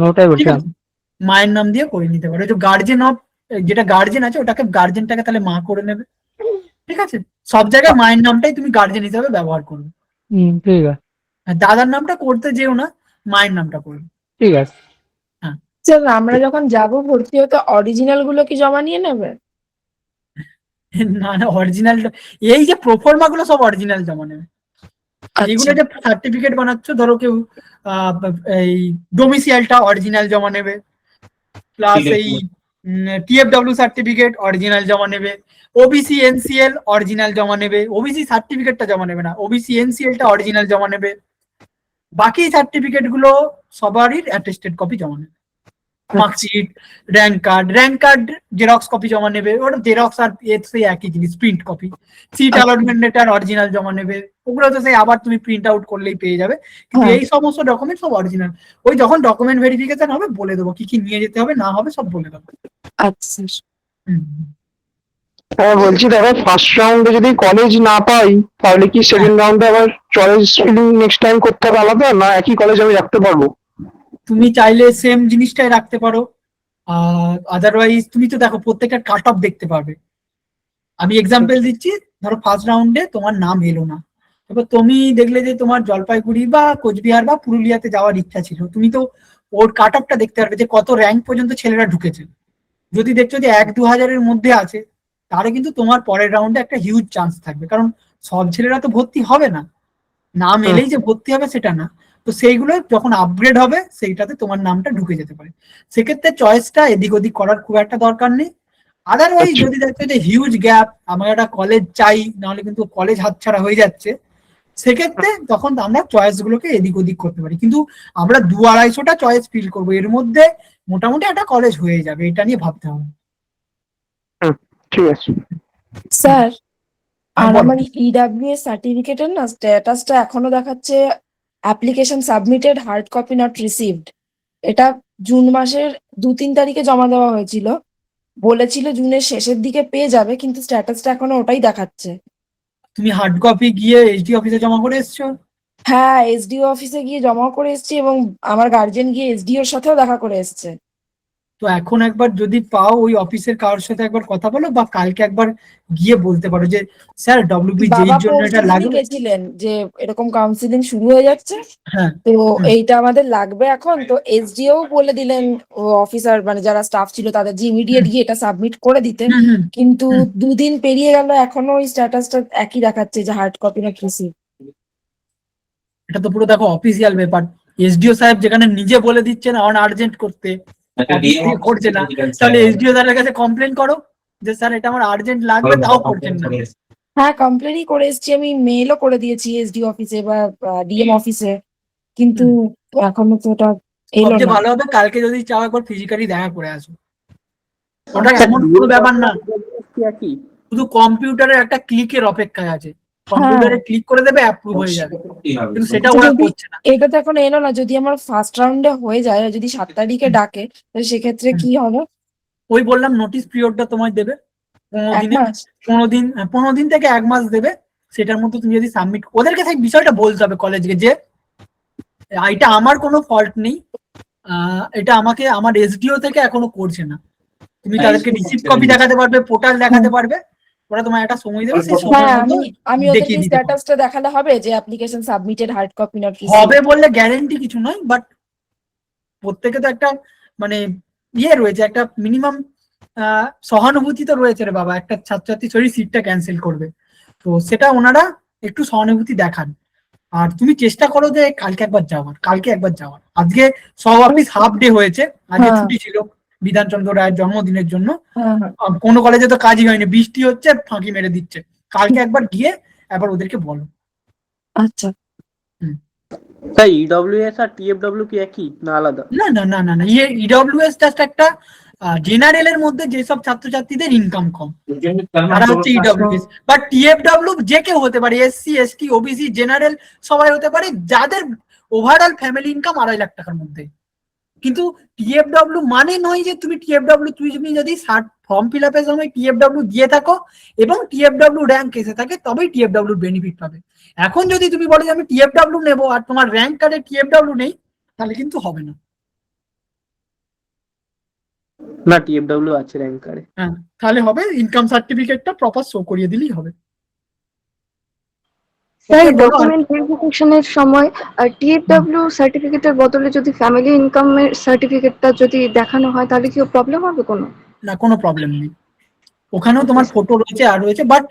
ওটাই ঠিক বলছিলাম। আছে, মায়ের নাম দিয়ে করে নিতে পারো। যে গার্জেন অফ, যেটা গার্জেন আছে ওটাকে, গার্জেনটাকে তাহলে মা করে নেবে। ঠিক আছে, সব জায়গায় মায়ের নামটাই তুমি গার্জেন হিসাবে ব্যবহার করবে। ঠিক আছে। আর দাদার নামটা করতে যেও না, মায়ের নামটা করবে। ঠিক আছে। স্যার, আমরা যখন যাব ভর্তি হতে অরিজিনাল গুলো কি জমা নিয়ে নেবে? না না, অরিজিনাল, এই যে প্রোফর্মা গুলো সব অরিজিনাল জমা নেবে। এইগুলো যে সার্টিফিকেট বানাচ্ছ, ধরো কেউ এই ডোমিসিয়ালটা অরিজিনাল জমা নেবে, প্লাস এই টিএফডব্লিউ সার্টিফিকেট অরিজিনাল জমা নেবে, ওবিসি এনসিএল অরিজিনাল জমা নেবে। ওবিসি সার্টিফিকেটটা জমা নেবে না, ওবিসি এনসিএলটা অরিজিনাল জমা নেবে। বাকি সার্টিফিকেট গুলো সবারই অ্যাটেস্টেড কপি জমা নেবে। Marksheet, rank card xerox copy জমা নেবে। ওটা জেরক্স আর সেই একই জিনিস, print copy. Seat allotment letter original জমা নেবে। ওগুলো তো সেই আবার তুমি প্রিন্ট আউট করলেই পেয়ে যাবে। কিন্তু এই সমস্ত ডকুমেন্ট সব অরিজিনাল। ওই যখন ডকুমেন্ট ভেরিফিকেশন হবে বলে দেবো কি কি নিয়ে যেতে হবে না হবে, সব বলে দেবো। আচ্ছা। হ্যাঁ, বলছি দাদা, ফার্স্ট রাউন্ডে যদি কলেজ না পাই তাহলে কি সেকেন্ড রাউন্ডে আবার চয়েস ফিলিং নেক্সট টাইম করতে হবে আলাদা, না একই কলেজ আমি রাখতে পারবো? তুমি চাইলে সেম জিনিসটাই রাখতে পারো। আদারওয়াইজ তুমি তো দেখো প্রত্যেকটা কাট অফ দেখতে পারবে। আমি এক্সাম্পল দিচ্ছি, ধরো ফার্স্ট রাউন্ডে তোমার নাম এলো না, এবার তুমি দেখলে যে তোমার জলপাইগুড়ি বা কোচবিহার বা পুরুলিয়াতে যাওয়ার ইচ্ছা ছিল, তুমি তো ওর কাট অফটা দেখতে পারবে যে কত র্যাঙ্ক পর্যন্ত ছেলেরা ঢুকেছে। যদি দেখছো যে 1-2 হাজারের মধ্যে আছে, তাহলে কিন্তু তোমার পরের রাউন্ডে একটা হিউজ চান্স থাকবে। কারণ সব ছেলেরা তো ভর্তি হবে না, নাম এলেই যে ভর্তি হবে সেটা না। তো সেইগুলো যখন আপগ্রেড হবে সেইটাতে তোমার নামটা ঢুকে যেতে পারে। সেক্ষেত্রে চয়েসটা এদিক ওদিক করার খুব একটা দরকার নেই। আদারওয়াইজ যদি দেখছো যে হিউজ গ্যাপ, আমার একটা কলেজ চাই, নাহলে কিন্তু কলেজ হাতছাড়া হয়ে যাচ্ছে, সেক্ষেত্রে তখন আমরা চয়েস গুলোকে এদিক ওদিক করতে পারি, কিন্তু আমরা 200-250টা চয়েস ফিল করবো, এর মধ্যে মোটামুটি একটা কলেজ হয়ে যাবে, এটা নিয়ে ভাবতে হবে। ঠিক আছে। স্যার, আর আর বলো। আমার ইডাব্লিউএস সার্টিফিকেটের না স্ট্যাটাসটা এখনো দেখাচ্ছে application submitted, hard copy not received. এটা জুন মাসের 2-3 তারিখে জমা দেওয়া হয়েছিল, বলেছিল জুনের শেষের দিকে পেয়ে যাবে, কিন্তু স্ট্যাটাসটা এখনো ওটাই দেখাচ্ছে। তুমি হার্ড কপি গিয়ে এইচডি অফিসে জমা করে এসছো? হ্যাঁ, এসডিও অফিসে গিয়ে জমা করে এসেছি এবং আমার গার্জেন গিয়ে এসডিওর সাথেও দেখা করে এসেছে। তো এখন একবার যদি পাও ওই অফিসের কারোর সাথে একবার কথা বলো, বা কালকে একবার গিয়ে বলতে পারো যে স্যার ডব্লিউবি বাবা যেই জন্য পরশু এটা দিনই লাগবে। গেছিলেন যে এরকম কাউন্সিলিং শুরু হয়ে যাচ্ছে, হ্যাঁ। তো হুম। এইটা আমাদের লাগবে এখন। তো এসডিও বলে দিলেন অফিসার মানে যারা স্টাফ ছিল তাদের যে ইমিডিয়েট গিয়ে এটা সাবমিট করে দিতে, হুম, হুম, কিন্তু হুম। 2 দিন পেরিয়ে গেল এখনো ওই স্ট্যাটাসটা একই দেখাচ্ছে যে হার্ড কপি নট রিসিভ। এটা তো পুরো দেখো অফিসিয়াল ব্যাপার, এসডিও সাহেব যেখানে নিজে বলে দিচ্ছেন অন আর্জেন্ট করতে, অফিস থেকে করছে না, তাহলে এসডিও স্যারের কাছে কমপ্লেন করো যে স্যার এটা আমার আর্জেন্ট লাগবে, তাও করছেন না। হ্যাঁ, কমপ্লেনই করে এসেছি, আমি মেলও করে দিয়েছি এসডিও অফিসে বা ডিএম অফিসে, কিন্তু এখনো তো ওটা এলো সবচেয়ে না। ভালো হবে কালকে যদি চাও একবার ফিজিক্যালি দেখা করে আসো, ওটা এমন কোনো ব্যাপার না, কি শুধু কম্পিউটারের একটা ক্লিকের অপেক্ষায় আছে, হ্যাঁ, কম্পিউটারে ক্লিক করে দেবে অ্যাপ্রুভ হয়ে যাবে, কিন্তু সেটা কিন্তু ওরা যদি করছে না। এটা তো এখন এলো না, যদি আমার ফার্স্ট রাউন্ডে হয়ে যায় আর যদি 7 তারিখে ডাকে, তাহলে সেক্ষেত্রে কি হবে? ওই বললাম নোটিশ পিরিয়ডটা তোমায় দেবে 15 1 দিনে, মাস? 15 দিন থেকে 1 মাস দেবে। সেটার মধ্যে তুমি যদি সাবমিট, ওদেরকে সেই বিষয়টা বলতে হবে কলেজকে যে এটা আমার কোনো ফল্ট নেই, এটা আমাকে আমার এসডিও থেকে এখনো করছে না। তুমি তাদেরকে রিসিভ কপি দেখাতে পারবে, পোর্টাল দেখাতে পারবে, ওরা তোমায় একটা সময় দেবে, সেই সময়ের হ্যাঁ, মধ্যে আমি ওদেরকে দেখিয়ে দিতে পারবে। স্ট্যাটাসটা দেখালে হবে যে application submitted, hard copy not receive? হবে বললে গ্যারেন্টি কিছু নয়, বাট প্রত্যেকে তো একটা মানে ইয়ে রয়েছে, একটা মিনিমাম সহানুভূতি তো রয়েছে রে বাবা, একটা ছাত্রছাত্রী শরীর সিটটা ক্যান্সেল করবে, তো সেটা ওনারা একটু সহানুভূতি দেখান। আর তুমি চেষ্টা করো যে কালকে একবার যাওয়ার। আজকে সব অফিস হাফ ডে হয়েছে, আজকে হ্যাঁ। ছুটি ছিল বিধানচন্দ্র রায়ের জন্মদিনের জন্য, হ্যাঁ, হ্যাঁ, কোনো কলেজে তো কাজই হয়নি, বৃষ্টি হচ্ছে ফাঁকি মেরে দিচ্ছে। কালকে একবার গিয়ে একবার ওদেরকে বলো। আচ্ছা। তাই ইডব্লিউএস আর টিএফডব্লিউ কি একই না আলাদা? না না না না না, ইডব্লিউএস জাস্ট একটা জেনারেল এর মধ্যে যেসব ছাত্রছাত্রীদের ইনকাম কম তারা হচ্ছে ইডব্লিউএস, বাট টিএফডব্লিউ যে কেউ হতে পারে, এসসি এসটি ওবিসি জেনারেল সবাই হতে পারে যাদের ওভারঅল ফ্যামিলি ইনকাম 2.5 লাখ টাকার মধ্যে। কিন্তু টিএফডব্লিউ মানে নয় যে তুমি যদি ফর্ম ফিল আপের সময় টিএফডব্লিউ দিয়ে থাকো এবং টিএফডব্লিউ র্যাঙ্ক এসে থাকে তবেই টিএফডব্লিউ বেনিফিট পাবে। এখন যদি তুমি বলো যে আমি টিএফডব্লিউ নেবো আর তোমার র্যাঙ্ক কার্ডে টিএফডব্লিউ নেই, তাহলে কিন্তু হবে না। না, টিএফডব্লিউ আছে র্যাঙ্ক কার্ডে। হ্যাঁ, তাহলে হবে ইনকাম সার্টিফিকেটটা প্রপার শো করিয়ে দিলেই হবে। স্যার, বলো আর- ডকুমেন্ট ভেরিফিকেশনের সময় টিএফডব্লিউ সার্টিফিকেটের বদলে যদি ফ্যামিলি ইনকামের সার্টিফিকেটটা যদি দেখানো হয় তাহলে কি প্রবলেম হবে কোনো? না, কোনো প্রবলেম নেই, ওখানেও তোমার ফটো রয়েছে আর রয়েছে, বাট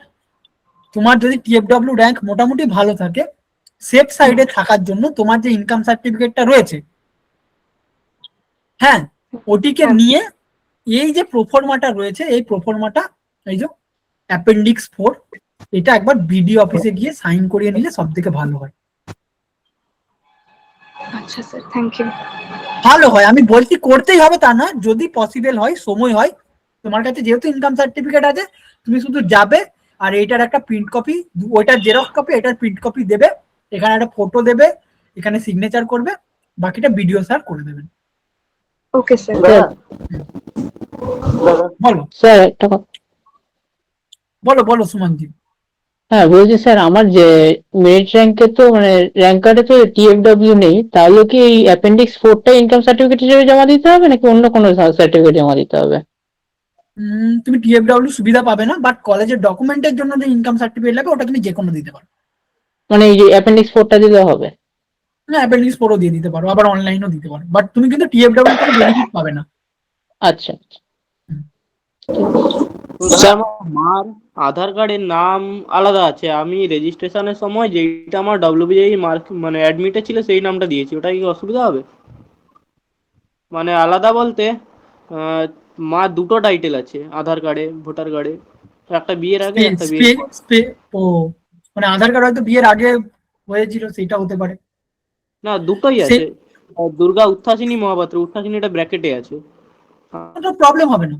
তোমার যদি টিএফডব্লিউ র্যাঙ্ক মোটামুটি ভালো থাকে, সেফ সাইডে থাকার জন্য তোমার যে ইনকাম সার্টিফিকেটটা রয়েছে, হ্যাঁ, ওটিকে নিয়ে এই যে প্রোফর্মাটা রয়েছে, এই প্রোফর্মাটা এই যে অ্যাপেন্ডিক্স 4, এটা একবার বিডিও অফিসে গিয়ে সাইন করিয়ে নিলে সব থেকে ভালো হয়। আচ্ছা স্যার, থ্যাংক ইউ। ভালো হয়, আমি বলছি করতেই হবে তা না, যদি পসিবল হয়, সময় হয়, তোমার কাছে যেহেতু ইনকাম সার্টিফিকেট আছে, তুমি শুধু যাবে আর এইটার একটা প্রিন্ট কপি, ওইটার জেরক্স কপি, এটার প্রিন্ট কপি দেবে, এখানে একটা ফটো দেবে, এখানে সিগনেচার করবে, বাকিটা বিডিও স্যার করে দেবেন। ওকে স্যার। বলো স্যার একটা কথা। বলো বলো সুমনজি। হ্যাঁ, বলছি স্যার, আমার যে মেরিট র্যাঙ্কে তো মানে র্যাঙ্ক কার্ডে তো টিএফডব্লিউ নেই, তাহলে কি এই অ্যাপেন্ডিক্স 4টা ইনকাম সার্টিফিকেট হিসেবে জমা দিতে হবে নাকি অন্য কোনো সার্টিফিকেট জমা দিতে হবে? তুমি টিএফডব্লিউ সুবিধা পাবে না, বাট কলেজের ডকুমেন্টের জন্য যে ইনকাম সার্টিফিকেট লাগে ওটা তুমি যে কোনো দিতে পারো। মানে এই যে অ্যাপেন্ডিক্স 4টা দিলে হবে? না, অ্যাপেন্ডিক্স 4ও দিয়ে দিতে পারো, আবার অনলাইনও দিতে পারো, বাট তুমি কিন্তু টিএফডব্লিউ থেকে বেনিফিট পাবে না। আচ্ছা। স্যার, আমার মার আধার কার্ডের নাম আলাদা আছে, আমি রেজিস্ট্রেশনের সময় যেটা আমার ডব্লিউবিআই মার্ক মানে অ্যাডমিটে ছিল সেই নামটা দিয়েছি, ওটা কি অসুবিধা হবে? মানে আলাদা বলতে মা দুটো টাইটেল আছে আধার কার্ডে, ভোটার কার্ডে, একটা বিয়ের আগে একটা বিয়ের পর। ও মানে আধার কার্ড হয়তো বিয়ের আগে হয়েছিল সেটা হতে পারে। না, দুটোই সে আছে। দুর্গা উত্থাসিনী মহাপাত্র, উত্থাসিনীটা ব্র্যাকেটে আছে। প্রবলেম হবে না,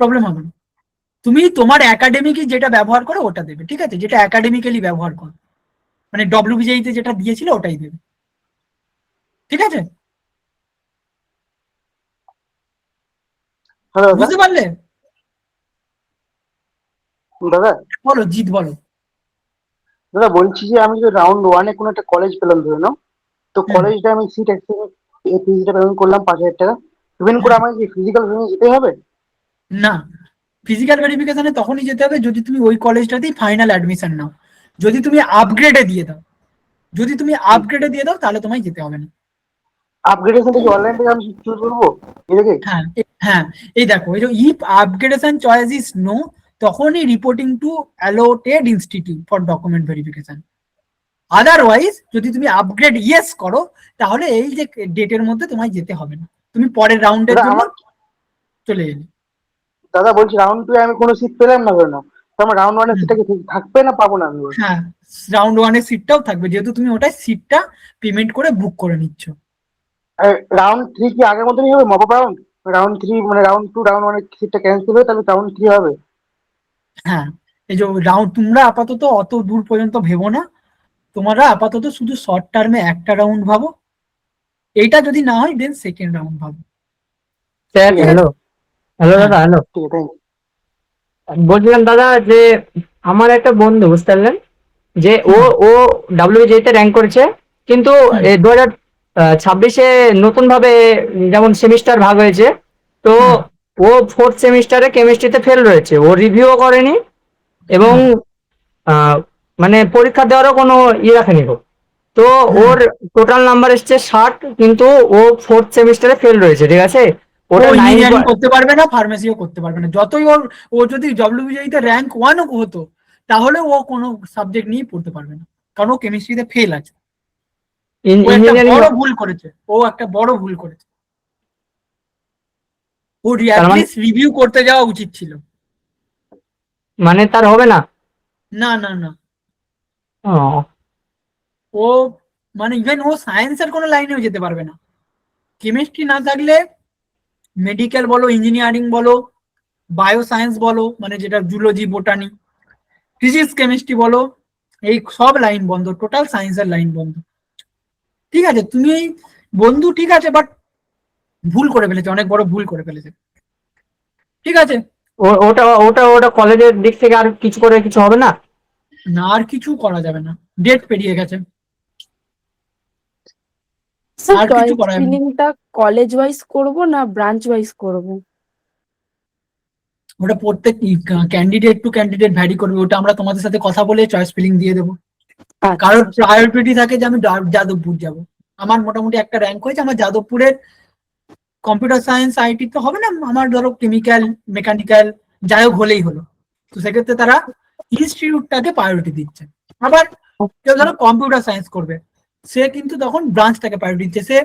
প্রবলেম হবে না। তুমি তোমার একাডেমিক যেটা ব্যবহার করো ওটা দেবে, ঠিক আছে, যেটা একাডেমিক্যালি ব্যবহার করো, মানে ডব্লিউবিজেই তে যেটা দিয়েছিল ওটাই দেবে, ঠিক আছে? হ্যালো দাদা। বুঝতে পারলে? দাদা বলো জিৎ, বলো। দাদা বলছি যে আমি যদি রাউন্ড ওয়ানে কোনো একটা কলেজ পেলাম ধরে নাও, তো হুম, কলেজটা আমি সিট ফিজটা পেমেন্ট করলাম 5,000 টাকা, পেমেন্ট করে হ্যাঁ। আমাকে কি ফিজিক্যাল ভেঙে যেতে হবে? না, ফিজিক্যাল ভেরিফিকেশনে তখনই যেতে হবে যদি তুমি ওই কলেজটাতেই ফাইনাল অ্যাডমিশন নাও। যদি তুমি আপগ্রেডে দিয়ে দাও, যদি তুমি আপগ্রেডে দিয়ে দাও তাহলে তোমায় যেতে হবে না। আপগ্রেডেশন থেকে অনলাইন থেকে আমি চুজ করবো এটাকে? হ্যাঁ হ্যাঁ, এই দেখো, এই যে if upgradation choice is no, তখনই reporting to allotted institute for document verification. Otherwise যদি তুমি আপগ্রেড ইয়েস করো তাহলে এই যে ডেটের মধ্যে তোমায় যেতে হবে না, তুমি পরের রাউন্ডের দাদা জন্য আমার চলে এলে। দাদা বলছি রাউন্ড টু আমি কোনো সিট পেলাম না ধরে নাও, তো আমার রাউন্ড ওয়ানের হুম, সিটটা কি ঠিক থাকবে না পাবো না আমি? হ্যাঁ, রাউন্ড ওয়ানের সিটটাও থাকবে যেহেতু তুমি ওটাই সিটটা পেমেন্ট করে বুক করে নিচ্ছ। রাউন্ড থ্রি কি আগের মতনই হবে মপ রাউন্ড? রাউন্ড থ্রি মানে রাউন্ড টু রাউন্ড ওয়ানের সিটটা ক্যান্সেল হয়ে তাহলে রাউন্ড থ্রি হবে? হ্যাঁ, এই যে রাউন্ড, তোমরা আপাতত অত দূর পর্যন্ত ভেবো না, তোমরা আপাতত শুধু শর্ট টার্মে একটা রাউন্ড ভাবো, এইটা যদি না হয় দেন সেকেন্ড রাউন্ড ভাবো। স্যার ঠিক আছে। হ্যালো, হ্যালো হ্যাঁ, দাদা, হ্যালো। ঠিক আছে, থ্যাংক বলছিলাম দাদা যে আমার একটা বন্ধু, বুঝতে পারলেন, যে ও হুম, ও ডাব্লিউবিজেতে র্যাঙ্ক করেছে, কিন্তু হুম, 2026-এ নতুন ভাবে যেমন সেমিস্টার ভাগ হয়েছে, তো হুম, ও 4th সেমিস্টারে কেমিস্ট্রিতে ফেল রয়েছে, ও রিভিউও করেনি এবং হুম, আহ, মানে পরীক্ষা দেওয়ারও কোনো রাখেনি গো। তো হুম। ওর টোটাল নাম্বার এসছে 60, কিন্তু ও 4th সেমিস্টারে ফেল রয়েছে, ঠিক আছে? ও ওটা ইঞ্জিনিয়ারিং করতে পারবে না, ফার্মেসিও করতে পারবে না, যতই ওর, ও যদি ডব্লিউবিজেতে র্যাঙ্ক ওয়ানও হতো তাহলে ও কোনো সাবজেক্ট নিয়ে পড়তে পারবে না, কারণ ও কেমিস্ট্রিতে ফেল আছে। ও একটা ইঞ্জিনিয়ারিং, বড় ভুল করেছে, ও একটা বড় ভুল করেছে, ওর তার মানে অ্যাটলিস্ট রিভিউ করতে যাওয়া উচিত ছিল। মানে তার হবে না? না না না, ও, ও মানে ইভেন ও সায়েন্সের কোনো লাইনেও যেতে পারবে না। কেমিস্ট্রি না থাকলে মেডিকেল বলো, ইঞ্জিনিয়ারিং বলো, বায়ো সায়েন্স বলো, মানে যেটা জুলজি বোটানি, ফিজিক্স কেমিস্ট্রি বলো, এই সব লাইন বন্ধ, টোটাল সায়েন্সের লাইন বন্ধ। ঠিক আছে, তুমি এই বন্ধু ঠিক আছে, বাট ভুল করে ফেলেছে, অনেক বড় ভুল করে ফেলেছে, ঠিক আছে? ওটা ওটা ওটা কলেজের দিক থেকে আর কিছু করে কিছু হবে না? না, আর কিছু করা যাবে না, ডেট পেরিয়ে গেছে, স্যার আর কিছু চয়েস করা যাবে না। ফিলিংটা কলেজ ওয়াইজ করব না ব্রাঞ্চ ওয়াইজ করব? ওটা প্রত্যেক ক্যান্ডিডেট টু ক্যান্ডিডেট ভ্যারি করবে, ওটা আমরা তোমাদের সাথে কথা বলে চয়েস ফিলিং দিয়ে দেবো। কারোর আচ্ছা প্রায়োরিটি থাকে যে আমি যাদবপুর যাব, আমার মোটামুটি একটা র্যাঙ্ক হয়েছে, আমার যাদবপুরের কম্পিউটার সায়েন্স আইটি তো হবে না, আমার ধরো কেমিক্যাল মেকানিক্যাল যাই হোক হলেই হলো, তো সেক্ষেত্রে তারা ইনস্টিটিউটটাকে প্রায়োরিটি দিচ্ছে। আবার কেউ ধরো কম্পিউটার সায়েন্স করবে, সে কিন্তু তখন ব্রাঞ্চটাকে প্রায়োরিটি দিচ্ছে, সে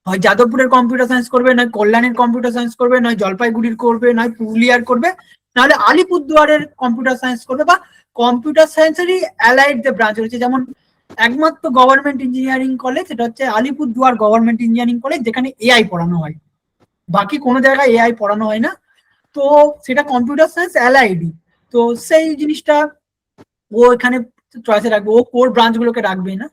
হয় যাদবপুরের কম্পিউটার সায়েন্স করবে, নয় কল্যাণের কম্পিউটার সায়েন্স করবে, নয় জলপাইগুড়ির করবে, নয় পুরুলিয়ার করবে, নাহলে আলিপুরদুয়ারের কম্পিউটার সায়েন্স করবে, বা কম্পিউটার সায়েন্সেরই অ্যালাইড যে ব্রাঞ্চ রয়েছে, যেমন একমাত্র গভর্নমেন্ট ইঞ্জিনিয়ারিং কলেজ সেটা হচ্ছে আলিপুরদুয়ার গভর্নমেন্ট ইঞ্জিনিয়ারিং কলেজ, যেখানে এআই পড়ানো হয়, বাকি কোনো জায়গায় এআই পড়ানো হয় না, তো সেটা কম্পিউটার সায়েন্স অ্যালাইডই, তো সেই জিনিসটা ও এখানে চয়েসে রাখবে, ও কোর ব্রাঞ্চ গুলোকে রাখবে না।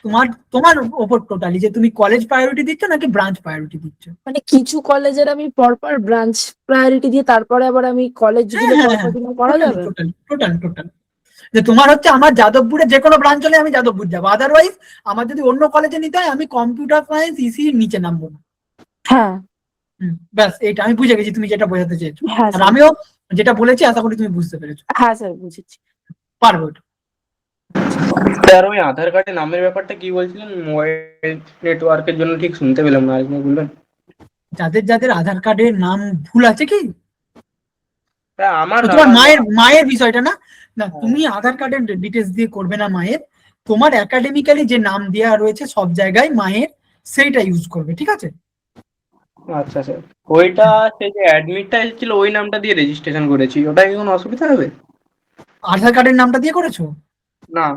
তোমার তোমার ওপর টোটালি যে তুমি কলেজ প্রায়োরিটি দিচ্ছ নাকি ব্রাঞ্চ প্রায়োরিটি দিচ্ছ। মানে কিছু কলেজের আমি পরপর ব্রাঞ্চ প্রায়োরিটি দিয়ে তারপরে আবার আমি হ্যাঁ কলেজগুলো হ্যাঁ পরপর হ্যাঁ, দিলে করা টোটালি যাবে? টোটালি টোটাল টোটাল, যে তোমার হচ্ছে আমার যাদবপুরে যে কোনো ব্রাঞ্চ হলে আমি যাদবপুর যাবো, আদারওয়াইজ আমার যদি অন্য কলেজে নিতে হয় আমি কম্পিউটার সায়েন্স ইসি নিচে নামবো না। হ্যাঁ ব্যাস, এইটা আমি বুঝে গেছি তুমি যেটা বোঝাতে চেয়েছো, হ্যাঁ আর স্যার, আমিও যেটা বলেছি আশা করি তুমি বুঝতে পেরেছো, হ্যাঁ স্যার বুঝেছি। পারবো এটা। স্যার ওই আধার কার্ডে নামের ব্যাপারটা কি বলছিলেন? মোবাইল নেটওয়ার্কের জন্য ঠিক শুনতে পেলাম না, আরেকবার বলবেন? যাদের যাদের আধার কার্ডের নাম ভুল আছে কি, হ্যাঁ, আমার তো না, তোমার আমার মায়ের মায়ের বিষয়টা না, না তুমি আধার কার্ডের ডিটেলস দিয়ে করবে না মায়ের, তোমার একাডেমিক্যালি যে নাম দেওয়া রয়েছে সব জায়গায় মায়ের, সেইটা ইউজ করবে, ঠিক আছে? আচ্ছা স্যার, ওইটা সে যে অ্যাডমিটটা এসেছিল ওই নামটা দিয়ে রেজিস্ট্রেশন করেছি, ওটা কি কোনো অসুবিধা হবে? আধার কার্ডের নামটা দিয়ে করেছো? না,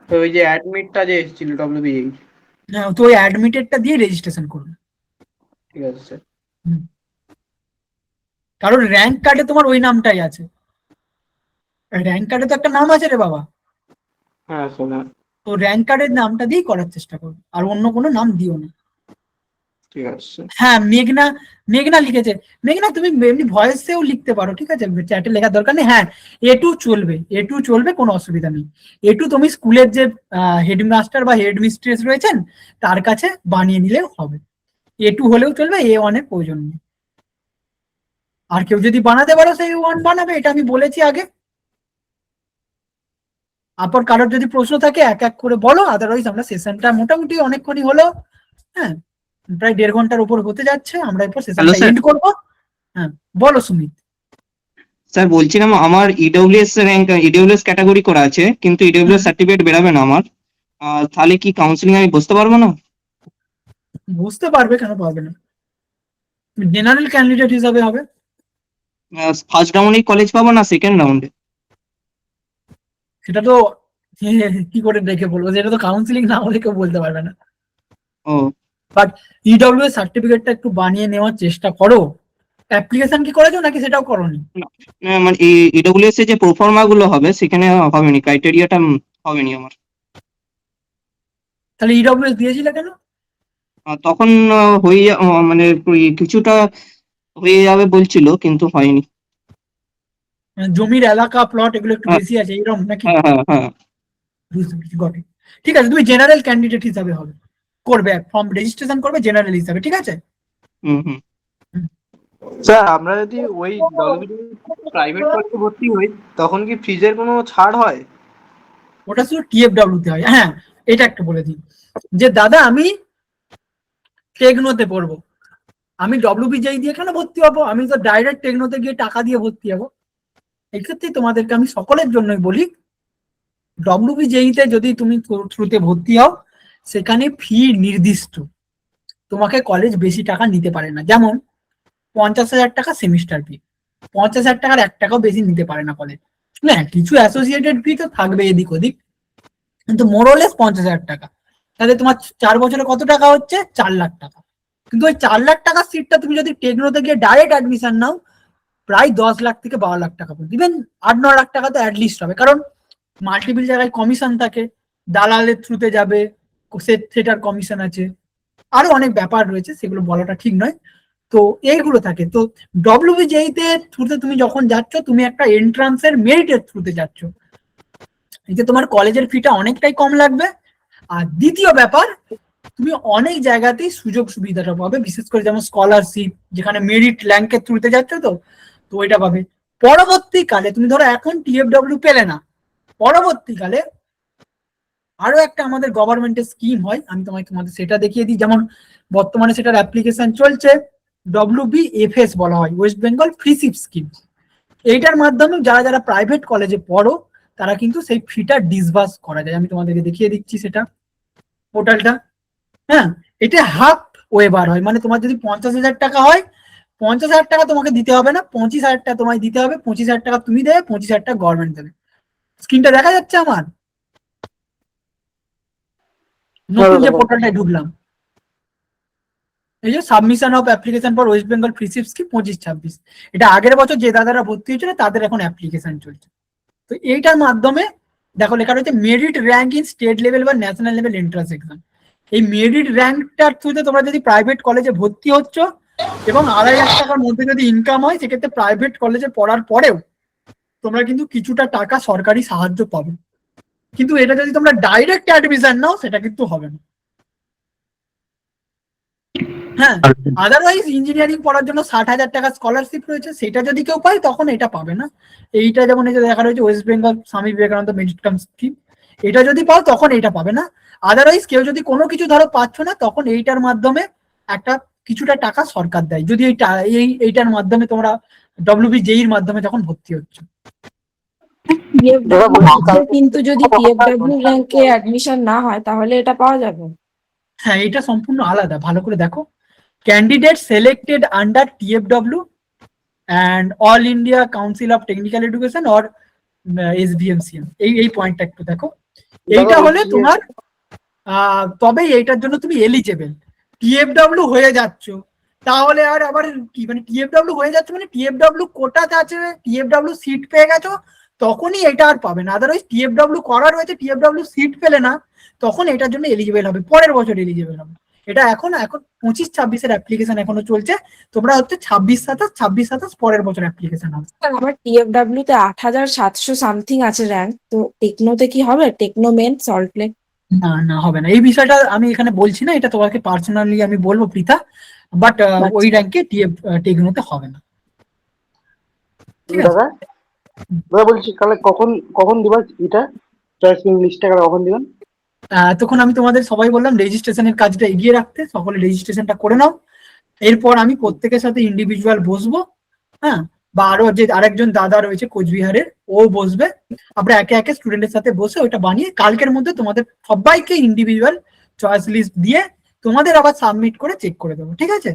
তো ওই যে অ্যাডমিটটা যে এসেছিল ডব্লিউবিএই। হ্যাঁ, তো ওই অ্যাডমিটেডটা দিয়ে রেজিস্ট্রেশন করবে। ঠিক আছে স্যার। কারণ র্যাঙ্ক কার্ডে তোমার ওই নামটাই আছে, র্যাঙ্ক কার্ডে তো একটা নাম আছে রে বাবা, হ্যাঁ স্যার। তো র্যাঙ্ক কার্ডের নামটা দিয়েই করার চেষ্টা করবে, আর অন্য কোনো নাম দিও না। ঠিক আছে স্যার। হ্যাঁ, মেঘনা লিখেছে। মেঘনা তুমি এমনি ভয়েসেও লিখতে পারো, ঠিক আছে, চ্যাটে লেখার দরকার নেই। হ্যাঁ, এ টু চলবে, কোনো অসুবিধা নেই। এ টু তুমি স্কুলের যে হেডমাস্টার বা হেডমিস্ট্রেস রয়েছেন তার কাছে বানিয়ে নিলেও হবে, এ টু হলেও চলবে, A1 এর প্রয়োজন নেই। আর কেউ যদি বানাতে পারো সেই A1 বানাবে, এটা আমি বলেছি আগে। তারপর কারোর যদি প্রশ্ন থাকে এক এক করে বলো, আদারওয়াইজ আমরা সেশনটা মোটামুটি অনেকক্ষণই হলো, হ্যাঁ, প্রায় 1.5 ঘন্টার উপর হতে যাচ্ছে, আমরা এরপর সেশনটা এন্ড করবো। হ্যাঁ, বলো সুমিত। স্যার বলছিলাম আমার ইডব্লিউএস র্যাঙ্ক, ইডব্লিউএস ক্যাটাগরি করা আছে, কিন্তু ইডব্লিউএস সার্টিফিকেট বেরাবে না আমার, তাহলে কি কাউন্সিলিং আমি বসতে পারবো না? বুঝতে পারবে, কেন পারবে না, জেনারেল ক্যান্ডিডেট হিসাবে হবে। ফার্স্ট রাউন্ডেই কলেজ পাবো না সেকেন্ড রাউন্ডে? সেটা তো কি করে দেখে বলবো, সেটা তো কাউন্সিলিং না হলে কেউ বলতে পারবে না। ও বাট ইডব্লিউএস সার্টিফিকেটটা একটু বানিয়ে নেওয়ার চেষ্টা করো। অ্যাপ্লিকেশন কি করেছো নাকি সেটাও করোনি? মানে ইডব্লিউএস এর যে প্রোফর্মা গুলো হবে সেখানে হবেনি, ক্রাইটেরিয়াটা হবেনি আমার। তাহলে ইডব্লিউএস দিয়েছিলে কেন? তখন মানে কিছুটা হয়ে যাবে বলছিল কিন্তু হয়নি। মানে জমির এলাকা প্লট এগুলো একটু বেশি আছে এইরকম নাকি? হ্যাঁ হ্যাঁ হ্যাঁ। বুঝতে পেরেছি, got it। ঠিক আছে, তুমি জেনারেল ক্যান্ডিডেট হিসাবে হবে, করবে ফর্ম রেজিস্ট্রেশন করবে জেনারেল হিসাবে, ঠিক আছে। হুম হুম। স্যার আমরা যদি ওই প্রাইভেট কলেজে ভর্তি হই তখন কি ফিজের কোনো ছাড় হয়? ওটা শুধু TFW তে হয়। হ্যাঁ, এটা একটা বলে দিই যে দাদা আমি টেকনোতে পড়বো, আমি WBJEE দিয়ে কেন ভর্তি হবো, আমি তো ডাইরেক্ট টেকনোতে গিয়ে টাকা দিয়ে ভর্তি হবো। এক্ষেত্রে তোমাদেরকে আমি সকলের জন্যই বলি, WBJEE তে যদি তুমি থ্রুতে ভর্তি হও সেখানে ফি নির্দিষ্ট, তোমাকে কলেজ বেশি টাকা নিতে পারে না। যেমন 50,000 টাকা সেমিস্টার ফি, 50,000 টাকার 1 টাকাও বেশি নিতে পারে না কলেজ। হ্যাঁ, কিছু অ্যাসোসিয়েটেড ফি তো থাকবে এদিক ওদিক, কিন্তু মোরলেস 50,000 টাকা। তাহলে তোমার 4 বছরে কত টাকা হচ্ছে? 4 লাখ টাকা। কিন্তু ওই 4 লাখ টাকার সিটটা তুমি যদি টেকনোতে গিয়ে ডাইরেক্ট অ্যাডমিশন নাও, প্রায় 10 লাখ থেকে 12 লাখ টাকা পর্যন্ত, ইভেন 8-9 লাখ টাকা তো অ্যাটলিস্ট হবে। কারণ মাল্টিপল জায়গায় কমিশন থাকে, দালালের থ্রুতে যাবে, সেটার কমিশন আছে, আরো অনেক ব্যাপার রয়েছে, সেগুলো বলাটা ঠিক নয়। তো এইগুলো থাকে। তো WBJEE তে থ্রুতে তুমি যখন যাচ্ছ, তুমি একটা এন্ট্রান্সের মেরিটের থ্রুতে যাচ্ছ, এতে তোমার কলেজের ফিটা অনেকটাই কম লাগবে। আর দ্বিতীয় ব্যাপার, তুমি অনেক জায়গাতেই সুযোগ সুবিধাটা পাবে, বিশেষ করে যেমন স্কলারশিপ, যেখানে মেরিট র্যাঙ্কের থ্রুতে যাচ্ছ, তো ওইটা পাবে। পরবর্তীকালে তুমি ধরো এখন TFW পেলে না, পরবর্তীকালে আরো একটা আমাদের গভর্নমেন্টের স্কিম হয়, আমি তোমাদের সেটা দেখিয়ে দিই। যেমন বর্তমানে সেটার অ্যাপ্লিকেশন চলছে, WBFS বলা হয়, ওয়েস্ট বেঙ্গল ফ্রিশিপ স্কিম। এইটার মাধ্যমে যারা যারা প্রাইভেট কলেজে পড়ো তারা কিন্তু সেই ফিটা ডিসবার্স করা যায়। আমি তোমাদেরকে দেখিয়ে দিচ্ছি সেটা, পোর্টালটা। হ্যাঁ, এটা হাফ ওয়েবার হয়, মানে তোমার যদি 50,000 টাকা হয়, 50,000 টাকা তোমাকে দিতে হবে না, 25,000 টাকা তোমায় দিতে হবে, 25,000 টাকা তুমি দেবে, 25,000 টাকা গভর্নমেন্ট দেবে। স্ক্রিনটা দেখা যাচ্ছে আমার? নতুন যে পোর্টালটায় ঢুকলাম, এই যে submission of application for West Bengal ফ্রিশিপ scheme 25-26, এটা আগের বছর যে দাদারা ভর্তি হয়েছিল তাদের এখন অ্যাপ্লিকেশন চলছে। তো এইটার মাধ্যমে দেখো লেখা রয়েছে merit rank in state level বা ন্যাশনাল লেভেল এন্ট্রান্স এক্সাম। এই মেরিট র্যাঙ্কটার থ্রুতে তোমরা যদি প্রাইভেট কলেজে ভর্তি হচ্ছ এবং 2.5 লাখ টাকার মধ্যে যদি ইনকাম হয়, সেক্ষেত্রে প্রাইভেট কলেজে পড়ার পরেও তোমরা কিন্তু কিছুটা টাকা সরকারি সাহায্য পাবে। কিন্তু এটা যদি তোমরা ডাইরেক্ট অ্যাডমিশন নাও সেটা কিন্তু হবে না। হ্যাঁ, আদারওয়াইজ ইঞ্জিনিয়ারিং পড়ার জন্য 60,000 টাকা স্কলারশিপ রয়েছে, সেটা যদি কেউ পায় তখন এটা পাবে না। এইটা যেমন এই যে দেখা রয়েছে West Bengal Swami Vivekananda merit cum scheme, এটা যদি পাও তখন এইটা পাবে না। আদারওয়াইজ কেউ যদি কোনো কিছু ধরো পাচ্ছ না, তখন এইটার মাধ্যমে একটা কিছুটা টাকা সরকার দেয়, যদি এইটার মাধ্যমে তোমরা WBJEE মাধ্যমে যখন ভর্তি হচ্ছে। কিন্তু যদি TFW র্যাঙ্কে অ্যাডমিশন না হয় তাহলে এটা পাওয়া যাবে? হ্যাঁ, এটা সম্পূর্ণ আলাদা, ভালো করে দেখো। Candidate selected under TFW and All India Council of Technical Education or SBMCM, এই পয়েন্টটা একটু দেখো। এইটা দাদা হলে বলছি যে- তোমার তবেই এইটার জন্য তুমি এলিজেবল। টিএফডব্লিউ হয়ে যাচ্ছ তাহলে আর আবার কি, মানে টিএফডব্লিউ হয়ে যাচ্ছে মানে টিএফডব্লিউ কোটাতে আছে, টিএফডব্লিউ সিট পেয়ে গেছো, তখনই এটা আর পাবে না। আদারওয়াইজ টিএফডব্লিউ করা রয়েছে, টিএফডব্লিউ সিট পেলে না, তখন এটার জন্য এলিজিবল হবে, পরের বছর এলিজিবল হবে। এটা এখন 25-26 অ্যাপ্লিকেশন এখনো চলছে, তোমরা হচ্ছে 26-27 পরের বছর অ্যাপ্লিকেশন হবে। আমার টিএফডব্লিউ তে 8,700 সামথিং আছে র্যাঙ্ক, তো টেকনোতে কি হবে? Techno main Salt Lake. না না হবে না, এই বিষয়টা আমি এখানে বলছি না, এটা তোমাকে পার্সোনালি আমি বলবো পৃথা, বাট ওই র্যাঙ্কে টেকনোতে হবে না। ঠিক আছে দাদা দাদা বলছি তাহলে কখন কখন দিবা এটা চয়েস লিস্টটা কখন দিবেন? তখন আমি তোমাদের সবাই বললাম রেজিস্ট্রেশনের কাজটা এগিয়ে রাখতে, সকলে রেজিস্ট্রেশনটা করে নাও। এরপর আমি প্রত্যেকের সাথে ইন্ডিভিজুয়াল বসবো, হ্যাঁ, বা আরো যে আরেকজন দাদা রয়েছে কোচবিহারের, ও বসবে, আমরা একে একে স্টুডেন্টের সাথে বসে ওইটা বানিয়ে কালকের মধ্যে তোমাদের সবাইকে ইন্ডিভিজুয়াল চয়েস লিস্ট দিয়ে তোমাদের আবার সাবমিট করে চেক করে দেবো, ঠিক আছে?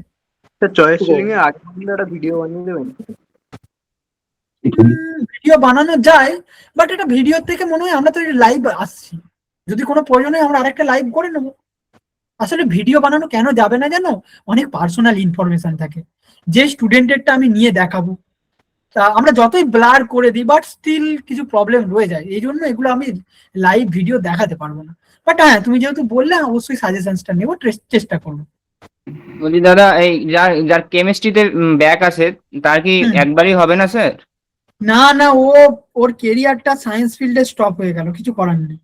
চয়েস ফিলিং এর আগে একটা ভিডিও বানিয়ে দেবেন। ভিডিও বানানো যায়, বাট এটা ভিডিও থেকে মনে হয় আমরা তো লাইভ আসছি, যদি কোনো প্রয়োজনে আমরা আরেকটা লাইভ করে নেবো। আসলে ভিডিও বানানো কেন যাবে না জানো, অনেক পার্সোনাল ইনফরমেশন থাকে যে স্টুডেন্টেরটা আমি নিয়ে দেখাবো, তা আমরা যতই ব্লার করে দিই বাট স্টিল কিছু প্রবলেম রয়ে যায়, এই জন্য এগুলো আমি লাইভ ভিডিও দেখাতে পারবো না। বাট হ্যাঁ, তুমি যেহেতু বললে অবশ্যই সাজেশনসটা নেবো, চেষ্টা করবো। বলছি দাদা, এই যার যার কেমিস্ট্রিতে ব্যাক আছে তার কি একবারই হবে না স্যার? না না, ওর কেরিয়ারটা সায়েন্স ফিল্ডে স্টপ হয়ে গেল, কিছু করার নেই।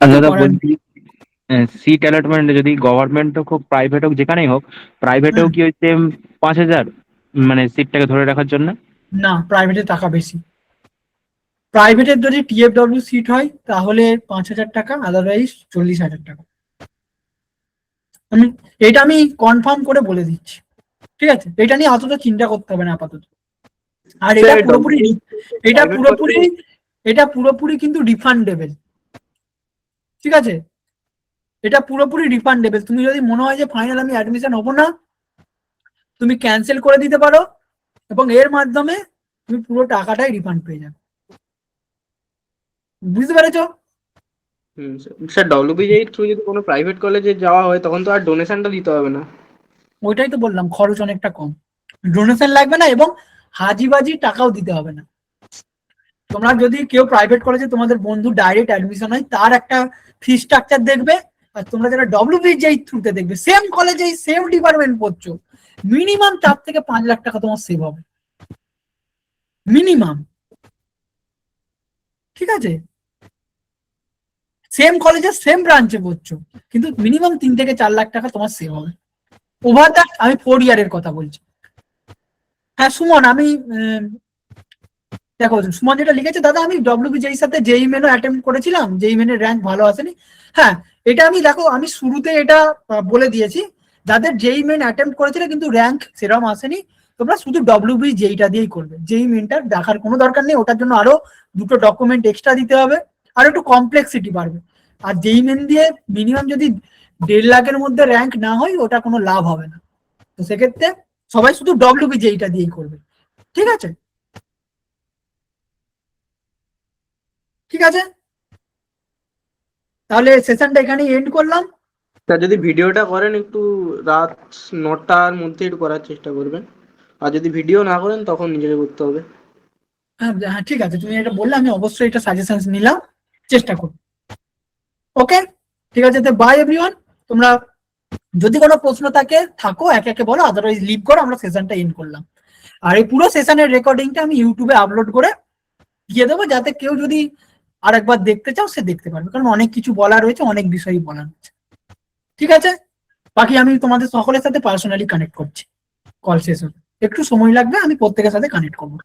দাদা বলছি সিট অ্যালটমেন্ট যদি গভর্নমেন্ট হোক প্রাইভেট হোক যেখানেই হোক, প্রাইভেটেও কি হচ্ছে 5,000 মানে সিটটাকে ধরে রাখার জন্য? না, প্রাইভেটে টাকা বেশি। প্রাইভেটের যদি টিএফডব্লিউ সিট হয় তাহলে 5,000 টাকা, আদারওয়াইজ 40,000 টাকা। এটা আমি কনফার্ম করে বলে দিচ্ছি, ঠিক আছে? এটা নিয়ে অতটা চিন্তা করতে হবে না আপাতত। আর এটা পুরোপুরি কিন্তু রিফান্ডেবল, ঠিক আছে? এটা পুরোপুরি রিফান্ডেবল। তুমি যদি মনে হয় যে ফাইনাল আমি অ্যাডমিশন হবো না, তুমি ক্যান্সেল করে দিতে পারো এবং এর মাধ্যমে তুমি পুরো টাকাটাই রিফান্ড পেয়ে যাবে। বুঝতে পেরেছো? স্যার ডব্লিউবিজেই থ্রু যদি কোনো প্রাইভেট কলেজে যাওয়া হয় তখন তো আর ডোনেশনটা দিতে হবে না। ওইটাই তো বললাম, খরচ অনেকটা কম, ডোনেশন লাগবে না এবং হাজিবাজি টাকাও দিতে হবে না। তোমরা যদি কেউ প্রাইভেট কলেজে তোমাদের বন্ধু ডাইরেক্ট অ্যাডমিশন হয়, তার একটা ফি স্ট্রাকচার দেখবে, আর তোমরা যারা ডব্লিউবিজেই থ্রুতে দেখবে, সেম কলেজেই সেম ডিপার্টমেন্ট পড়ছো, মিনিমাম 4 থেকে 5 লাখ টাকা তোমার সেভ হবে, মিনিমাম, ঠিক আছে? সেম কলেজে সেম ব্রাঞ্চে পড়ছো, কিন্তু মিনিমাম 3 থেকে 4 লাখ টাকা তোমার সেভ হবে ওভার দ্যাট। আমি 4 ইয়ারের কথা বলছি। হ্যাঁ সুমন, আমি দেখো সুমন যেটা লিখেছে, দাদা আমি ডব্লিউবিজের সাথে জেই মেনও অ্যাটেম্প করেছিলাম, জেই মেনের র্যাঙ্ক ভালো আসেনি। হ্যাঁ, এটা আমি দেখো আমি শুরুতে এটা বলে দিয়েছি, যাদের জেই মেন অ্যাটেম্প করেছিল কিন্তু র্যাঙ্ক সেরকম আসেনি, তোমরা শুধু ডব্লিউবিজেইটা দিয়েই করবে, জেই মেনটা দেখার কোনো দরকার নেই, ওটার জন্য আরো 2টো ডকুমেন্ট এক্সট্রা দিতে হবে, আর একটু কমপ্লেক্সিটি বাড়বে। আর জেই মেন দিয়ে মিনিমাম যদি 1.5 লাখের মধ্যে র্যাঙ্ক না হয়, ওটা কোনো লাভ হবে না। তো সেক্ষেত্রে সবাই শুধু ডব্লিউবিজেইটা দিয়েই করবে, ঠিক আছে? ঠিক আছে, তাহলে সেশনটা এখানেই এন্ড করলাম। স্যার যদি ভিডিওটা করেন একটু রাত 9টার মধ্যে একটু করার চেষ্টা করবেন, আর যদি ভিডিও না করেন তখন নিজেকে করতে হবে। হ্যাঁ হ্যাঁ, ঠিক আছে, তুমি এটা বললে আমি অবশ্যই এটা সাজেশন নিলাম, চেষ্টা করব। ওকে, ঠিক আছে, তো বাই এভরিওয়ান। তোমরা যদি কোনো প্রশ্ন থাকো একে একে বলো, আদারওয়াইজ লিভ করো, আমরা সেশনটা এন্ড করলাম। আর এই পুরো সেশনের রেকর্ডিংটা আমি ইউটিউবে আপলোড করে দিয়ে দেবো, যাতে কেউ যদি আরেকবার দেখতে চাও সে দেখতে পারবে, কারণ অনেক কিছু বলা রয়েছে, অনেক বিষয়ই বলা রয়েছে, ঠিক আছে? বাকি আমি তোমাদের সকলের সাথে পার্সোনালি কানেক্ট করছি, কল শেষ হবে, একটু সময় লাগবে, আমি প্রত্যেকের সাথে কানেক্ট করবো।